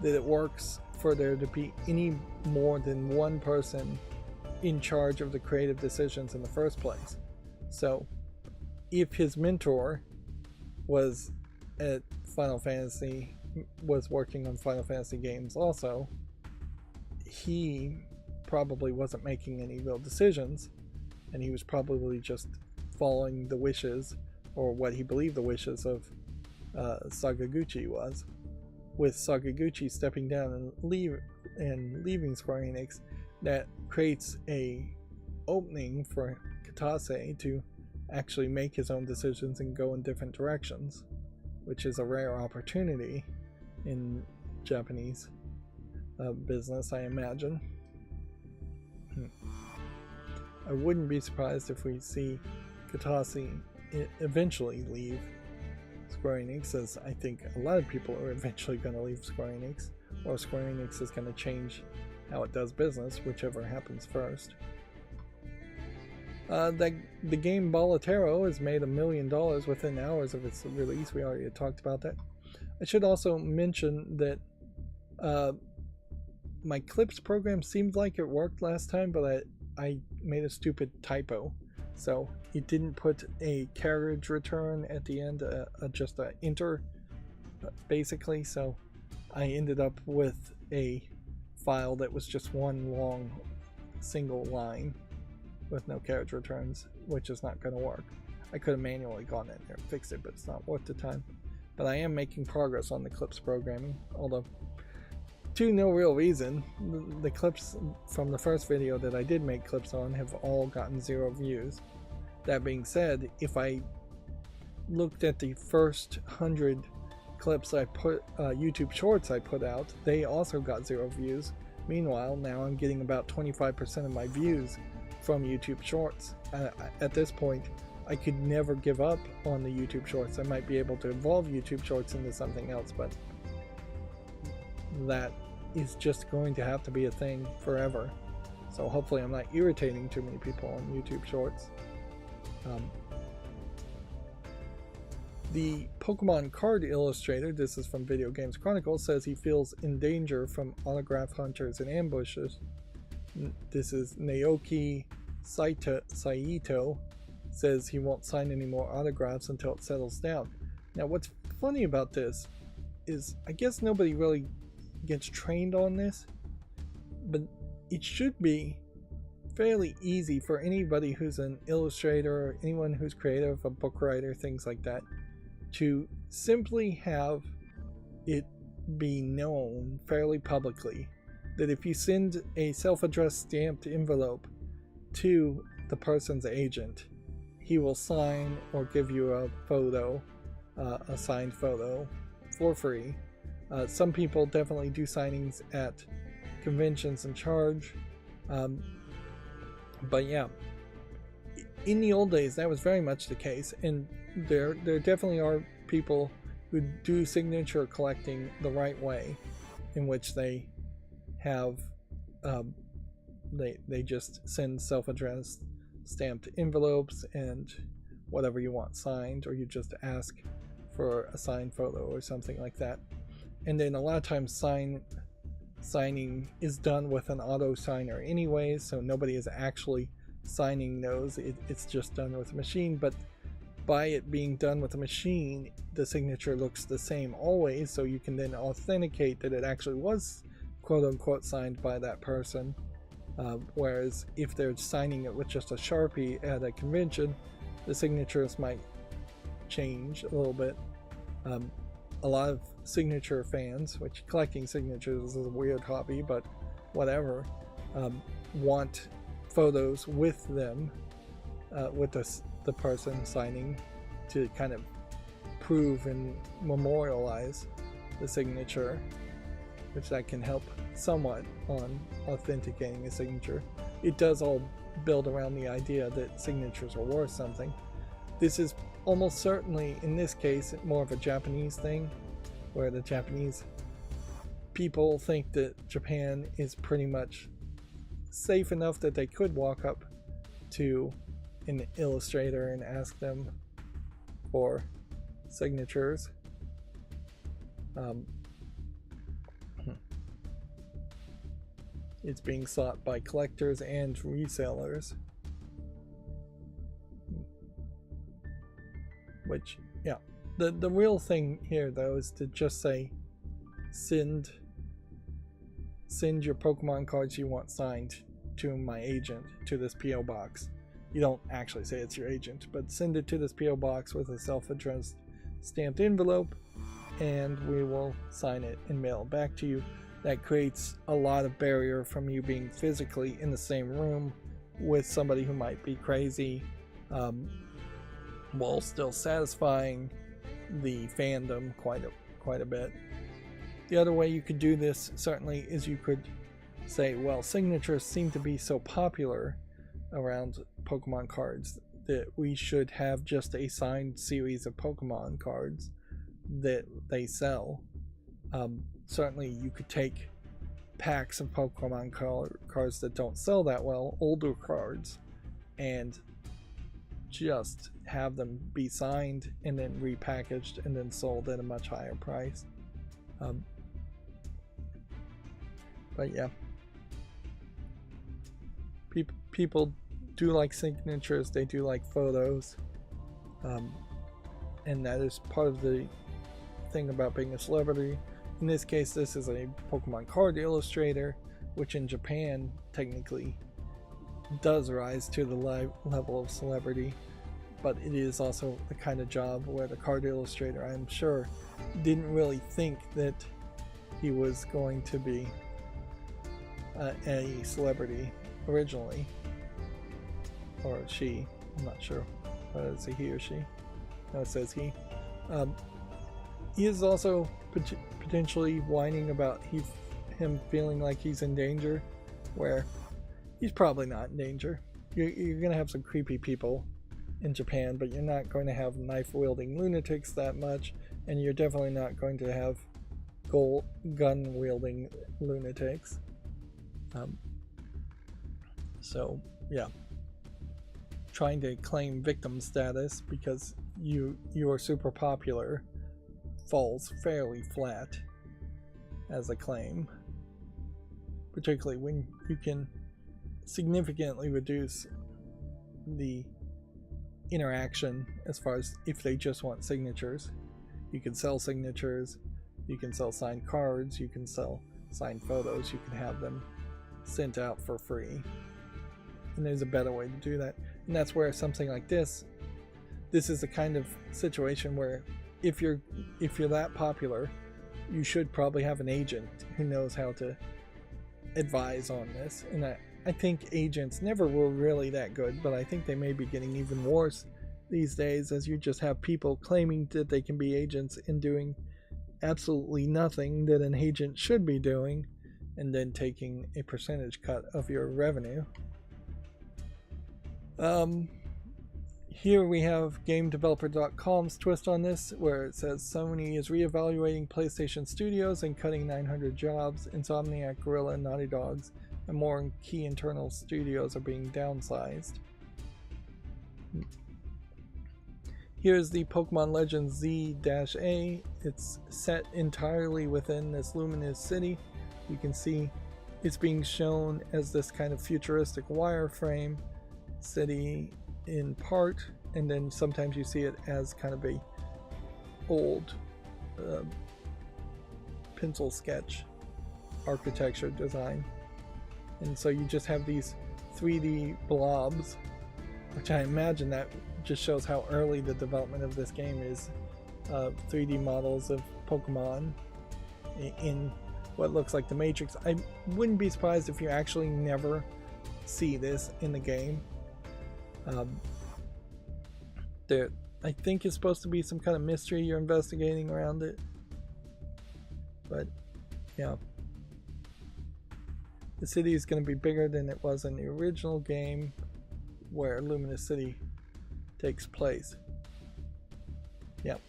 that it works for there to be any more than one person in charge of the creative decisions in the first place. So if his mentor was at Final Fantasy, was working on Final Fantasy games also, he probably wasn't making any real decisions, and he was probably just following the wishes, or what he believed the wishes of Sakaguchi was. With Sakaguchi stepping down and leaving Square Enix, that creates a opening for Kitase to actually make his own decisions and go in different directions, which is a rare opportunity in Japanese business, I imagine. I wouldn't be surprised if we see Kitase eventually leave Square Enix, as I think a lot of people are eventually going to leave Square Enix, or Square Enix is going to change how it does business, whichever happens first. The game Bolotero has made $1 million within hours of its release. We already talked about that. I should also mention that my clips program seemed like it worked last time, but I made a stupid typo. So it didn't put a carriage return at the end, just a enter, basically. So I ended up with a file that was just one long single line with no carriage returns, which is not going to work. I could have manually gone in there and fixed it, but it's not worth the time. But I am making progress on the clips programming, although to no real reason. The clips from the first video that I did make clips on have all gotten 0 views. That being said, if I looked at the first 100 clips I put, YouTube shorts I put out, they also got 0 views. Meanwhile, now I'm getting about 25% of my views from YouTube shorts. At this point, I could never give up on the YouTube shorts. I might be able to evolve YouTube shorts into something else, but that is just going to have to be a thing forever. So hopefully I'm not irritating too many people on YouTube shorts. The Pokemon card illustrator, this is from Video Games Chronicle, says he feels in danger from autograph hunters and ambushes. This is Naoki Saito, says he won't sign any more autographs until it settles down. Now what's funny about this is I guess nobody really gets trained on this, but it should be fairly easy for anybody who's an illustrator or anyone who's creative, a book writer, things like that, to simply have it be known fairly publicly that if you send a self-addressed stamped envelope to the person's agent, he will sign or give you a photo, a signed photo, for free. Some people definitely do signings at conventions and charge, but yeah, in the old days that was very much the case, and there definitely are people who do signature collecting the right way, in which they have they just send self-addressed stamped envelopes and whatever you want signed, or you just ask for a signed photo or something like that. And then a lot of times signing is done with an auto signer anyway, so nobody is actually signing those. It's just done with a machine, but by it being done with a machine, the signature looks the same always, so you can then authenticate that it actually was quote-unquote signed by that person. Whereas if they're signing it with just a Sharpie at a convention, the signatures might change a little bit. A lot of signature fans, which collecting signatures is a weird hobby, but whatever, want photos with them, with the person signing, to kind of prove and memorialize the signature, which that can help somewhat on authenticating a signature. It does all build around the idea that signatures are worth something. This is almost certainly, in this case, more of a Japanese thing, where the Japanese people think that Japan is pretty much safe enough that they could walk up to an illustrator and ask them for signatures. It's being sought by collectors and resellers. Which, yeah, the real thing here though is to just say send send your Pokemon cards you want signed to my agent to this P.O. box. You don't actually say it's your agent, but send it to this P.O. box with a self-addressed stamped envelope, and we will sign it and mail it back to you. That creates a lot of barrier from you being physically in the same room with somebody who might be crazy, while still satisfying the fandom quite a bit. The other way you could do this certainly is you could say, well, signatures seem to be so popular around Pokemon cards that we should have just a signed series of Pokemon cards that they sell. Certainly you could take packs of Pokemon cards that don't sell that well, older cards, and just have them be signed and then repackaged and then sold at a much higher price. But yeah, people do like signatures, they do like photos, and that is part of the thing about being a celebrity. In this case, this is a Pokemon card illustrator, which in Japan technically does rise to the level of celebrity, but it is also the kind of job where the card illustrator, I'm sure, didn't really think that he was going to be a celebrity originally, or she, I'm not sure whether it's a he or she. No, it says he. He is also potentially whining about him feeling like he's in danger, where he's probably not in danger. You're going to have some creepy people in Japan, but you're not going to have knife-wielding lunatics that much, and you're definitely not going to have gun-wielding lunatics. So, yeah. Trying to claim victim status because you are super popular falls fairly flat as a claim, particularly when you can significantly reduce the interaction as far as if they just want signatures. You can sell signatures, you can sell signed cards, you can sell signed photos, you can have them sent out for free, and there's a better way to do that. And that's where something like this is the kind of situation where if you're that popular, you should probably have an agent who knows how to advise on this. And I think agents never were really that good, but I think they may be getting even worse these days, as you just have people claiming that they can be agents and doing absolutely nothing that an agent should be doing, and then taking a percentage cut of your revenue. Here we have GameDeveloper.com's twist on this, where it says Sony is reevaluating PlayStation Studios and cutting 900 jobs. Insomniac, Guerrilla, and Naughty Dogs, and more key internal studios are being downsized. Here's the Pokemon Legends Z-A. It's set entirely within this luminous city. You can see it's being shown as this kind of futuristic wireframe city in part, and then sometimes you see it as kind of a old pencil sketch architecture design. And so you just have these 3D blobs, which I imagine that just shows how early the development of this game is. 3D models of Pokemon in what looks like the Matrix. I wouldn't be surprised if you actually never see this in the game. There, I think, is supposed to be some kind of mystery you're investigating around it. But, yeah. The city is going to be bigger than it was in the original game, where Luminous City takes place. Yep.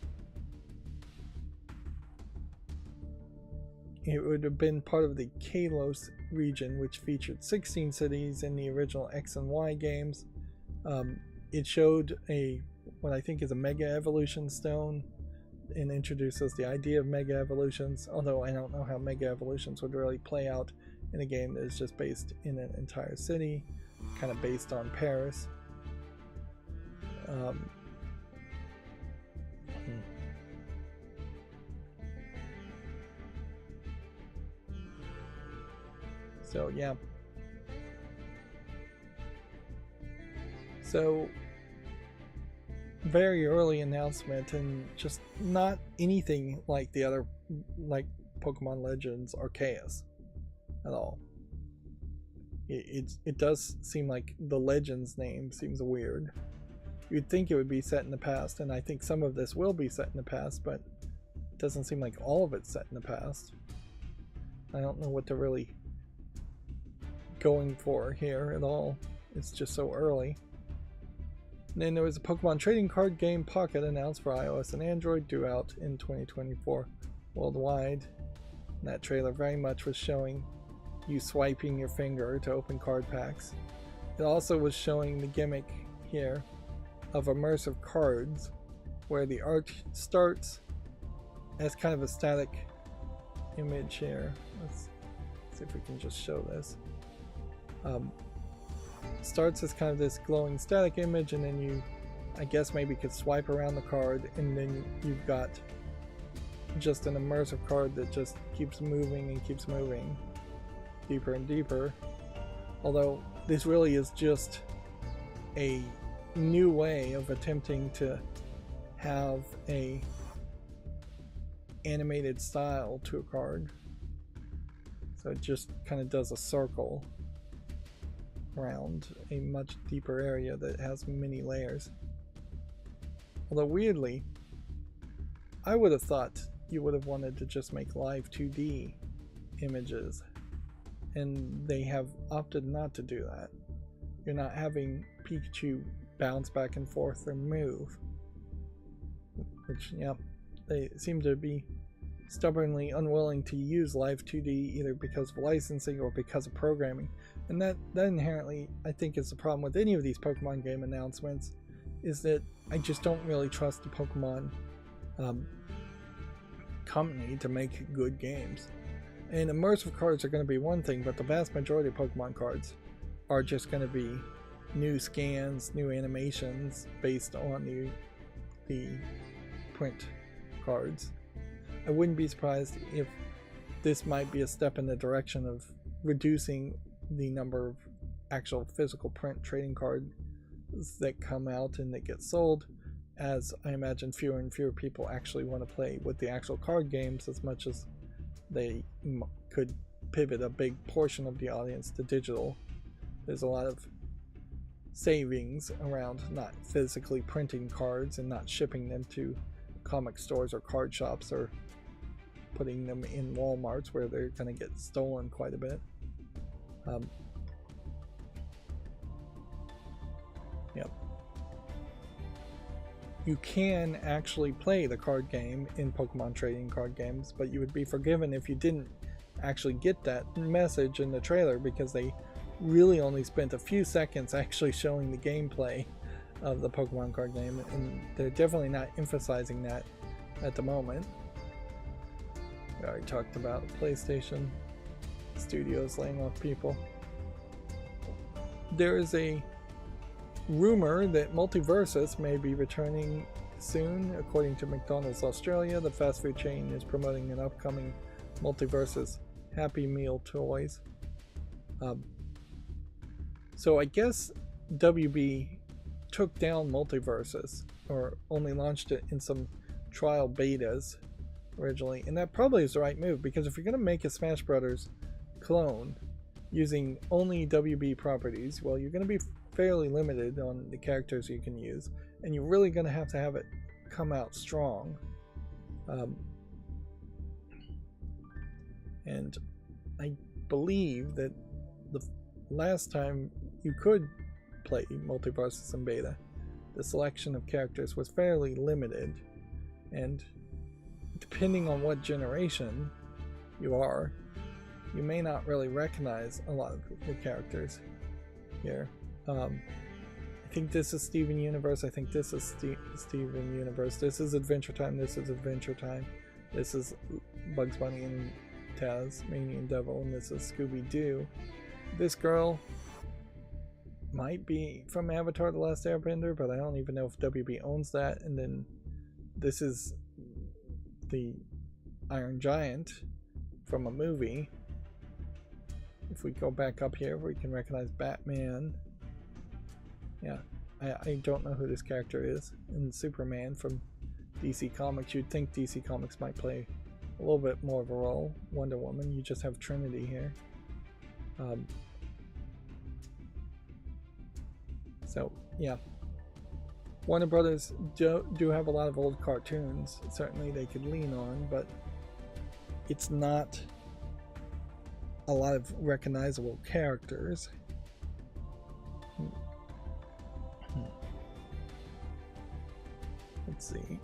It would have been part of the Kalos region, which featured 16 cities in the original X and Y games. It showed what I think is a Mega Evolution Stone, and introduces the idea of Mega Evolutions, although I don't know how Mega Evolutions would really play out in a game that is just based in an entire city, kind of based on Paris. So yeah. So very early announcement, and just not anything like the other, like Pokemon Legends Arceus at all. It does seem like the Legends name seems weird. You'd think it would be set in the past, and I think some of this will be set in the past, but it doesn't seem like all of it's set in the past. I don't know what they're really going for here at all. It's just so early. And then there was a Pokemon trading card game Pocket announced for iOS and Android, due out in 2024 worldwide. And that trailer very much was showing you swiping your finger to open card packs. It also was showing the gimmick here of immersive cards, where the art starts as kind of a static image here. Let's see if we can just show this. Starts as kind of this glowing static image, and then you, I guess, maybe could swipe around the card, and then you've got just an immersive card that just keeps moving and keeps moving deeper and deeper. Although this really is just a new way of attempting to have a animated style to a card. So it just kind of does a circle around a much deeper area that has many layers. Although weirdly, I would have thought you would have wanted to just make live 2D images, and they have opted not to do that. You're not having Pikachu bounce back and forth or move, which, yeah, they seem to be stubbornly unwilling to use live 2D, either because of licensing or because of programming. And that inherently, I think, is the problem with any of these Pokemon game announcements, is that I just don't really trust the Pokemon company to make good games. And immersive cards are going to be one thing, but the vast majority of Pokemon cards are just going to be new scans, new animations based on the print cards. I wouldn't be surprised if this might be a step in the direction of reducing the number of actual physical print trading cards that come out and that get sold, as I imagine fewer and fewer people actually want to play with the actual card games, as much as they could pivot a big portion of the audience to digital. There's a lot of savings around not physically printing cards and not shipping them to comic stores or card shops, or putting them in Walmarts where they're going to get stolen quite a bit. Yep. You can actually play the card game in Pokemon trading card games, but you would be forgiven if you didn't actually get that message in the trailer, because they really only spent a few seconds actually showing the gameplay of the Pokemon card game, and they're definitely not emphasizing that at the moment. We already talked about PlayStation Studios laying off people. There is a rumor that Multiversus may be returning soon. According to McDonald's Australia, the fast food chain is promoting an upcoming Multiversus Happy Meal toys. So I guess WB took down Multiversus, or only launched it in some trial betas originally, and that probably is the right move, because if you're going to make a Smash Brothers clone using only WB properties, well, you're going to be fairly limited on the characters you can use, and you're really going to have it come out strong. And I believe that the last time you could play Multiversus in beta, the selection of characters was fairly limited, and depending on what generation you are, you may not really recognize a lot of the characters here. I think this is Steven Universe, I think this is Steven Universe, this is Adventure Time, this is Adventure Time, this is Bugs Bunny and Tasmanian Devil, and this is Scooby-Doo. This girl might be from Avatar: The Last Airbender, but I don't even know if WB owns that. And then this is the Iron Giant from a movie. if we go back up here, we can recognize Batman. Yeah, I don't know who this character is. And Superman from DC Comics. You'd think DC Comics might play a little bit more of a role. Wonder Woman, you just have Trinity here. So, yeah. Warner Brothers do have a lot of old cartoons. Certainly they could lean on, but it's not a lot of recognizable characters. Let's see.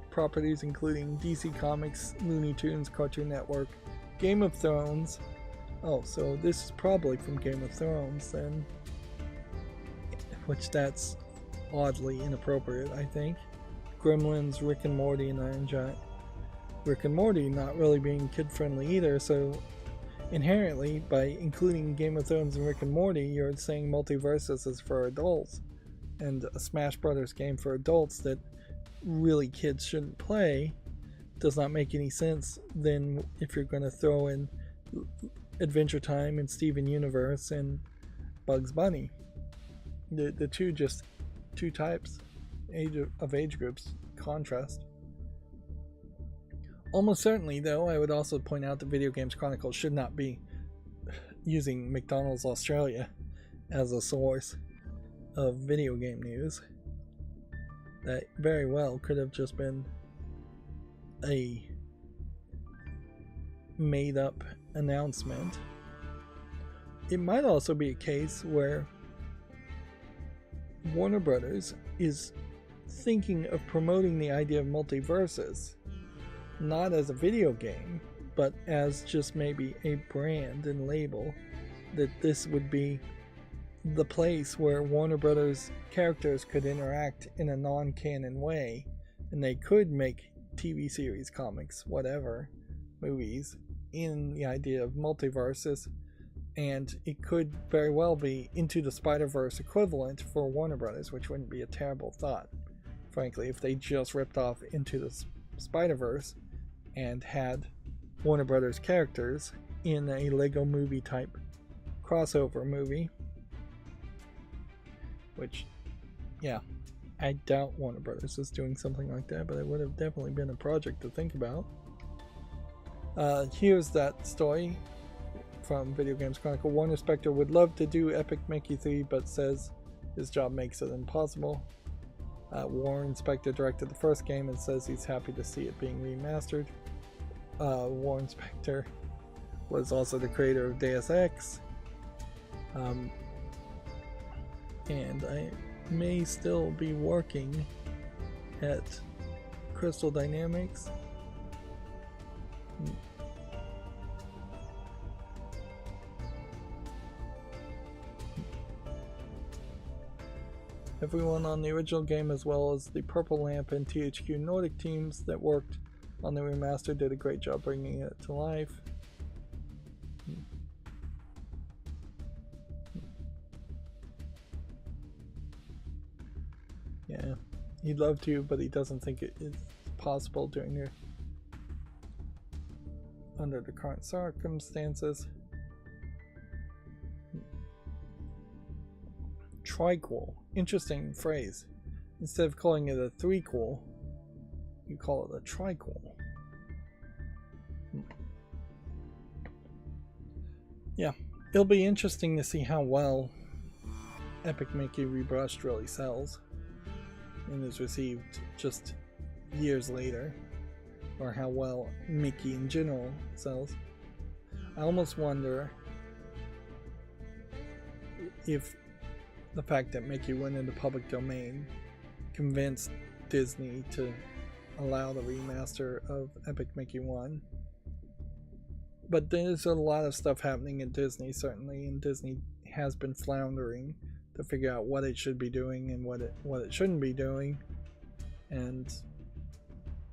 Properties including DC Comics, Looney Tunes, Cartoon Network, Game of Thrones. Oh, so this is probably from Game of Thrones then. Which that's oddly inappropriate, I think. Gremlins, Rick and Morty, and Iron Giant. Rick and Morty not really being kid-friendly either, so inherently, by including Game of Thrones and Rick and Morty, you're saying Multiversus is for adults. And a Smash Brothers game for adults that really kids shouldn't play does not make any sense then if you're going to throw in Adventure Time and Steven Universe and Bugs Bunny. The two types of age groups contrast. Almost certainly, though, I would also point out that Video Games Chronicle should not be using McDonald's Australia as a source of video game news. That very well could have just been a made up announcement. It might also be a case where Warner Brothers is thinking of promoting the idea of multiverses, not as a video game, but as just maybe a brand and label, that this would be the place where Warner Brothers characters could interact in a non-canon way, and they could make TV series, comics, whatever, movies, in the idea of multiverses. And it could very well be Into the Spider-Verse equivalent for Warner Brothers, which wouldn't be a terrible thought, frankly, if they just ripped off Into the Spider-Verse and had Warner Brothers characters in a Lego movie type crossover movie. Which, yeah, I doubt Warner Brothers is doing something like that, but it would have definitely been a project to think about. Here's that story from Video Games Chronicle. Warner Spector would love to do Epic Mickey 3, but says his job makes it impossible. Warren Spector directed the first game and says he's happy to see it being remastered. Warren Spector was also the creator of Deus Ex. And I may still be working at Crystal Dynamics. Everyone on the original game, as well as the Purple Lamp and THQ Nordic teams that worked on the remaster, did a great job bringing it to life. Yeah, he'd love to, but he doesn't think it is possible under the current circumstances. Triquel. Interesting phrase. Instead of calling it a threequel, you call it a triquel. Yeah, it'll be interesting to see how well Epic Mickey Rebrushed really sells and is received just years later, or how well Mickey in general sells. I almost wonder if the fact that Mickey went into public domain convinced Disney to allow the remaster of Epic Mickey 1. But there's a lot of stuff happening in Disney, certainly, and Disney has been floundering to figure out what it should be doing and what it shouldn't be doing. And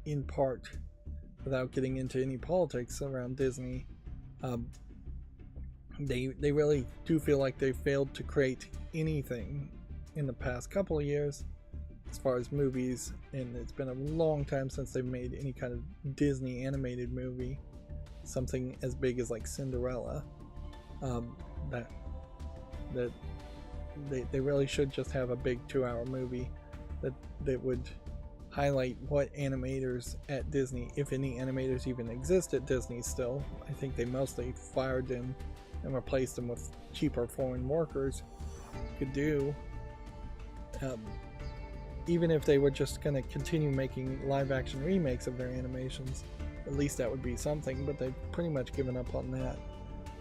in part, without getting into any politics around Disney, they really do feel like they failed to create anything in the past couple of years as far as movies, and it's been a long time since they've made any kind of Disney animated movie, something as big as like Cinderella. that they really should just have a big 2-hour movie that would highlight what animators at Disney, if any animators even exist at Disney still. I think they mostly fired them and replaced them with cheaper foreign workers, could do. Even if they were just going to continue making live action remakes of their animations, at least that would be something, but they've pretty much given up on that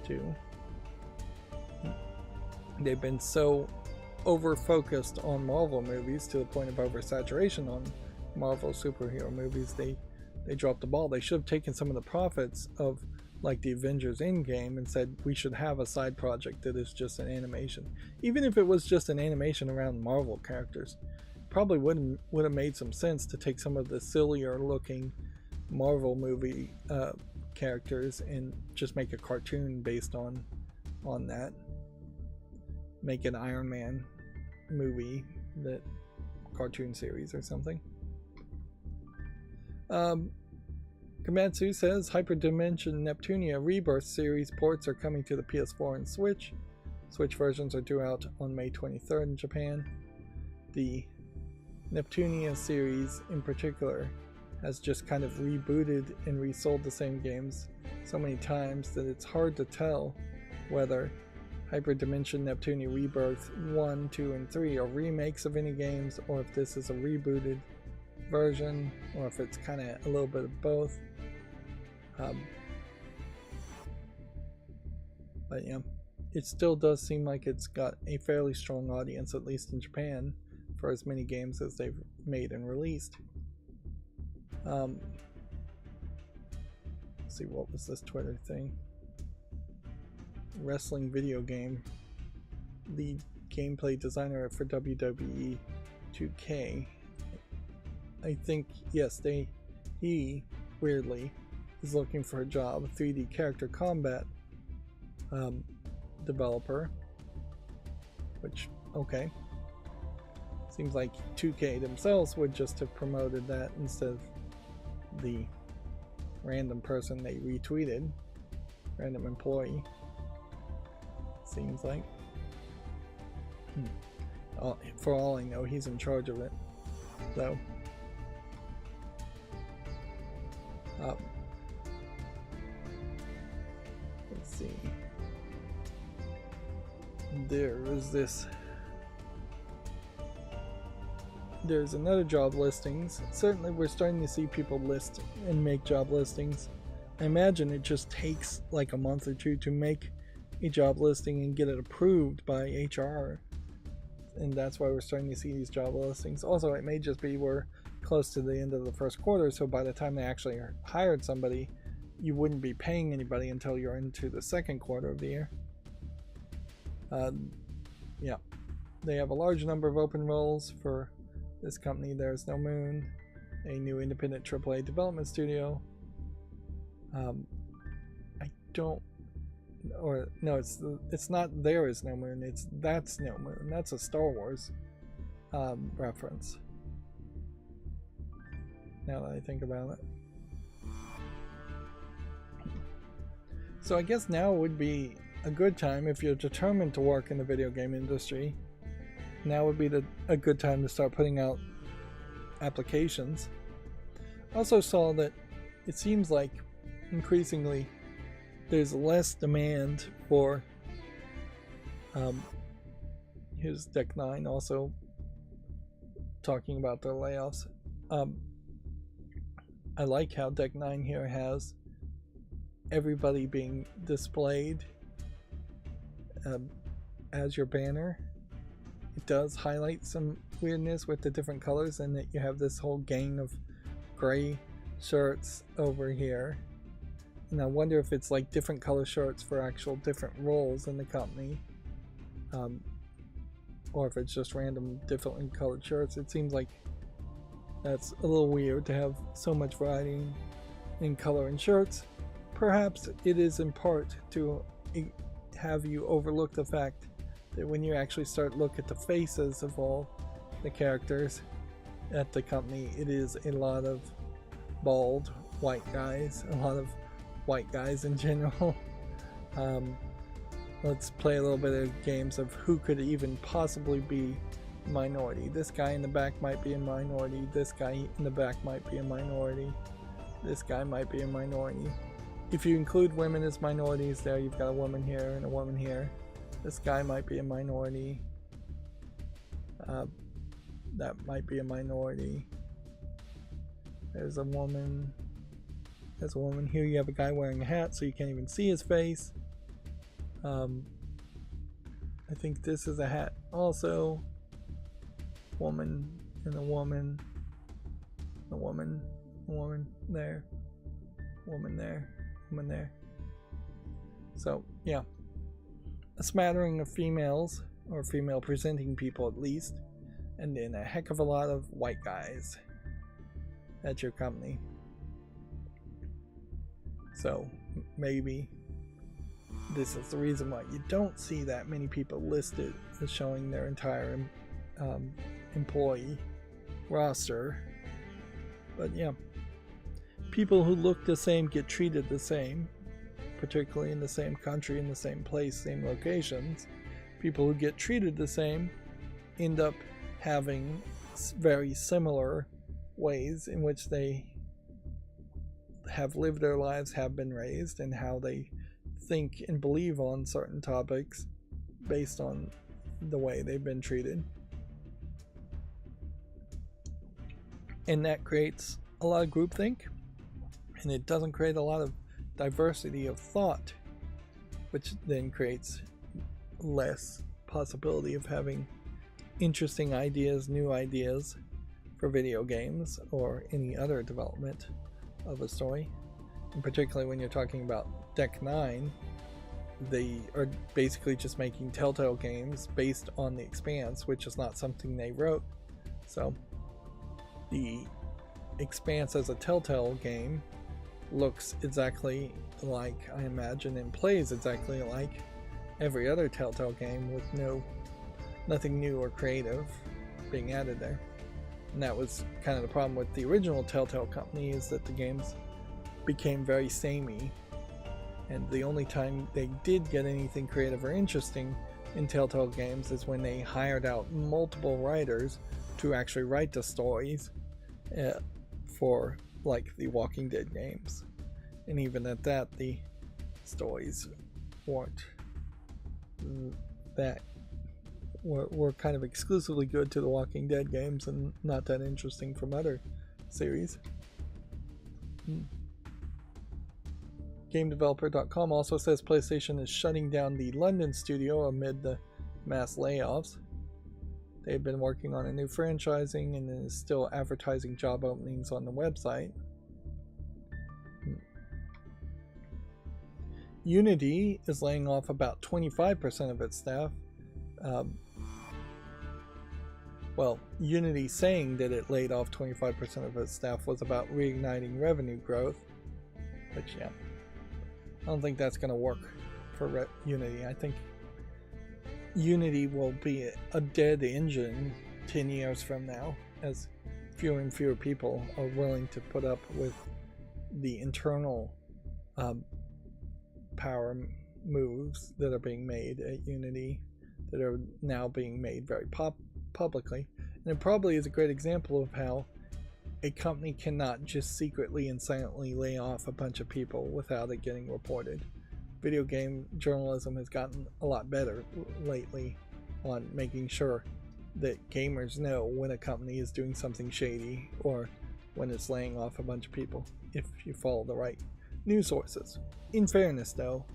too. They've been so over-focused on Marvel movies to the point of oversaturation on Marvel superhero movies, they dropped the ball. They should have taken some of the profits of like the Avengers Endgame and said we should have a side project that is just an animation. Even if it was just an animation around Marvel characters, probably would have made some sense to take some of the sillier looking Marvel movie characters and just make a cartoon based on that. Make an Iron Man movie, that cartoon series or something. Komatsu says Hyperdimension Neptunia Rebirth series ports are coming to the PS4 and Switch. Switch versions are due out on May 23rd in Japan. The Neptunia series in particular has just kind of rebooted and resold the same games so many times that it's hard to tell whether Hyperdimension Neptunia Rebirth 1, 2, and 3 are remakes of any games, or if this is a rebooted version, or if it's kind of a little bit of both. But yeah, it still does seem like it's got a fairly strong audience, at least in Japan, for as many games as they've made and released. Let's see, what was this Twitter thing? Wrestling video game. Lead gameplay designer for WWE 2K. I think, yes, he weirdly is looking for a job. 3D character combat developer, which, okay, seems like 2K themselves would just have promoted that instead of the random person they retweeted, random employee, seems like. For all I know, he's in charge of it, though. Let's see. There's another job listings. Certainly we're starting to see people list and make job listings. I imagine it just takes like a month or two to make a job listing and get it approved by HR. And that's why we're starting to see these job listings. Also, it may just be we're close to the end of the first quarter, so by the time they actually hired somebody, you wouldn't be paying anybody until you're into the second quarter of the year. Yeah, they have a large number of open roles for this company. There's No Moon, a new independent AAA development studio. It's not There Is No Moon, it's That's No Moon. That's a Star Wars reference, now that I think about it. So I guess now would be a good time, if you're determined to work in the video game industry, now would be a good time to start putting out applications. Also saw that it seems like increasingly there's less demand for here's Deck 9 also talking about their layoffs. I like how Deck 9 here has everybody being displayed as your banner. It does highlight some weirdness with the different colors, and that you have this whole gang of gray shirts over here. And I wonder if it's like different color shirts for actual different roles in the company, or if it's just random differently colored shirts. It seems like that's a little weird to have so much variety in color and shirts. Perhaps it is in part to have you overlook the fact that when you actually start look at the faces of all the characters at the company, it is a lot of bald white guys, a lot of white guys in general. let's play a little bit of games of who could even possibly be minority. This guy in the back might be a minority. This guy in the back might be a minority. This guy might be a minority. If you include women as minorities, there you've got a woman here and a woman here. This guy might be a minority. That might be a minority. There's a woman. There's a woman here. You have a guy wearing a hat, so you can't even see his face. I think this is a hat also. Woman and a woman. A woman. A woman there. Woman there. Woman there. So, yeah. A smattering of females, or female presenting people at least, and then a heck of a lot of white guys at your company. So maybe this is the reason why you don't see that many people listed as showing their entire employee roster. But yeah, people who look the same get treated the same, particularly in the same country, in the same place, same locations. People who get treated the same end up having very similar ways in which they have lived their lives, have been raised, and how they think and believe on certain topics based on the way they've been treated. And that creates a lot of groupthink, and it doesn't create a lot of diversity of thought, which then creates less possibility of having interesting ideas, new ideas for video games or any other development of a story. And particularly when you're talking about Deck 9, they are basically just making Telltale games based on The Expanse, which is not something they wrote. So The Expanse as a Telltale game looks exactly like, I imagine, and plays exactly like every other Telltale game, with nothing new or creative being added there. And that was kind of the problem with the original Telltale company, is that the games became very samey, and the only time they did get anything creative or interesting in Telltale games is when they hired out multiple writers to actually write the stories for like the Walking Dead games. And even at that, the stories weren't that were kind of exclusively good to the Walking Dead games and not that interesting from other series. GameDeveloper.com also says PlayStation is shutting down the London studio amid the mass layoffs. They've been working on a new franchising and is still advertising job openings on the website. Unity is laying off about 25% of its staff. Well, Unity saying that it laid off 25% of its staff was about reigniting revenue growth, which, yeah, I don't think that's going to work for Unity. I think Unity will be a dead engine 10 years from now, as fewer and fewer people are willing to put up with the internal power moves that are being made at Unity, that are now being made very publicly. And it probably is a great example of how a company cannot just secretly and silently lay off a bunch of people without it getting reported. Video game journalism has gotten a lot better lately on making sure that gamers know when a company is doing something shady or when it's laying off a bunch of people, if you follow the right news sources. In fairness though,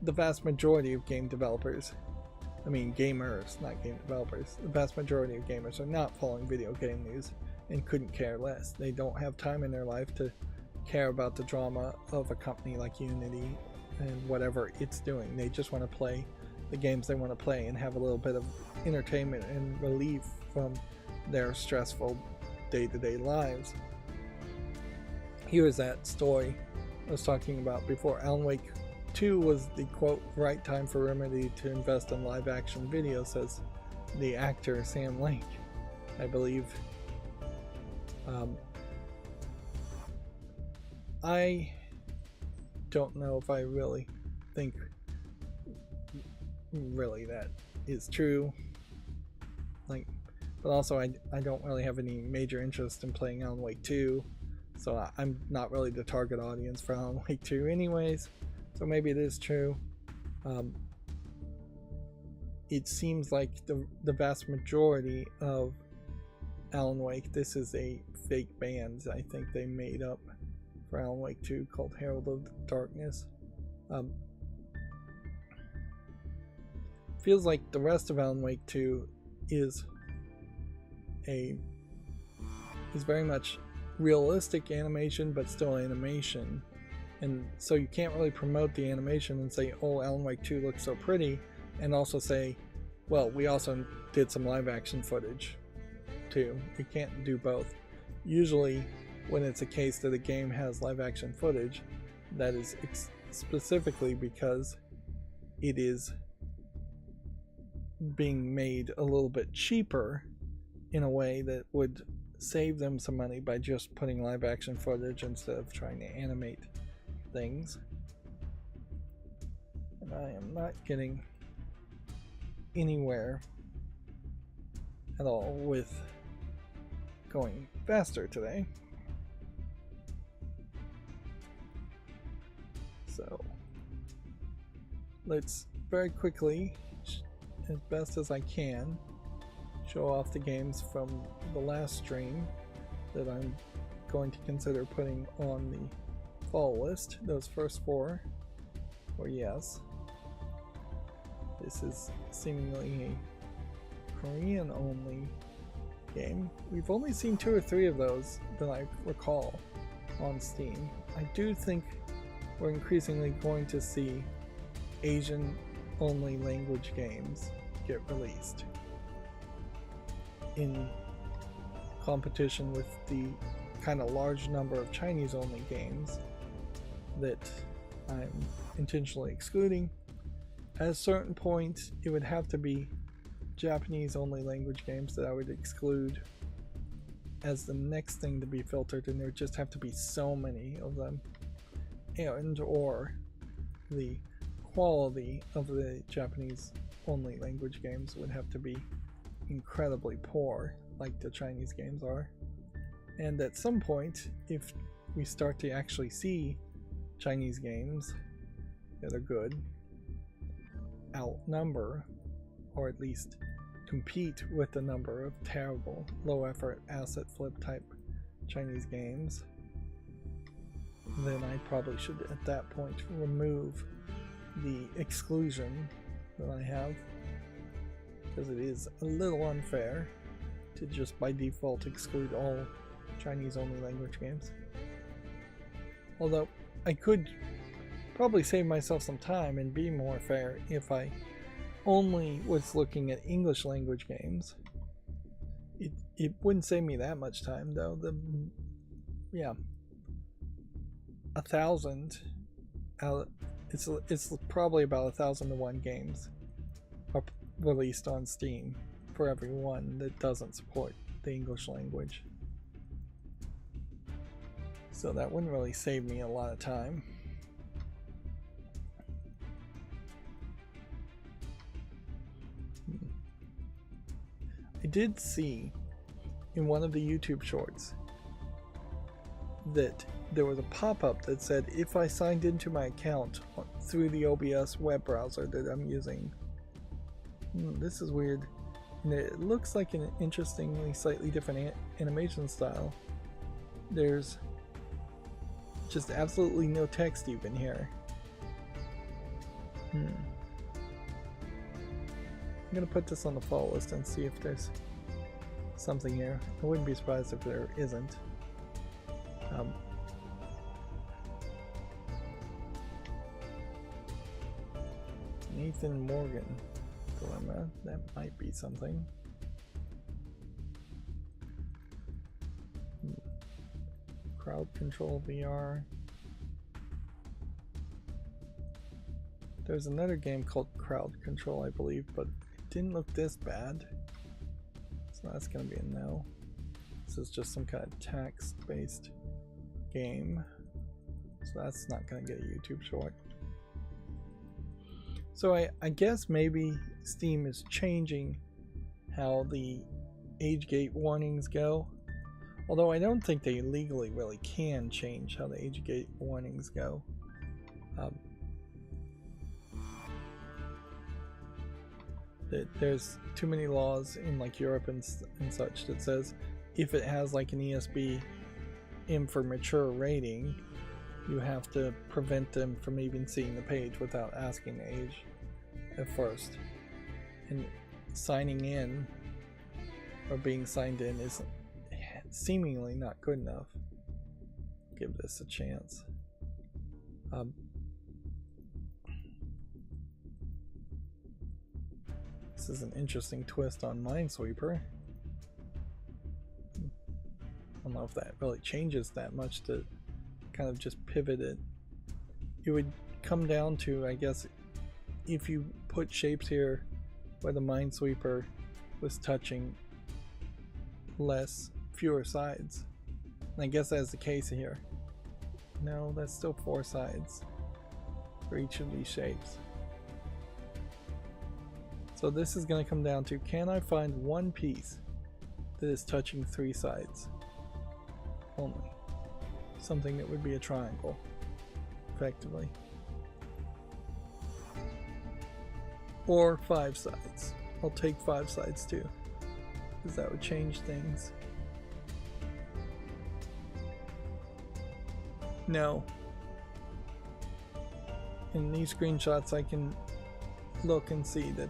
the vast majority of game developers, I mean gamers, not game developers, the vast majority of gamers are not following video game news and couldn't care less. They don't have time in their life to care about the drama of a company like Unity and whatever it's doing. They just want to play the games they want to play and have a little bit of entertainment and relief from their stressful day-to-day lives. Here's that story I was talking about before. Alan Wake 2 was the quote right time for Remedy to invest in live action video, says the actor Sam Lake, I believe. I don't know if I really think really that is true. Like, but also I don't really have any major interest in playing Alan Wake 2, so I'm not really the target audience for Alan Wake 2 anyways, so maybe it is true. It seems like the vast majority of Alan Wake, this is a fake band I think they made up for Alan Wake 2 called Herald of Darkness. Feels like the rest of Alan Wake 2 is very much realistic animation, but still animation, and so you can't really promote the animation and say, oh, Alan Wake 2 looks so pretty, and also say, well, we also did some live action footage too. You can't do both. Usually when it's a case that a game has live action footage, that is specifically because it is being made a little bit cheaper in a way that would save them some money by just putting live action footage instead of trying to animate things. And I am not getting anywhere at all with going faster today. So let's very quickly, as best as I can, show off the games from the last stream that I'm going to consider putting on the fall list. Those first 4 were yes. This is seemingly a Korean only game. We've only seen 2 or 3 of those that I recall on Steam. I do think we're increasingly going to see Asian only language games get released in competition with the kind of large number of Chinese only games that I'm intentionally excluding. At a certain point, it would have to be Japanese only language games that I would exclude as the next thing to be filtered, and there would just have to be so many of them, and or the quality of the Japanese only language games would have to be incredibly poor, like the Chinese games are. And at some point, if we start to actually see Chinese games that are good outnumber, or at least compete with the number of terrible low effort asset flip type Chinese games, then I probably should at that point remove the exclusion that I have, because it is a little unfair to just by default exclude all Chinese only language games. Although I could probably save myself some time and be more fair if I only was looking at English language games. It wouldn't save me that much time though. 1,000 out, it's probably about 1,001 games are released on Steam for every one that doesn't support the English language. So that wouldn't really save me a lot of time. I did see in one of the YouTube shorts that there was a pop-up that said if I signed into my account through the OBS web browser that I'm using. This is weird. And it looks like an interestingly slightly different animation style. There's just absolutely no text even here. I'm gonna put this on the follow list and see if there's something here. I wouldn't be surprised if there isn't. Nathan Morgan dilemma, that might be something. Crowd Control VR. There's another game called Crowd Control, I believe, but it didn't look this bad. So that's gonna be a no. This is just some kind of text-based game. So that's not gonna get a YouTube short. So I guess maybe Steam is changing how the age gate warnings go. Although I don't think they legally really can change how the age gate warnings go. There's too many laws in like Europe and such that says if it has like an ESB M for mature rating, you have to prevent them from even seeing the page without asking the age at first. And signing in or being signed in is seemingly not good enough. Give this a chance. This is an interesting twist on Minesweeper. I don't know if that really changes that much to kind of just pivot it. It would come down to, I guess, if you put shapes here where the Minesweeper was touching fewer sides. And I guess that's the case here. No, that's still 4 sides for each of these shapes. So this is going to come down to, can I find one piece that is touching 3 sides only? Something that would be a triangle, effectively. Or 5 sides. I'll take 5 sides too, because that would change things. No. In these screenshots I can look and see that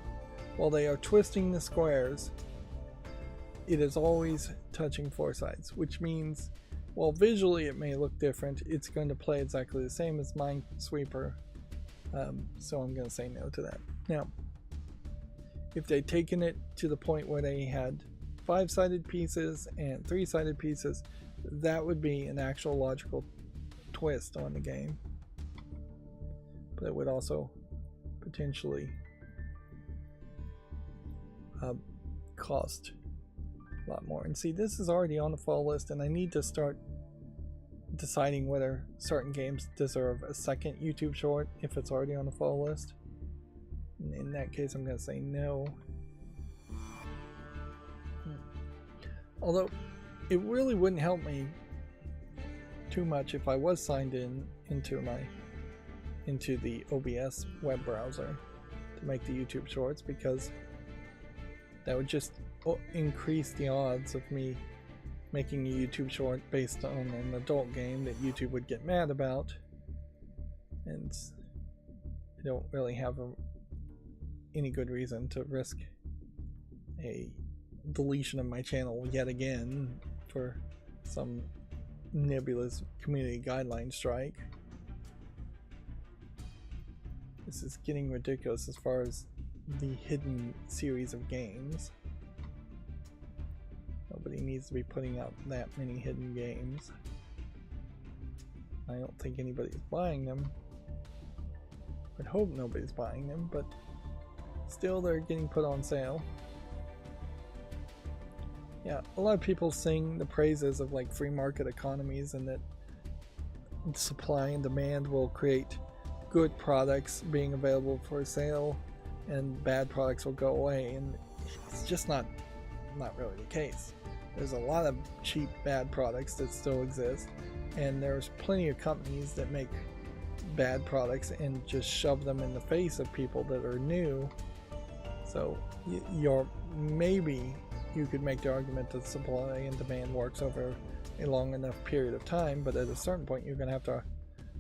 while they are twisting the squares, it is always touching 4 sides, which means while visually it may look different, it's going to play exactly the same as Minesweeper. So I'm going to say no to that. Now, if they'd taken it to the point where they had 5-sided pieces and 3-sided pieces, that would be an actual logical twist on the game. But it would also potentially cost a lot more. And see, this is already on the fall list, and I need to start deciding whether certain games deserve a second YouTube short if it's already on the fall list. And in that case, I'm going to say no. Although it really wouldn't help me too much if I was signed into the OBS web browser to make the YouTube shorts, because that would just increase the odds of me making a YouTube short based on an adult game that YouTube would get mad about, and I don't really have any good reason to risk a deletion of my channel yet again for some nebulous community guideline strike. This is getting ridiculous as far as the hidden series of games. Nobody needs to be putting out that many hidden games. I don't think anybody's buying them. I'd hope nobody's buying them, but still they're getting put on sale. Yeah, a lot of people sing the praises of like free market economies and that supply and demand will create good products being available for sale and bad products will go away, and it's just not really the case. There's a lot of cheap bad products that still exist, and there's plenty of companies that make bad products and just shove them in the face of people that are new. So maybe you could make the argument that supply and demand works over a long enough period of time, but at a certain point you're going to have to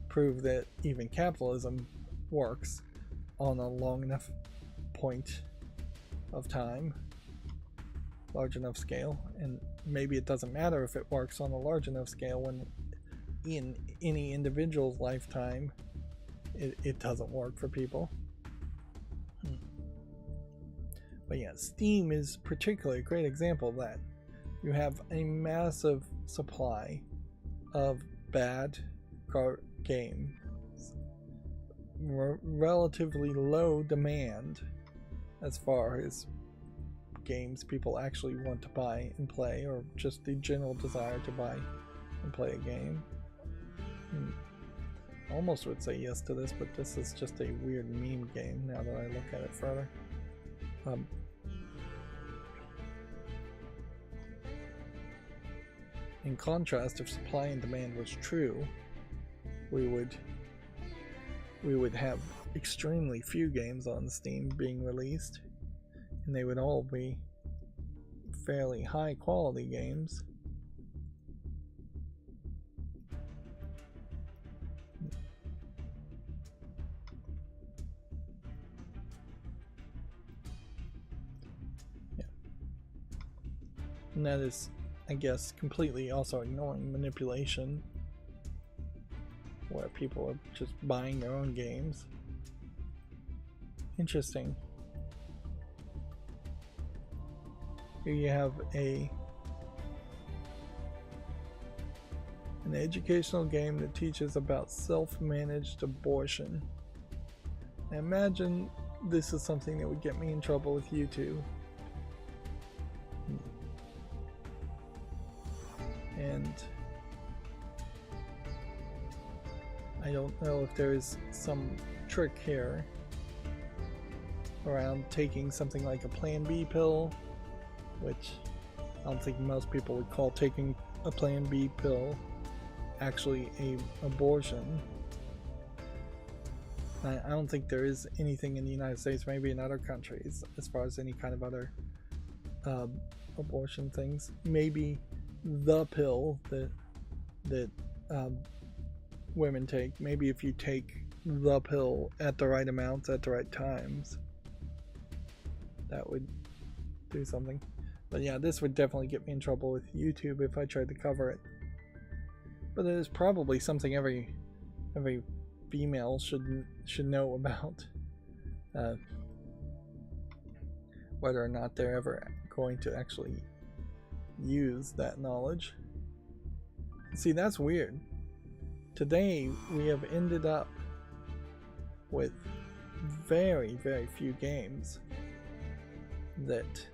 prove that even capitalism works on a long enough point of time, large enough scale, and maybe it doesn't matter if it works on a large enough scale when in any individual's lifetime it doesn't work for people. But yeah, Steam is particularly a great example of that. You have a massive supply of bad games, relatively low demand as far as games people actually want to buy and play, or just the general desire to buy and play a game. almost would say yes to this, but this is just a weird meme game now that I look at it further. In contrast, if supply and demand was true, we would have extremely few games on Steam being released, and they would all be fairly high quality games. Yeah. And that is, I guess, completely also ignoring manipulation, where people are just buying their own games. Interesting. Here you have an educational game that teaches about self-managed abortion. I imagine this is something that would get me in trouble with YouTube. And I don't know if there is some trick here around taking something like a Plan B pill, which I don't think most people would call taking a Plan B pill actually an abortion. I don't think there is anything in the United States, maybe in other countries, as far as any kind of other abortion things. Maybe the pill that women take. Maybe if you take the pill at the right amounts at the right times, that would do something. But yeah, this would definitely get me in trouble with YouTube if I tried to cover it. But it is probably something every female should know about. Whether or not they're ever going to actually use that knowledge. See, that's weird. Today we have ended up with very, very few games that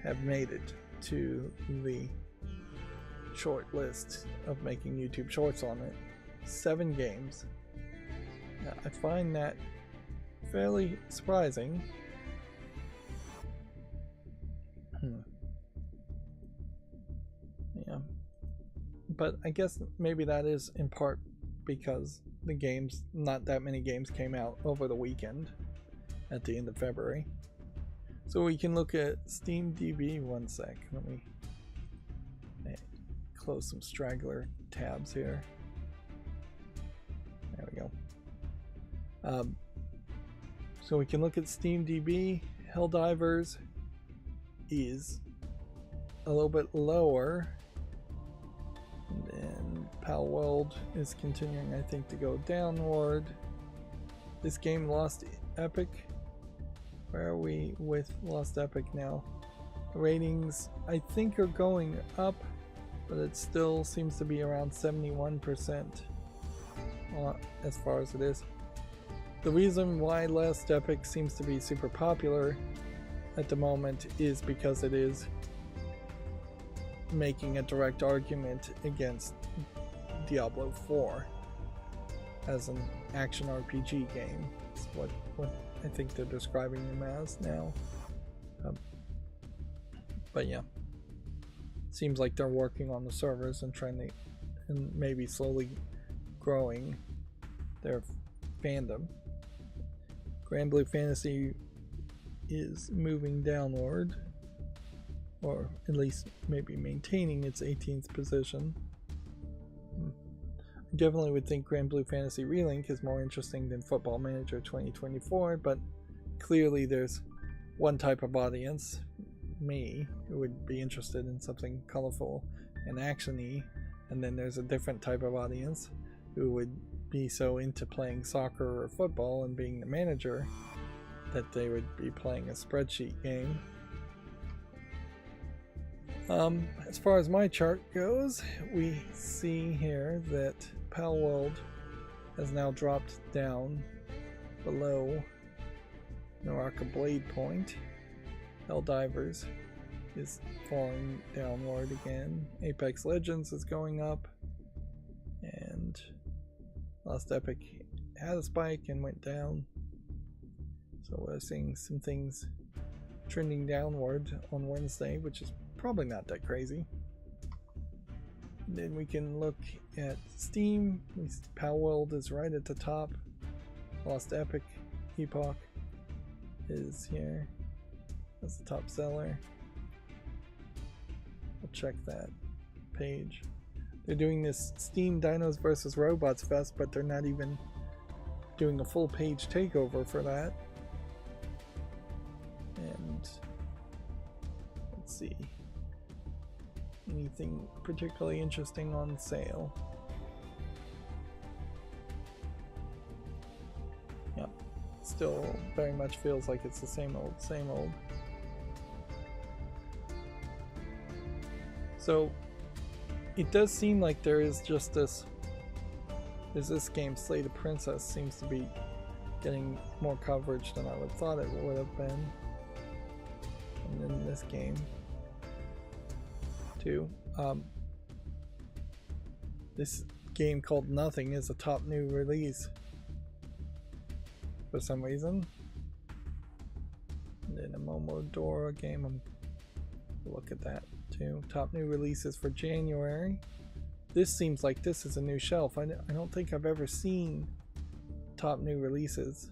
have made it to the short list of making YouTube shorts on it. 7 games. Now, I find that fairly surprising. Yeah. But I guess maybe that is in part because the games, not that many games came out over the weekend at the end of February. So we can look at SteamDB. One sec. Let me close some straggler tabs here. There we go. So we can look at SteamDB. Helldivers is a little bit lower. And then Dueled is continuing, I think, to go downward. This game Lost Epic. Where are we with Lost Epic now? Ratings, I think, are going up, but it still seems to be around 71% as far as it is. The reason why Lost Epic seems to be super popular at the moment is because it is making a direct argument against Diablo 4 as an action RPG game. It's what I think they're describing them as now. But yeah, seems like they're working on the servers and trying to, and maybe slowly growing their fandom. Grand Blue Fantasy is moving downward, or at least maybe maintaining its 18th position. I definitely would think Grand Blue Fantasy Relink is more interesting than Football Manager 2024, but clearly there's one type of audience, me, who would be interested in something colorful and action-y, and then there's a different type of audience who would be so into playing soccer or football and being the manager that they would be playing a spreadsheet game. As far as my chart goes, we see here that Palworld has now dropped down below Naraka Blade Point. Helldivers is falling downward again. Apex Legends is going up, and Lost Epic had a spike and went down. So we're seeing some things trending downward on Wednesday, which is probably not that crazy. And then we can look at Steam. Dueled is right at the top. Lost Epic Epoch is here. That's the top seller. I'll check that page. They're doing this Steam Dinos vs. Robots Fest, but they're not even doing a full page takeover for that. And let's see. Anything particularly interesting on sale? Yep. Still very much feels like it's the same old, same old. So it does seem like there is just this. There's this game, Slay the Princess, seems to be getting more coverage than I would have thought it would have been. And then this game too. This game called Nothing is a top new release for some reason. And then a Momodora game. Look at that too. Top new releases for January. This seems like this is a new shelf. I don't think I've ever seen top new releases.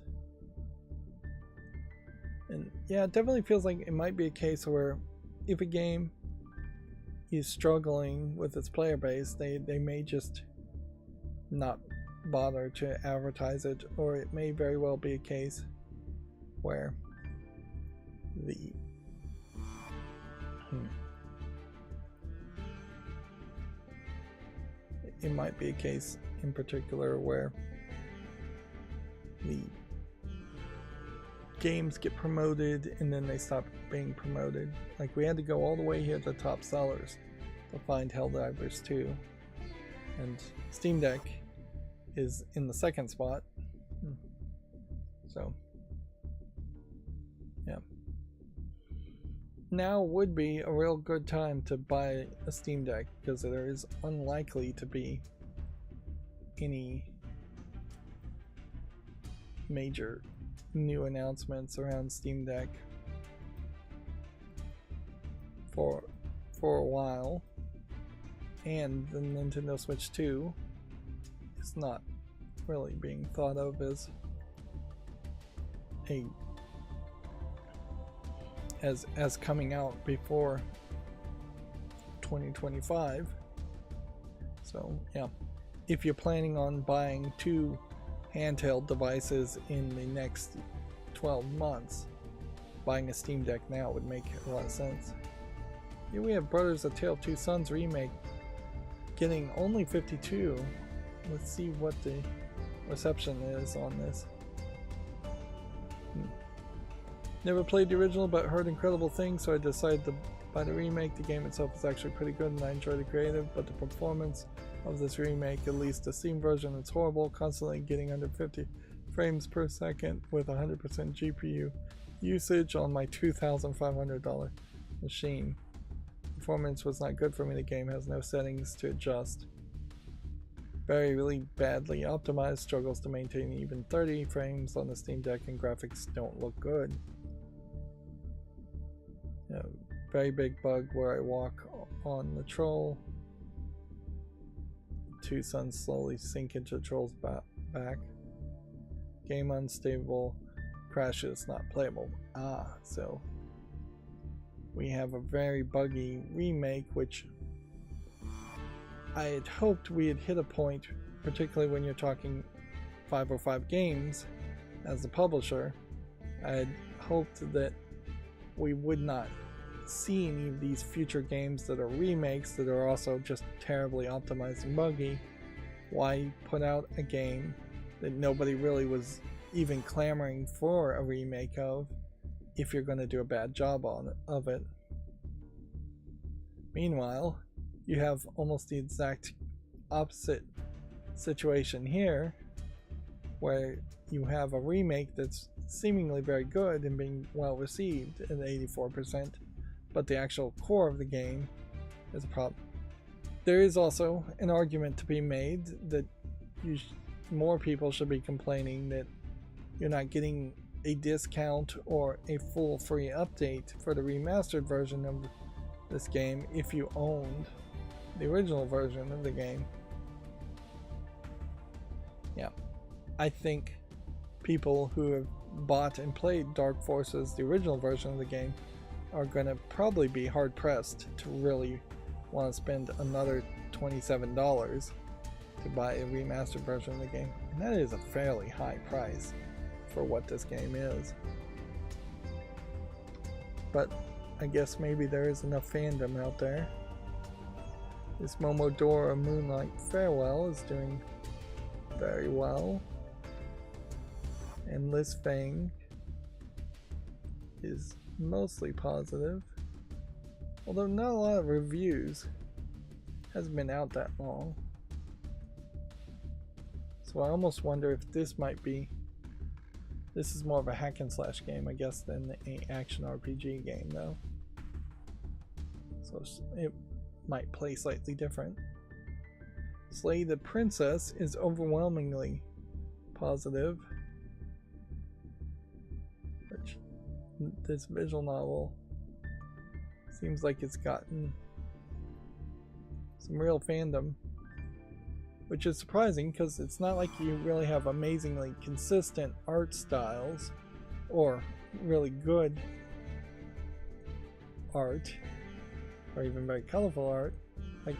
And yeah, it definitely feels like it might be a case where if a game is struggling with its player base, they may just not bother to advertise it, or it may very well be a case where it might be a case in particular where the games get promoted and then they stop being promoted. Like we had to go all the way here to top sellers to find Helldivers 2, and Steam Deck is in the second spot. So yeah, now would be a real good time to buy a Steam Deck because there is unlikely to be any major new announcements around Steam Deck for a while, and the Nintendo Switch 2 is not really being thought of as as coming out before 2025. So yeah, if you're planning on buying two handheld devices in the next 12 months, buying a Steam Deck now would make a lot of sense. Here we have Brothers: A Tale of Two Sons remake getting only 52. Let's see what the reception is on this. Never played the original but heard incredible things, so I decided to buy the remake. The game itself is actually pretty good and I enjoy the creative, but the performance of this remake, at least the Steam version, is horrible, constantly getting under 50 frames per second with 100% GPU usage on my $2,500 machine. Performance was not good for me. The game has no settings to adjust. Really badly optimized, struggles to maintain even 30 frames on the Steam Deck, and graphics don't look good. Very big bug where I walk on the troll. Two sons slowly sink into the troll's back. Game unstable, crashes, not playable. So we have a very buggy remake, which I had hoped we had hit a point, particularly when you're talking 505 Games as the publisher. I had hoped that we would not see any of these future games that are remakes that are also just terribly optimized and buggy. Why put out a game that nobody really was even clamoring for a remake of if you're going to do a bad job of it? Meanwhile, you have almost the exact opposite situation here, where you have a remake that's seemingly very good and being well received at 84%, but the actual core of the game is a problem. There is also an argument to be made that more people should be complaining that you're not getting a discount or a full free update for the remastered version of this game if you owned the original version of the game. Yeah, I think people who have bought and played Dark Forces, the original version of the game, are going to probably be hard pressed to really want to spend another $27 to buy a remastered version of the game. And that is a fairly high price for what this game is. But I guess maybe there is enough fandom out there. This Momodora Moonlight Farewell is doing very well. And Liz Fang is mostly positive. Although not a lot of reviews. Hasn't been out that long. So I almost wonder if this might be... This is more of a hack and slash game, I guess, than an action RPG game, though. So it might play slightly different. Slay the Princess is overwhelmingly positive. Which, this visual novel seems like it's gotten some real fandom. Which is surprising because it's not like you really have amazingly consistent art styles or really good art or even very colorful art. Like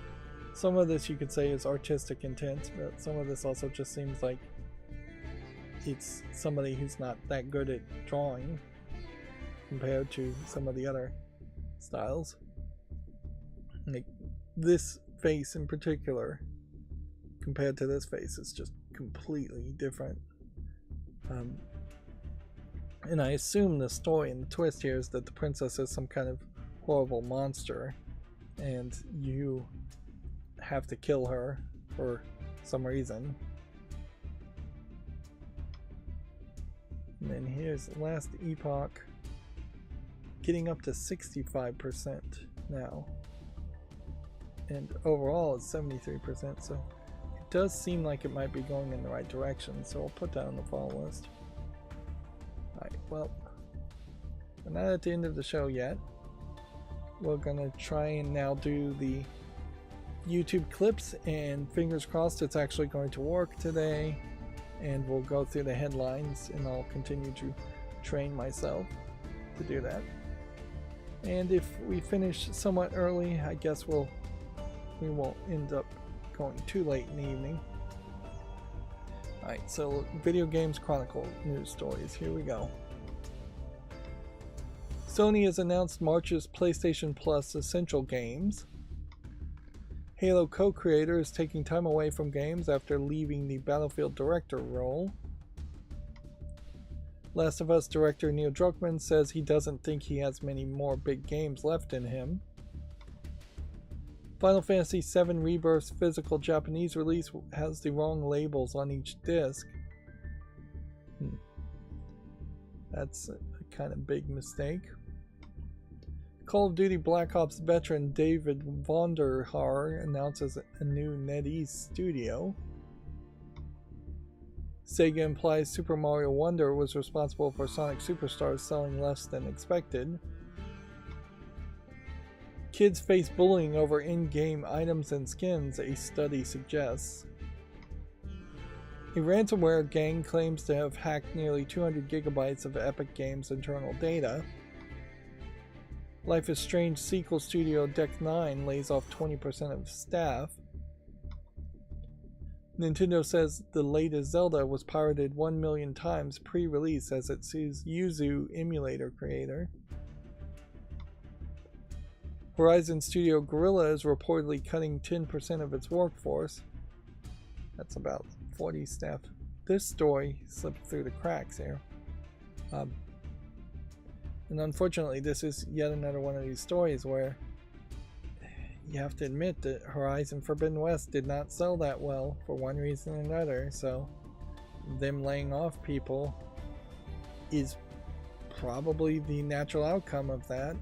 some of this you could say is artistic intent, but some of this also just seems like it's somebody who's not that good at drawing compared to some of the other styles. Like this face in particular compared to this face is just completely different. And I assume the story and the twist here is that the princess is some kind of horrible monster and you have to kill her for some reason. And then here's Last Epoch getting up to 65% now. And overall it's 73%, so it does seem like it might be going in the right direction, so I'll put that on the follow list. Alright, well, we're not at the end of the show yet. We're gonna try and now do the YouTube clips, and fingers crossed it's actually going to work today. And we'll go through the headlines, and I'll continue to train myself to do that. And if we finish somewhat early, I guess we won't end up going too late in the evening. Alright, so Video Games Chronicle news stories. Here we go. Sony has announced March's PlayStation Plus Essential Games. Halo co-creator is taking time away from games after leaving the Battlefield director role. Last of Us director Neil Druckmann says he doesn't think he has many more big games left in him. Final Fantasy VII Rebirth's physical Japanese release has the wrong labels on each disc. That's a kind of big mistake. Call of Duty Black Ops veteran David Vonderhaar announces a new NetEase studio. Sega implies Super Mario Wonder was responsible for Sonic Superstars selling less than expected. Kids face bullying over in-game items and skins, a study suggests. A ransomware gang claims to have hacked nearly 200 gigabytes of Epic Games' internal data. Life is Strange sequel studio Deck 9 lays off 20% of staff. Nintendo says the latest Zelda was pirated 1 million times pre-release as it sues Yuzu emulator creator. Horizon Studio Gorilla is reportedly cutting 10% of its workforce. That's about 40 staff. This story slipped through the cracks here. And unfortunately, this is yet another one of these stories where you have to admit that Horizon Forbidden West did not sell that well for one reason or another, so them laying off people is probably the natural outcome of that,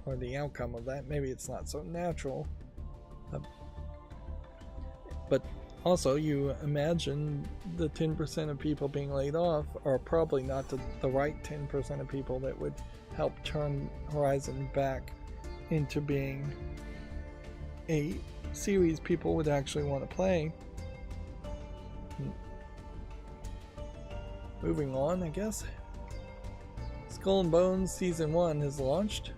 or the outcome of that. Maybe it's not so natural. But Also, you imagine the 10% of people being laid off are probably not the right 10% of people that would help turn Horizon back into being a series people would actually want to play. Moving on, I guess. Skull and Bones Season 1 has launched.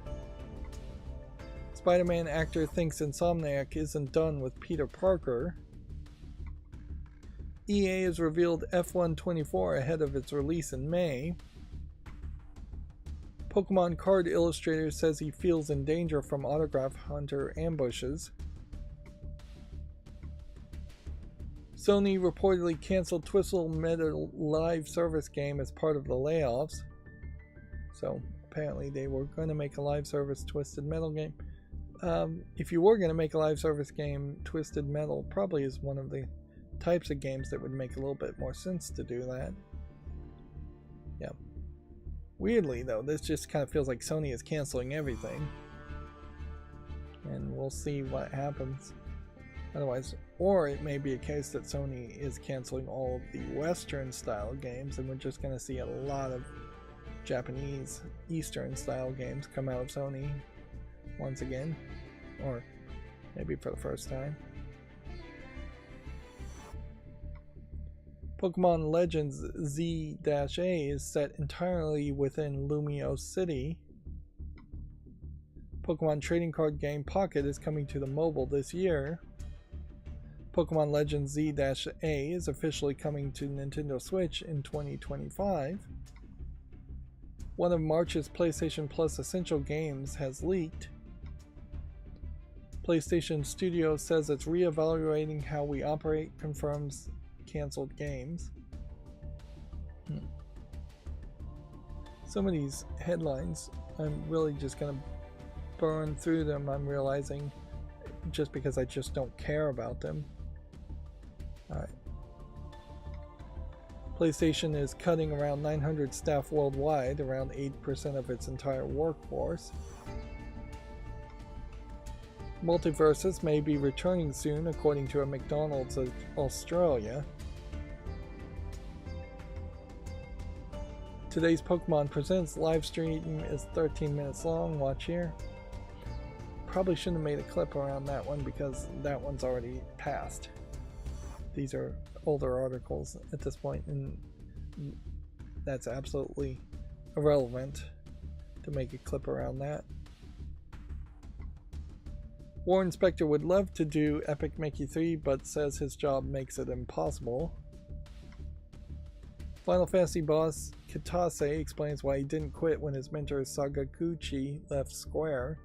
Spider-Man actor thinks Insomniac isn't done with Peter Parker. EA has revealed F1 24 ahead of its release in May. Pokemon card illustrator says he feels in danger from autograph hunter ambushes. Sony reportedly canceled Twisted Metal live service game as part of the layoffs. So apparently they were going to make a live service Twisted Metal game. If you were going to make a live service game, Twisted Metal probably is one of the types of games that would make a little bit more sense to do that. Yeah. Weirdly though, this just kind of feels like Sony is canceling everything. And we'll see what happens. Otherwise, or it may be a case that Sony is canceling all of the Western style games and we're just going to see a lot of Japanese Eastern style games come out of Sony once again. Or maybe for the first time. Pokemon Legends Z-A is set entirely within Lumio City. Pokemon trading card game Pocket is coming to the mobile this year. Pokemon Legends Z-A is officially coming to Nintendo Switch in 2025. One of March's PlayStation Plus Essential games has leaked. PlayStation Studios says it's re-evaluating how we operate, confirms canceled games. Some of these headlines, I'm really just going to burn through them, I'm realizing, just because I just don't care about them. Alright. PlayStation is cutting around 900 staff worldwide, around 8% of its entire workforce. Multiverses may be returning soon, according to a McDonald's of Australia. Today's Pokemon Presents live stream is 13 minutes long. Watch here. Probably shouldn't have made a clip around that one because that one's already passed. These are older articles at this point, and that's absolutely irrelevant to make a clip around that. Warren Spector would love to do Epic Mickey 3, but says his job makes it impossible. Final Fantasy boss Kitase explains why he didn't quit when his mentor Sakaguchi left Square.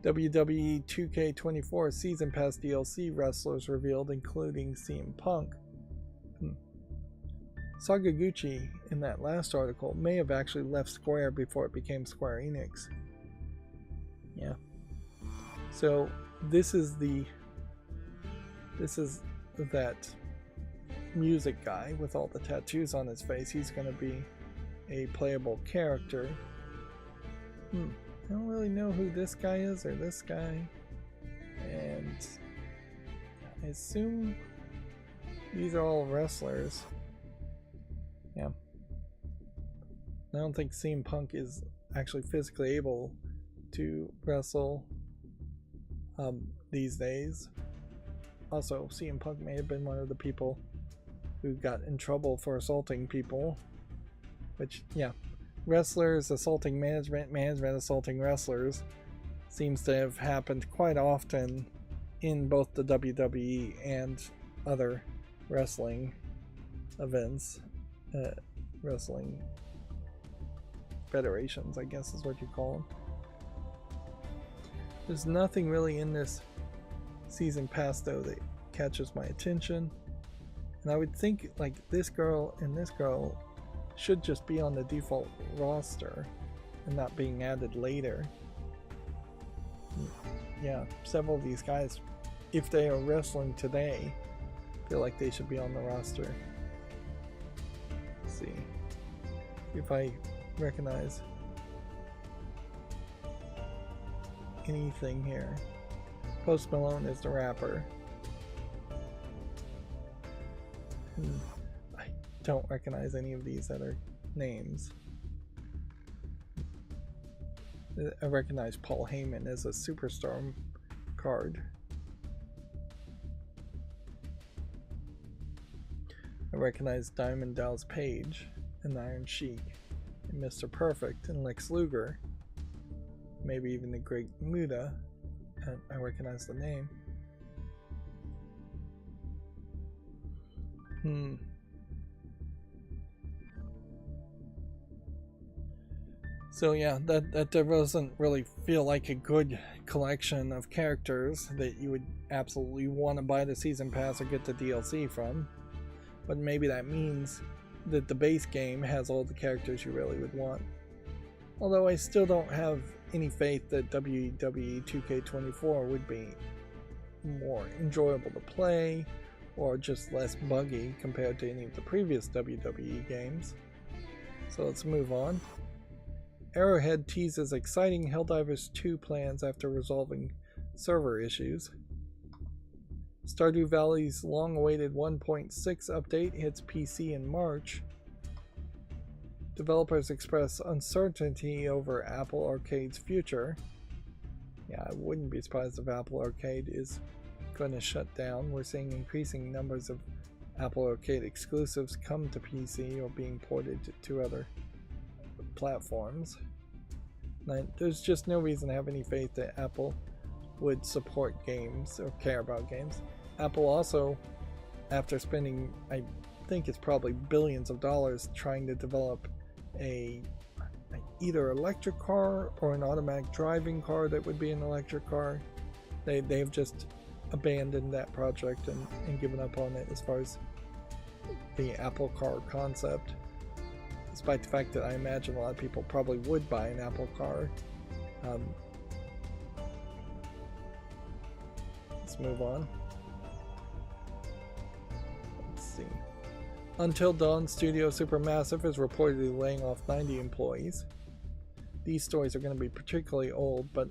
WWE 2K24 Season Pass DLC wrestlers revealed, including CM Punk. Sakaguchi, in that last article, may have actually left Square before it became Square Enix. Yeah. So this is that music guy with all the tattoos on his face. He's going to be a playable character. I don't really know who this guy is or this guy. And I assume these are all wrestlers. Yeah. I don't think CM Punk is actually physically able to wrestle these days. Also, CM Punk may have been one of the people who got in trouble for assaulting people. Which, yeah, wrestlers assaulting management, management assaulting wrestlers seems to have happened quite often in both the WWE and other wrestling events. Wrestling federations, I guess is what you call them. There's nothing really in this season pass though that catches my attention, and I would think like this girl and this girl should just be on the default roster and not being added later. Yeah, several of these guys, if they are wrestling today, feel like they should be on the roster. Let's see if I recognize anything here. Post Malone is the rapper. I don't recognize any of these other names. I recognize Paul Heyman as a Superstar card. I recognize Diamond Dallas Page and Iron Sheik and Mr. Perfect and Lex Luger. Maybe even the Great Muta. I recognize the name. So yeah, that doesn't really feel like a good collection of characters that you would absolutely want to buy the season pass or get the DLC from. But maybe that means that the base game has all the characters you really would want. Although I still don't have any faith that WWE 2K24 would be more enjoyable to play or just less buggy compared to any of the previous WWE games. So let's move on. Arrowhead teases exciting Helldivers 2 plans after resolving server issues. Stardew Valley's long-awaited 1.6 update hits PC in March. Developers express uncertainty over Apple Arcade's future. Yeah, I wouldn't be surprised if Apple Arcade is going to shut down. We're seeing increasing numbers of Apple Arcade exclusives come to PC or being ported to other platforms. There's just no reason to have any faith that Apple would support games or care about games. Apple also, after spending, I think it's probably billions of dollars trying to develop a either electric car or an automatic driving car that would be an electric car, they've just abandoned that project and given up on it as far as the Apple car concept. Despite the fact that I imagine a lot of people probably would buy an Apple car. Let's move on. Let's see. Until Dawn Studio Supermassive is reportedly laying off 90 employees. These stories are going to be particularly old, but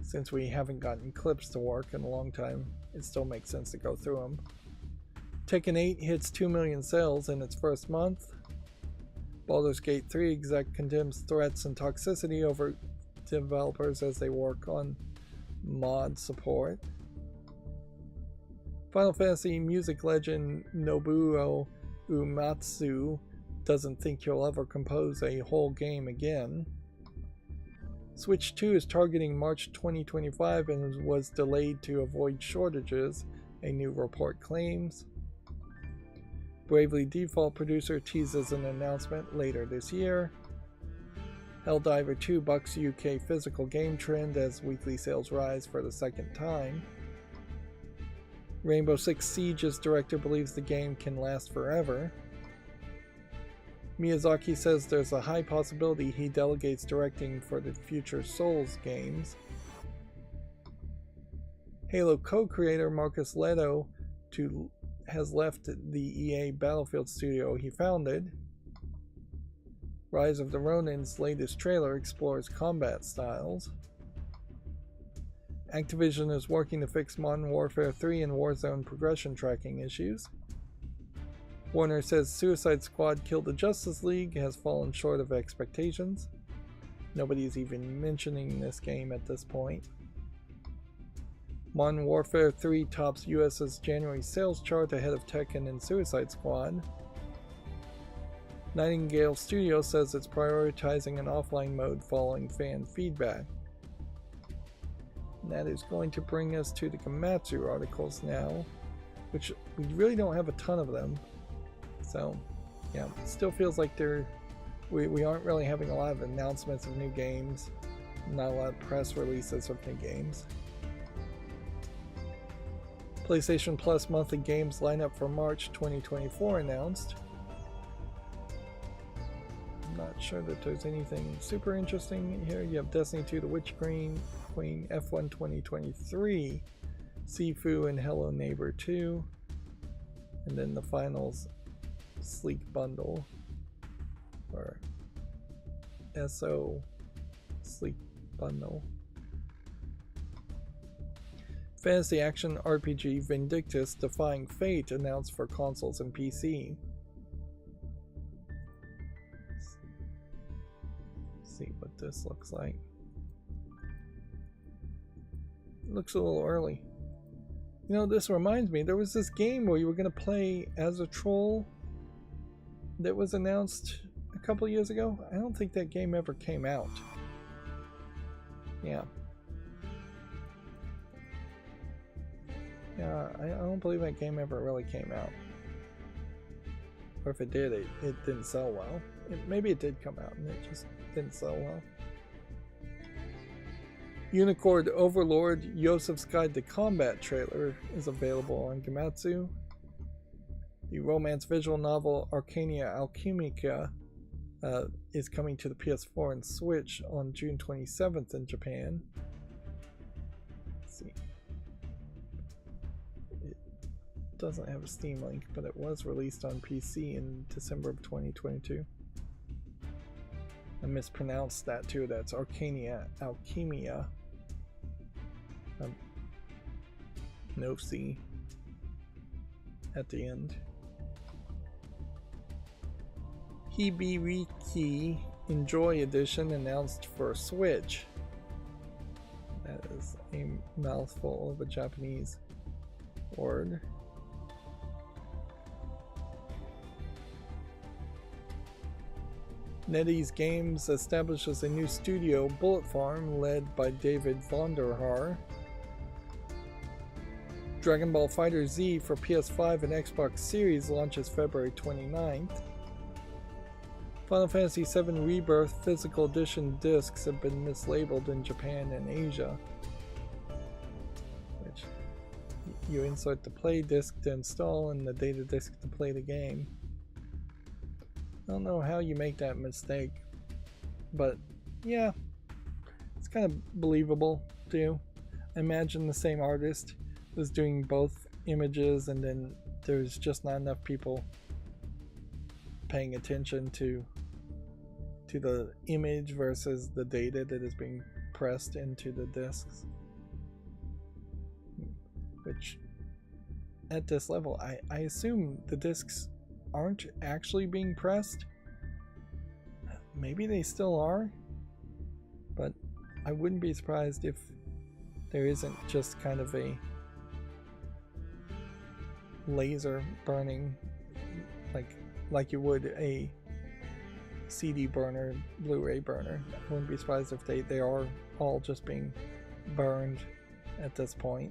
since we haven't gotten clips to work in a long time, it still makes sense to go through them. Tekken 8 hits 2 million sales in its first month. Baldur's Gate 3 exec condemns threats and toxicity over developers as they work on mod support. Final Fantasy music legend Nobuo Uematsu doesn't think he'll ever compose a whole game again. Switch 2 is targeting March 2025 and was delayed to avoid shortages, a new report claims. Bravely Default producer teases an announcement later this year. Helldiver 2 bucks UK physical game trend as weekly sales rise for the second time. Rainbow Six Siege's director believes the game can last forever. Miyazaki says there's a high possibility he delegates directing for the future Souls games. Halo co-creator Marcus Leto has left the EA Battlefield studio he founded. Rise of the Ronin's latest trailer explores combat styles. Activision is working to fix Modern Warfare 3 and Warzone progression tracking issues. Warner says Suicide Squad Kill the Justice League has fallen short of expectations. Nobody's even mentioning this game at this point. Modern Warfare 3 tops US's January sales chart ahead of Tekken and Suicide Squad. Nightingale Studio says it's prioritizing an offline mode following fan feedback. And that is going to bring us to the Komatsu articles now, which we really don't have a ton of them. So, yeah, it still feels like we aren't really having a lot of announcements of new games, not a lot of press releases of new games. PlayStation Plus monthly games lineup for March 2024 announced. I'm not sure that there's anything super interesting here. You have Destiny 2, The Witch Queen, F1 2023, Sifu, and Hello Neighbor 2. And then the finals Sleek Bundle, or SO Sleek Bundle. Fantasy action RPG Vindictus Defying Fate announced for consoles and PC. Let's see what this looks like. It looks a little early. You know, this reminds me, there was this game where you were going to play as a troll that was announced a couple years ago. I don't think that game ever came out. Yeah. Yeah, I don't believe that game ever really came out. Or if it did, it didn't sell well. Maybe it did come out and it just didn't sell well. Unicorn Overlord Yosef's Guide to Combat trailer is available on Gematsu. The romance visual novel Arcania Alchemica is coming to the PS4 and Switch on June 27th in Japan. Let's see. It doesn't have a Steam link, but it was released on PC in December of 2022. I mispronounced that too. That's Arcania Alchemia. No C at the end. Hibiriki Enjoy Edition announced for Switch. That is a mouthful of a Japanese word. NetEase Games establishes a new studio, Bullet Farm, led by David Vonderhaar. Dragon Ball Fighter Z for PS5 and Xbox Series launches February 29th. Final Fantasy VII Rebirth Physical Edition discs have been mislabeled in Japan and Asia. Which you insert the play disc to install and the data disc to play the game. I don't know how you make that mistake, but yeah, it's kind of believable too. I imagine the same artist was doing both images and then there's just not enough people paying attention to the image versus the data that is being pressed into the discs, which at this level I assume the discs aren't actually being pressed. Maybe they still are, but I wouldn't be surprised if there isn't just kind of a laser burning like you would a CD burner, Blu-ray burner. I wouldn't be surprised if they are all just being burned at this point.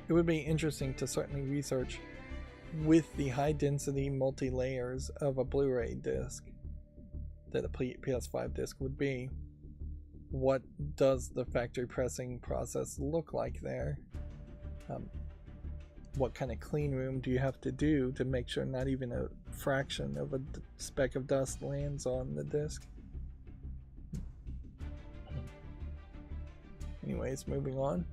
It would be interesting to certainly research with the high density multi-layers of a Blu-ray disc that a PS5 disc would be. What does the factory pressing process look like there? What kind of clean room do you have to do to make sure not even a fraction of a speck of dust lands on the disc? Anyways, moving on.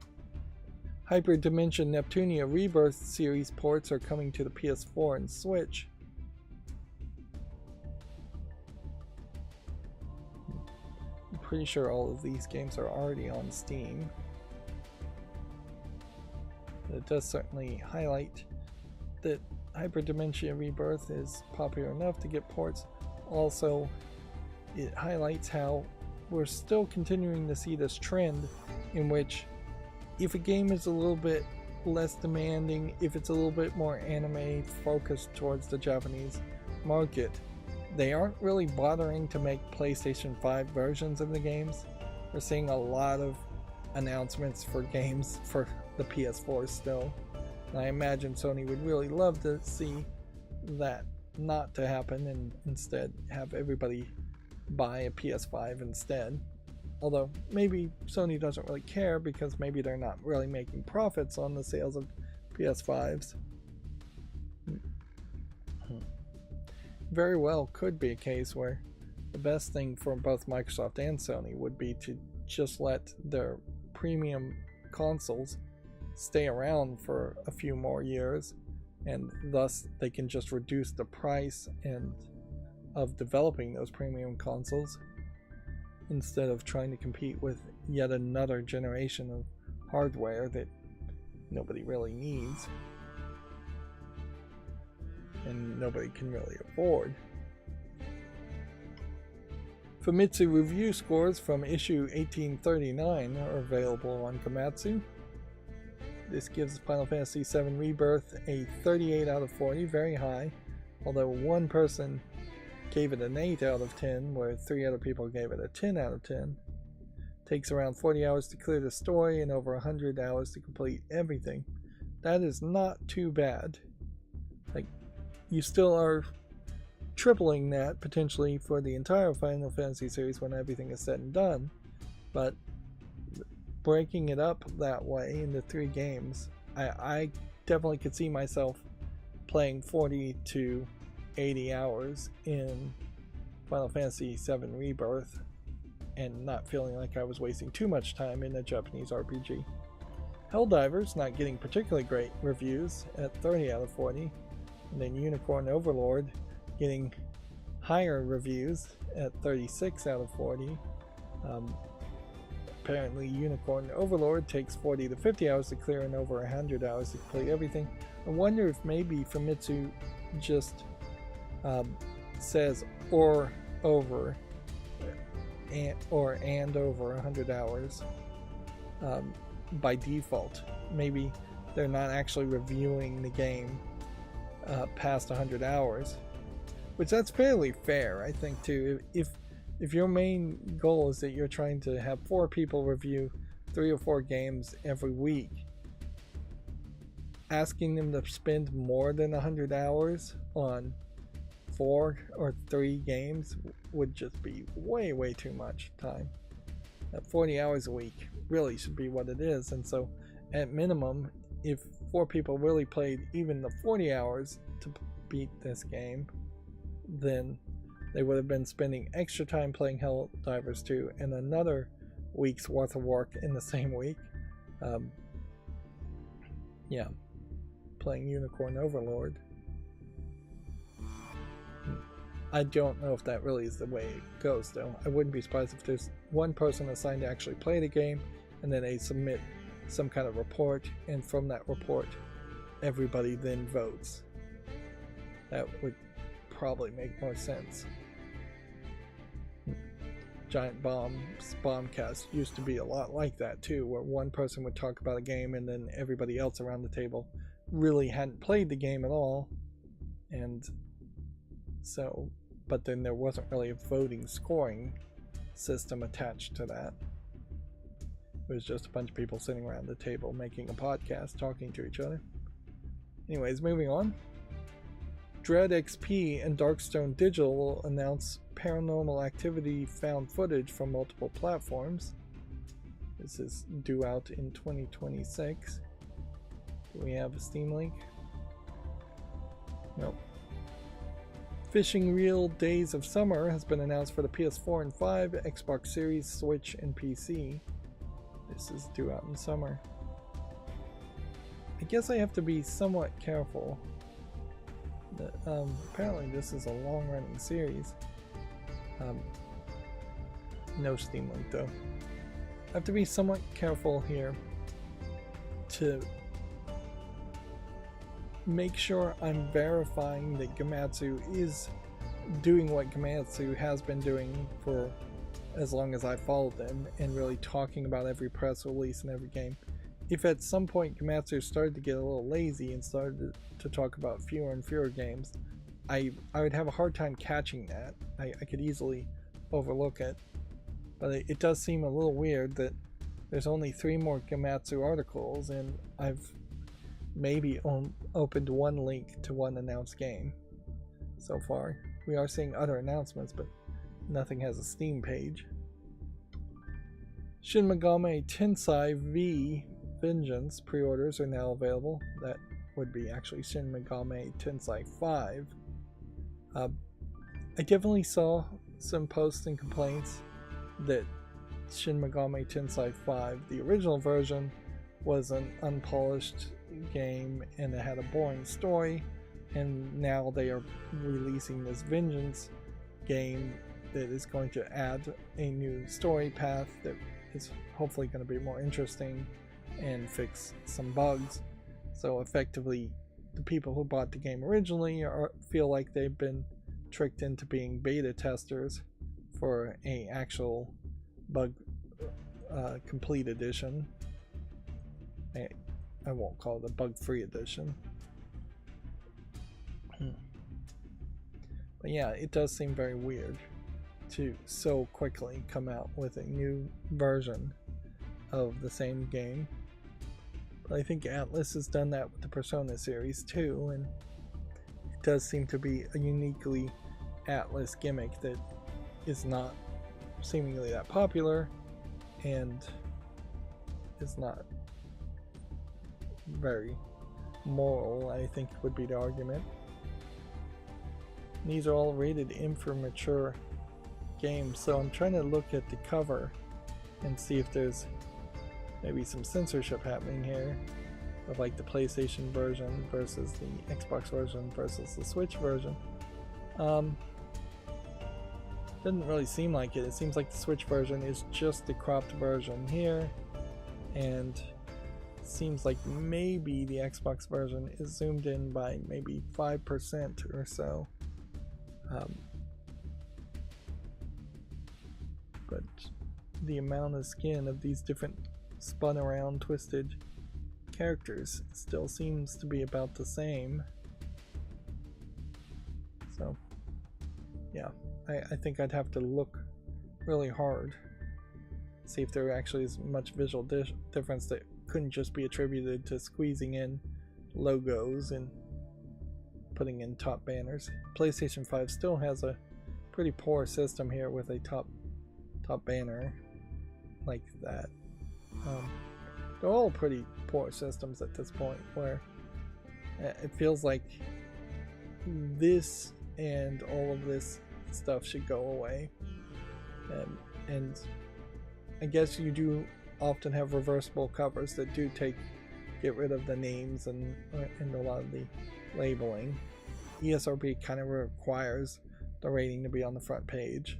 Hyperdimension Neptunia Rebirth series ports are coming to the PS4 and Switch. I'm pretty sure all of these games are already on Steam. It does certainly highlight that Hyperdimension Rebirth is popular enough to get ports. Also, it highlights how we're still continuing to see this trend in which if a game is a little bit less demanding, if it's a little bit more anime focused towards the Japanese market, they aren't really bothering to make PlayStation 5 versions of the games. We're seeing a lot of announcements for games for the PS4 still. And I imagine Sony would really love to see that not to happen and instead have everybody buy a PS5 instead. Although maybe Sony doesn't really care because maybe they're not really making profits on the sales of PS5s. Very well could be a case where the best thing for both Microsoft and Sony would be to just let their premium consoles stay around for a few more years, and thus they can just reduce the price of developing those premium consoles instead of trying to compete with yet another generation of hardware that nobody really needs and nobody can really afford. Famitsu review scores from issue 1839 are available on Gamatsu. This gives Final Fantasy VII Rebirth a 38 out of 40, very high, although one person gave it an 8 out of 10, where 3 other people gave it a 10 out of 10. Takes around 40 hours to clear the story and over 100 hours to complete everything. That is not too bad. Like, you still are tripling that potentially for the entire Final Fantasy series when everything is said and done, but breaking it up that way into 3 games, I definitely could see myself playing 40 to 80 hours in Final Fantasy VII Rebirth and not feeling like I was wasting too much time in a Japanese RPG. Helldivers not getting particularly great reviews at 30 out of 40, and then Unicorn Overlord getting higher reviews at 36 out of 40. Apparently Unicorn Overlord takes 40 to 50 hours to clear and over 100 hours to complete everything. I wonder if maybe Famitsu just says or over and over 100 hours by default. Maybe they're not actually reviewing the game past 100 hours, which that's fairly fair, I think, too. If your main goal is that you're trying to have 4 people review 3 or 4 games every week, asking them to spend more than 100 hours on 4 or 3 games would just be way too much time. That 40 hours a week really should be what it is, and so at minimum, if 4 people really played even the 40 hours to beat this game, then they would have been spending extra time playing Helldivers 2 and another week's worth of work in the same week. Yeah, playing Unicorn Overlord. I don't know if that really is the way it goes, though. I wouldn't be surprised if there's one person assigned to actually play the game, and then they submit some kind of report, and from that report, everybody then votes. That would probably make more sense. Giant Bomb's Bombcast used to be a lot like that too, where one person would talk about a game and then everybody else around the table really hadn't played the game at all, and so, but then there wasn't really a voting scoring system attached to that. It was just a bunch of people sitting around the table making a podcast, talking to each other. Anyways, moving on. Dread XP and Darkstone Digital will announce Paranormal Activity found footage from multiple platforms. This is due out in 2026. Do we have a Steam link? Nope. Fishing Reel Days of Summer has been announced for the PS4 and 5, Xbox Series, Switch, and PC. This is due out in summer. I guess I have to be somewhat careful. Apparently this is a long-running series. No Steam link though. I have to be somewhat careful here to make sure I'm verifying that Gamatsu is doing what Gamatsu has been doing for as long as I followed them, and really talking about every press release and every game. If at some point Gamatsu started to get a little lazy and started to talk about fewer and fewer games, I would have a hard time catching that. I could easily overlook it. But it does seem a little weird that there's only 3 more Gamatsu articles, and I've maybe opened one link to one announced game so far. We are seeing other announcements, but nothing has a Steam page. Shin Megami Tensei V Vengeance pre-orders are now available. That would be actually Shin Megami Tensei 5. I definitely saw some posts and complaints that Shin Megami Tensei 5, the original version, was an unpolished game and it had a boring story, and now they are releasing this Vengeance game that is going to add a new story path that is hopefully going to be more interesting and fix some bugs. So effectively, the people who bought the game originally feel like they've been tricked into being beta testers for a actual bug complete edition. I won't call it a bug-free edition. But yeah, it does seem very weird to so quickly come out with a new version of the same game. But I think Atlus has done that with the Persona series too, and it does seem to be a uniquely Atlus gimmick that is not seemingly that popular and is not very moral, I think would be the argument. These are all rated M for mature games, so I'm trying to look at the cover and see if there's maybe some censorship happening here of like the PlayStation version versus the Xbox version versus the Switch version. Doesn't really seem like it. It seems like the Switch version is just the cropped version here, and seems like maybe the Xbox version is zoomed in by maybe 5% or so. But the amount of skin of these different spun around twisted characters still seems to be about the same. So yeah, I think I'd have to look really hard, see if there actually is much visual difference that couldn't just be attributed to squeezing in logos and putting in top banners. PlayStation 5 still has a pretty poor system here with a top banner like that. They're all pretty poor systems at this point, where it feels like this and all of this stuff should go away. And I guess you do often have reversible covers that do get rid of the names and a lot of the labeling. ESRB kind of requires the rating to be on the front page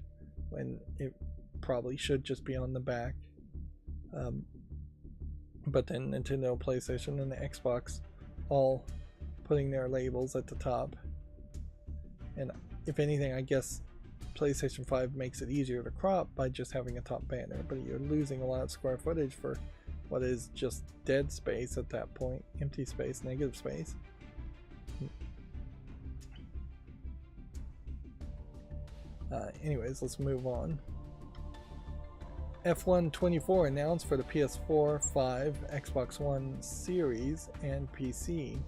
when it probably should just be on the back. But then Nintendo, PlayStation, and the Xbox all putting their labels at the top. And if anything, I guess PlayStation 5 makes it easier to crop by just having a top banner, but you're losing a lot of square footage for what is just dead space at that point. Empty space, negative space. Anyways, let's move on. F1 24 announced for the PS4, 5, Xbox One Series, and PC.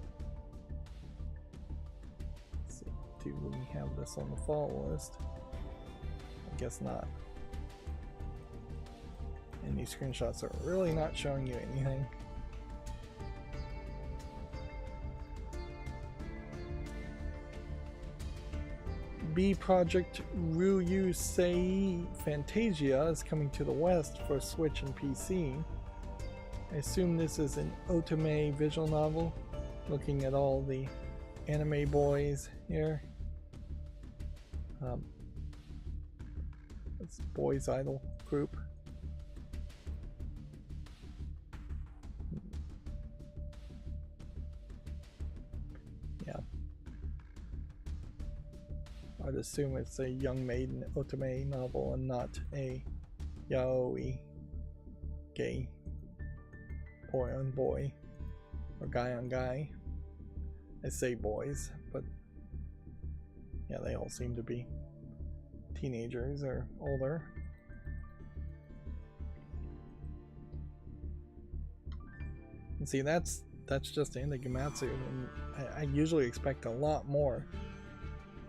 Let's see, do we have this on the fall list? I guess not. And these screenshots are really not showing you anything. B Project Ryusei Fantasia is coming to the West for Switch and PC. I assume this is an otome visual novel, looking at all the anime boys here. It's boys idol group. Yeah. I'd assume it's a young maiden otome novel and not a yaoi gay boy on boy or guy on guy. I say boys, but yeah, they all seem to be teenagers or older. And see, that's just in the Gamatsu, and I usually expect a lot more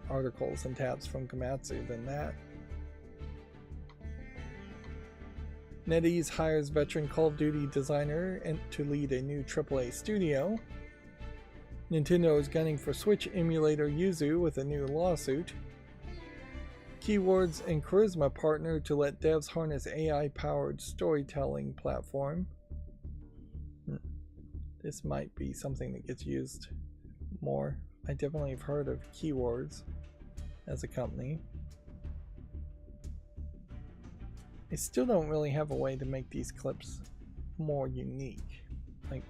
articles and tabs from Gamatsu than that. NetEase hires veteran Call of Duty designer to lead a new AAA studio. Nintendo is gunning for Switch emulator Yuzu with a new lawsuit. Keywords and Charisma partner to let devs harness AI-powered storytelling platform. This might be something that gets used more. I definitely have heard of Keywords as a company. I still don't really have a way to make these clips more unique. Like,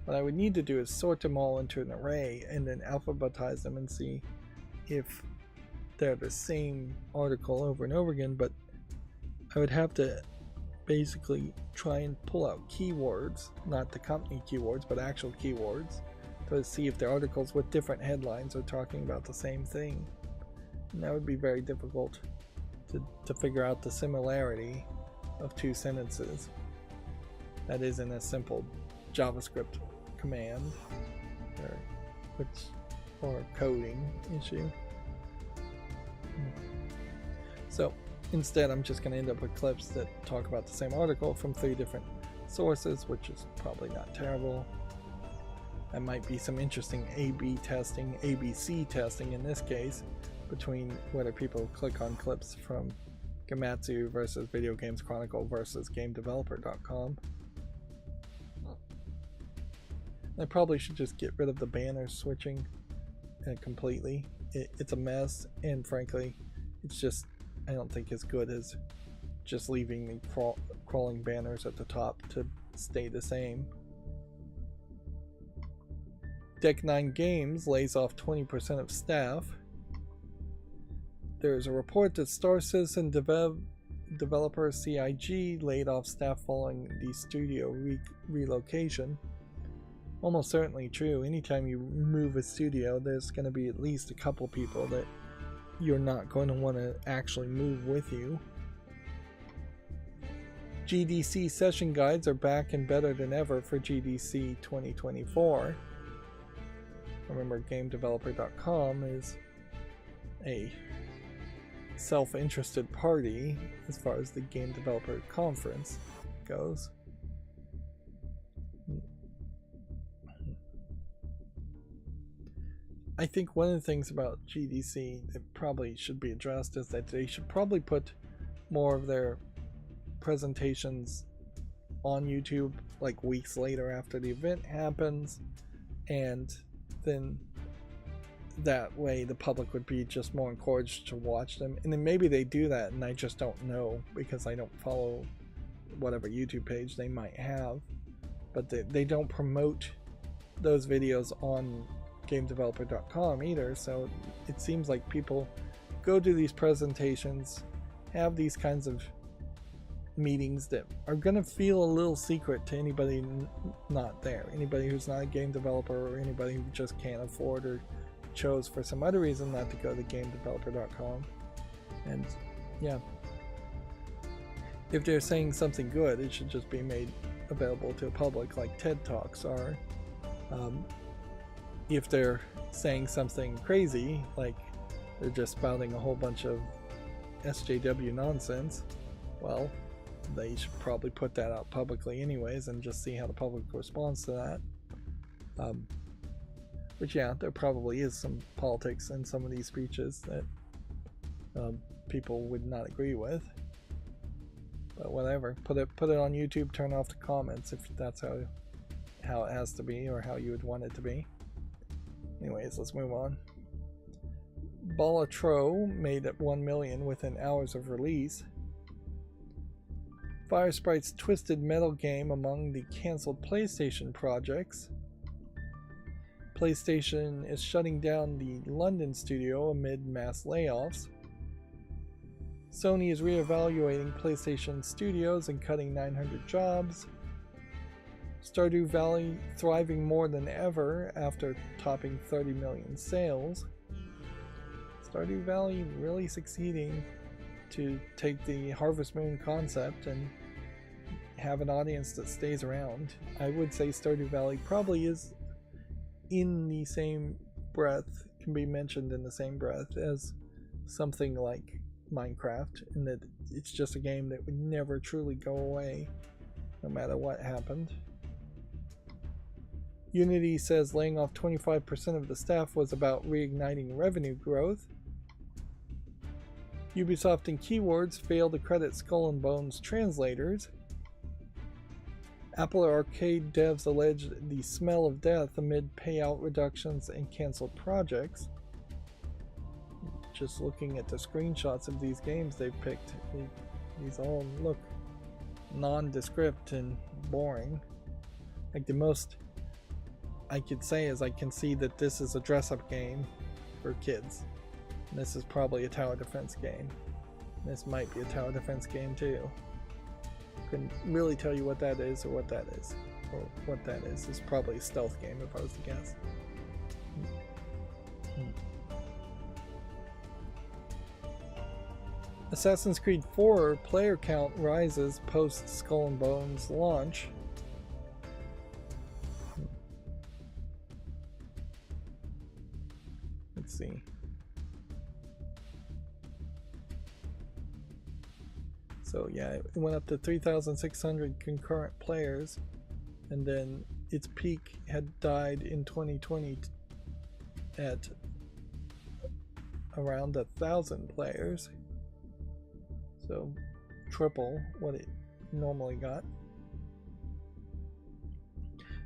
what I would need to do is sort them all into an array and then alphabetize them and see if they're the same article over and over again, but I would have to basically try and pull out keywords, not the company keywords, but actual keywords, to see if the articles with different headlines are talking about the same thing. And that would be very difficult to figure out the similarity of two sentences. That isn't a simple JavaScript command or coding issue. So instead, I'm just going to end up with clips that talk about the same article from 3 different sources, which is probably not terrible. That might be some interesting A/B testing, ABC testing in this case, between whether people click on clips from Gamatsu versus Video Games Chronicle versus GameDeveloper.com. I probably should just get rid of the banner switching completely. It's a mess, and frankly, it's just, I don't think, as good as just leaving the crawling banners at the top to stay the same. Deck 9 Games lays off 20% of staff. There's a report that Star Citizen developer CIG laid off staff following the studio relocation. Almost certainly true. Anytime you move a studio, there's going to be at least a couple people that you're not going to want to actually move with you. GDC session guides are back and better than ever for GDC 2024. Remember, GameDeveloper.com is a self-interested party as far as the Game Developer Conference goes. I think one of the things about GDC that probably should be addressed is that they should probably put more of their presentations on YouTube like weeks later after the event happens, and then that way the public would be just more encouraged to watch them. And then maybe they do that and I just don't know because I don't follow whatever YouTube page they might have, but they don't promote those videos on GameDeveloper.com either, so it seems like people go to these presentations, have these kinds of meetings that are going to feel a little secret to anybody not there, anybody who's not a game developer or anybody who just can't afford or chose for some other reason not to go to GameDeveloper.com. And yeah, if they're saying something good, it should just be made available to the public like TED Talks are. If they're saying something crazy, like they're just spouting a whole bunch of SJW nonsense, well, they should probably put that out publicly anyways and just see how the public responds to that. But yeah, there probably is some politics in some of these speeches that people would not agree with. But whatever, put it on YouTube, turn off the comments if that's how it has to be or how you would want it to be. Anyways, let's move on. Balatro made at 1 million within hours of release. Fire Sprite's Twisted Metal game among the cancelled PlayStation projects. PlayStation is shutting down the London studio amid mass layoffs. Sony is reevaluating PlayStation studios and cutting 900 jobs. Stardew Valley thriving more than ever after topping 30 million sales. Stardew Valley really succeeding to take the Harvest Moon concept and have an audience that stays around. I would say Stardew Valley probably is in the same breath, can be mentioned in the same breath as something like Minecraft, in that it's just a game that would never truly go away no matter what happened. Unity says laying off 25% of the staff was about reigniting revenue growth. Ubisoft and Keywords failed to credit Skull and Bones translators. Apple Arcade devs allege the smell of death amid payout reductions and canceled projects. Just looking at the screenshots of these games they've picked, these all look nondescript and boring. Like, the most I could say is I can see that this is a dress-up game for kids. And this is probably a tower defense game. This might be a tower defense game too. Couldn't really tell you what that is or what that is. Or what that is. It's probably a stealth game if I was to guess. Assassin's Creed 4 player count rises post Skull and Bones launch. Let's see. So yeah, it went up to 3,600 concurrent players, and then its peak had died in 2020 at around 1,000 players. So triple what it normally got.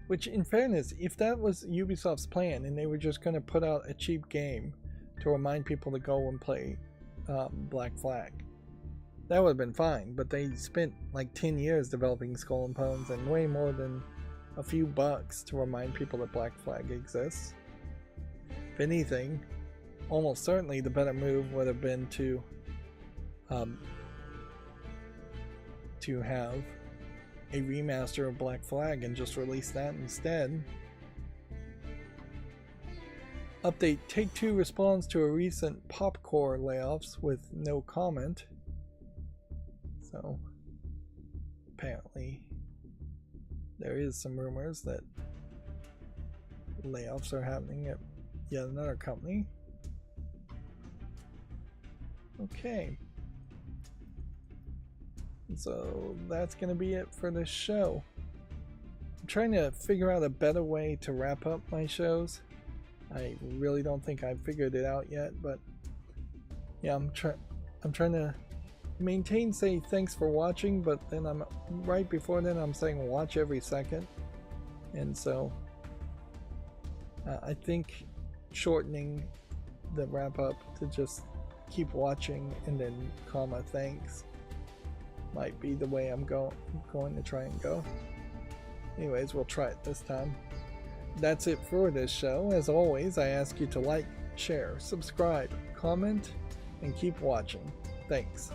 Which, in fairness, if that was Ubisoft's plan and they were just going to put out a cheap game to remind people to go and play Black Flag, that would have been fine. But they spent like 10 years developing Skull and Bones and way more than a few bucks to remind people that Black Flag exists. If anything, almost certainly the better move would have been to have a remaster of Black Flag and just release that instead. Update: Take-Two responds to a recent Popcore layoffs with no comment. So apparently there is some rumors that layoffs are happening at yet another company. Okay. So that's going to be it for this show. I'm trying to figure out a better way to wrap up my shows. I really don't think I've figured it out yet, but yeah, I'm trying to maintain, say thanks for watching, but then right before then I'm saying watch every second. And so I think shortening the wrap up to just keep watching and then comma thanks might be the way I'm going to try and go. Anyways, we'll try it this time. That's it for this show. As always, I ask you to like, share, subscribe, comment, and keep watching. Thanks.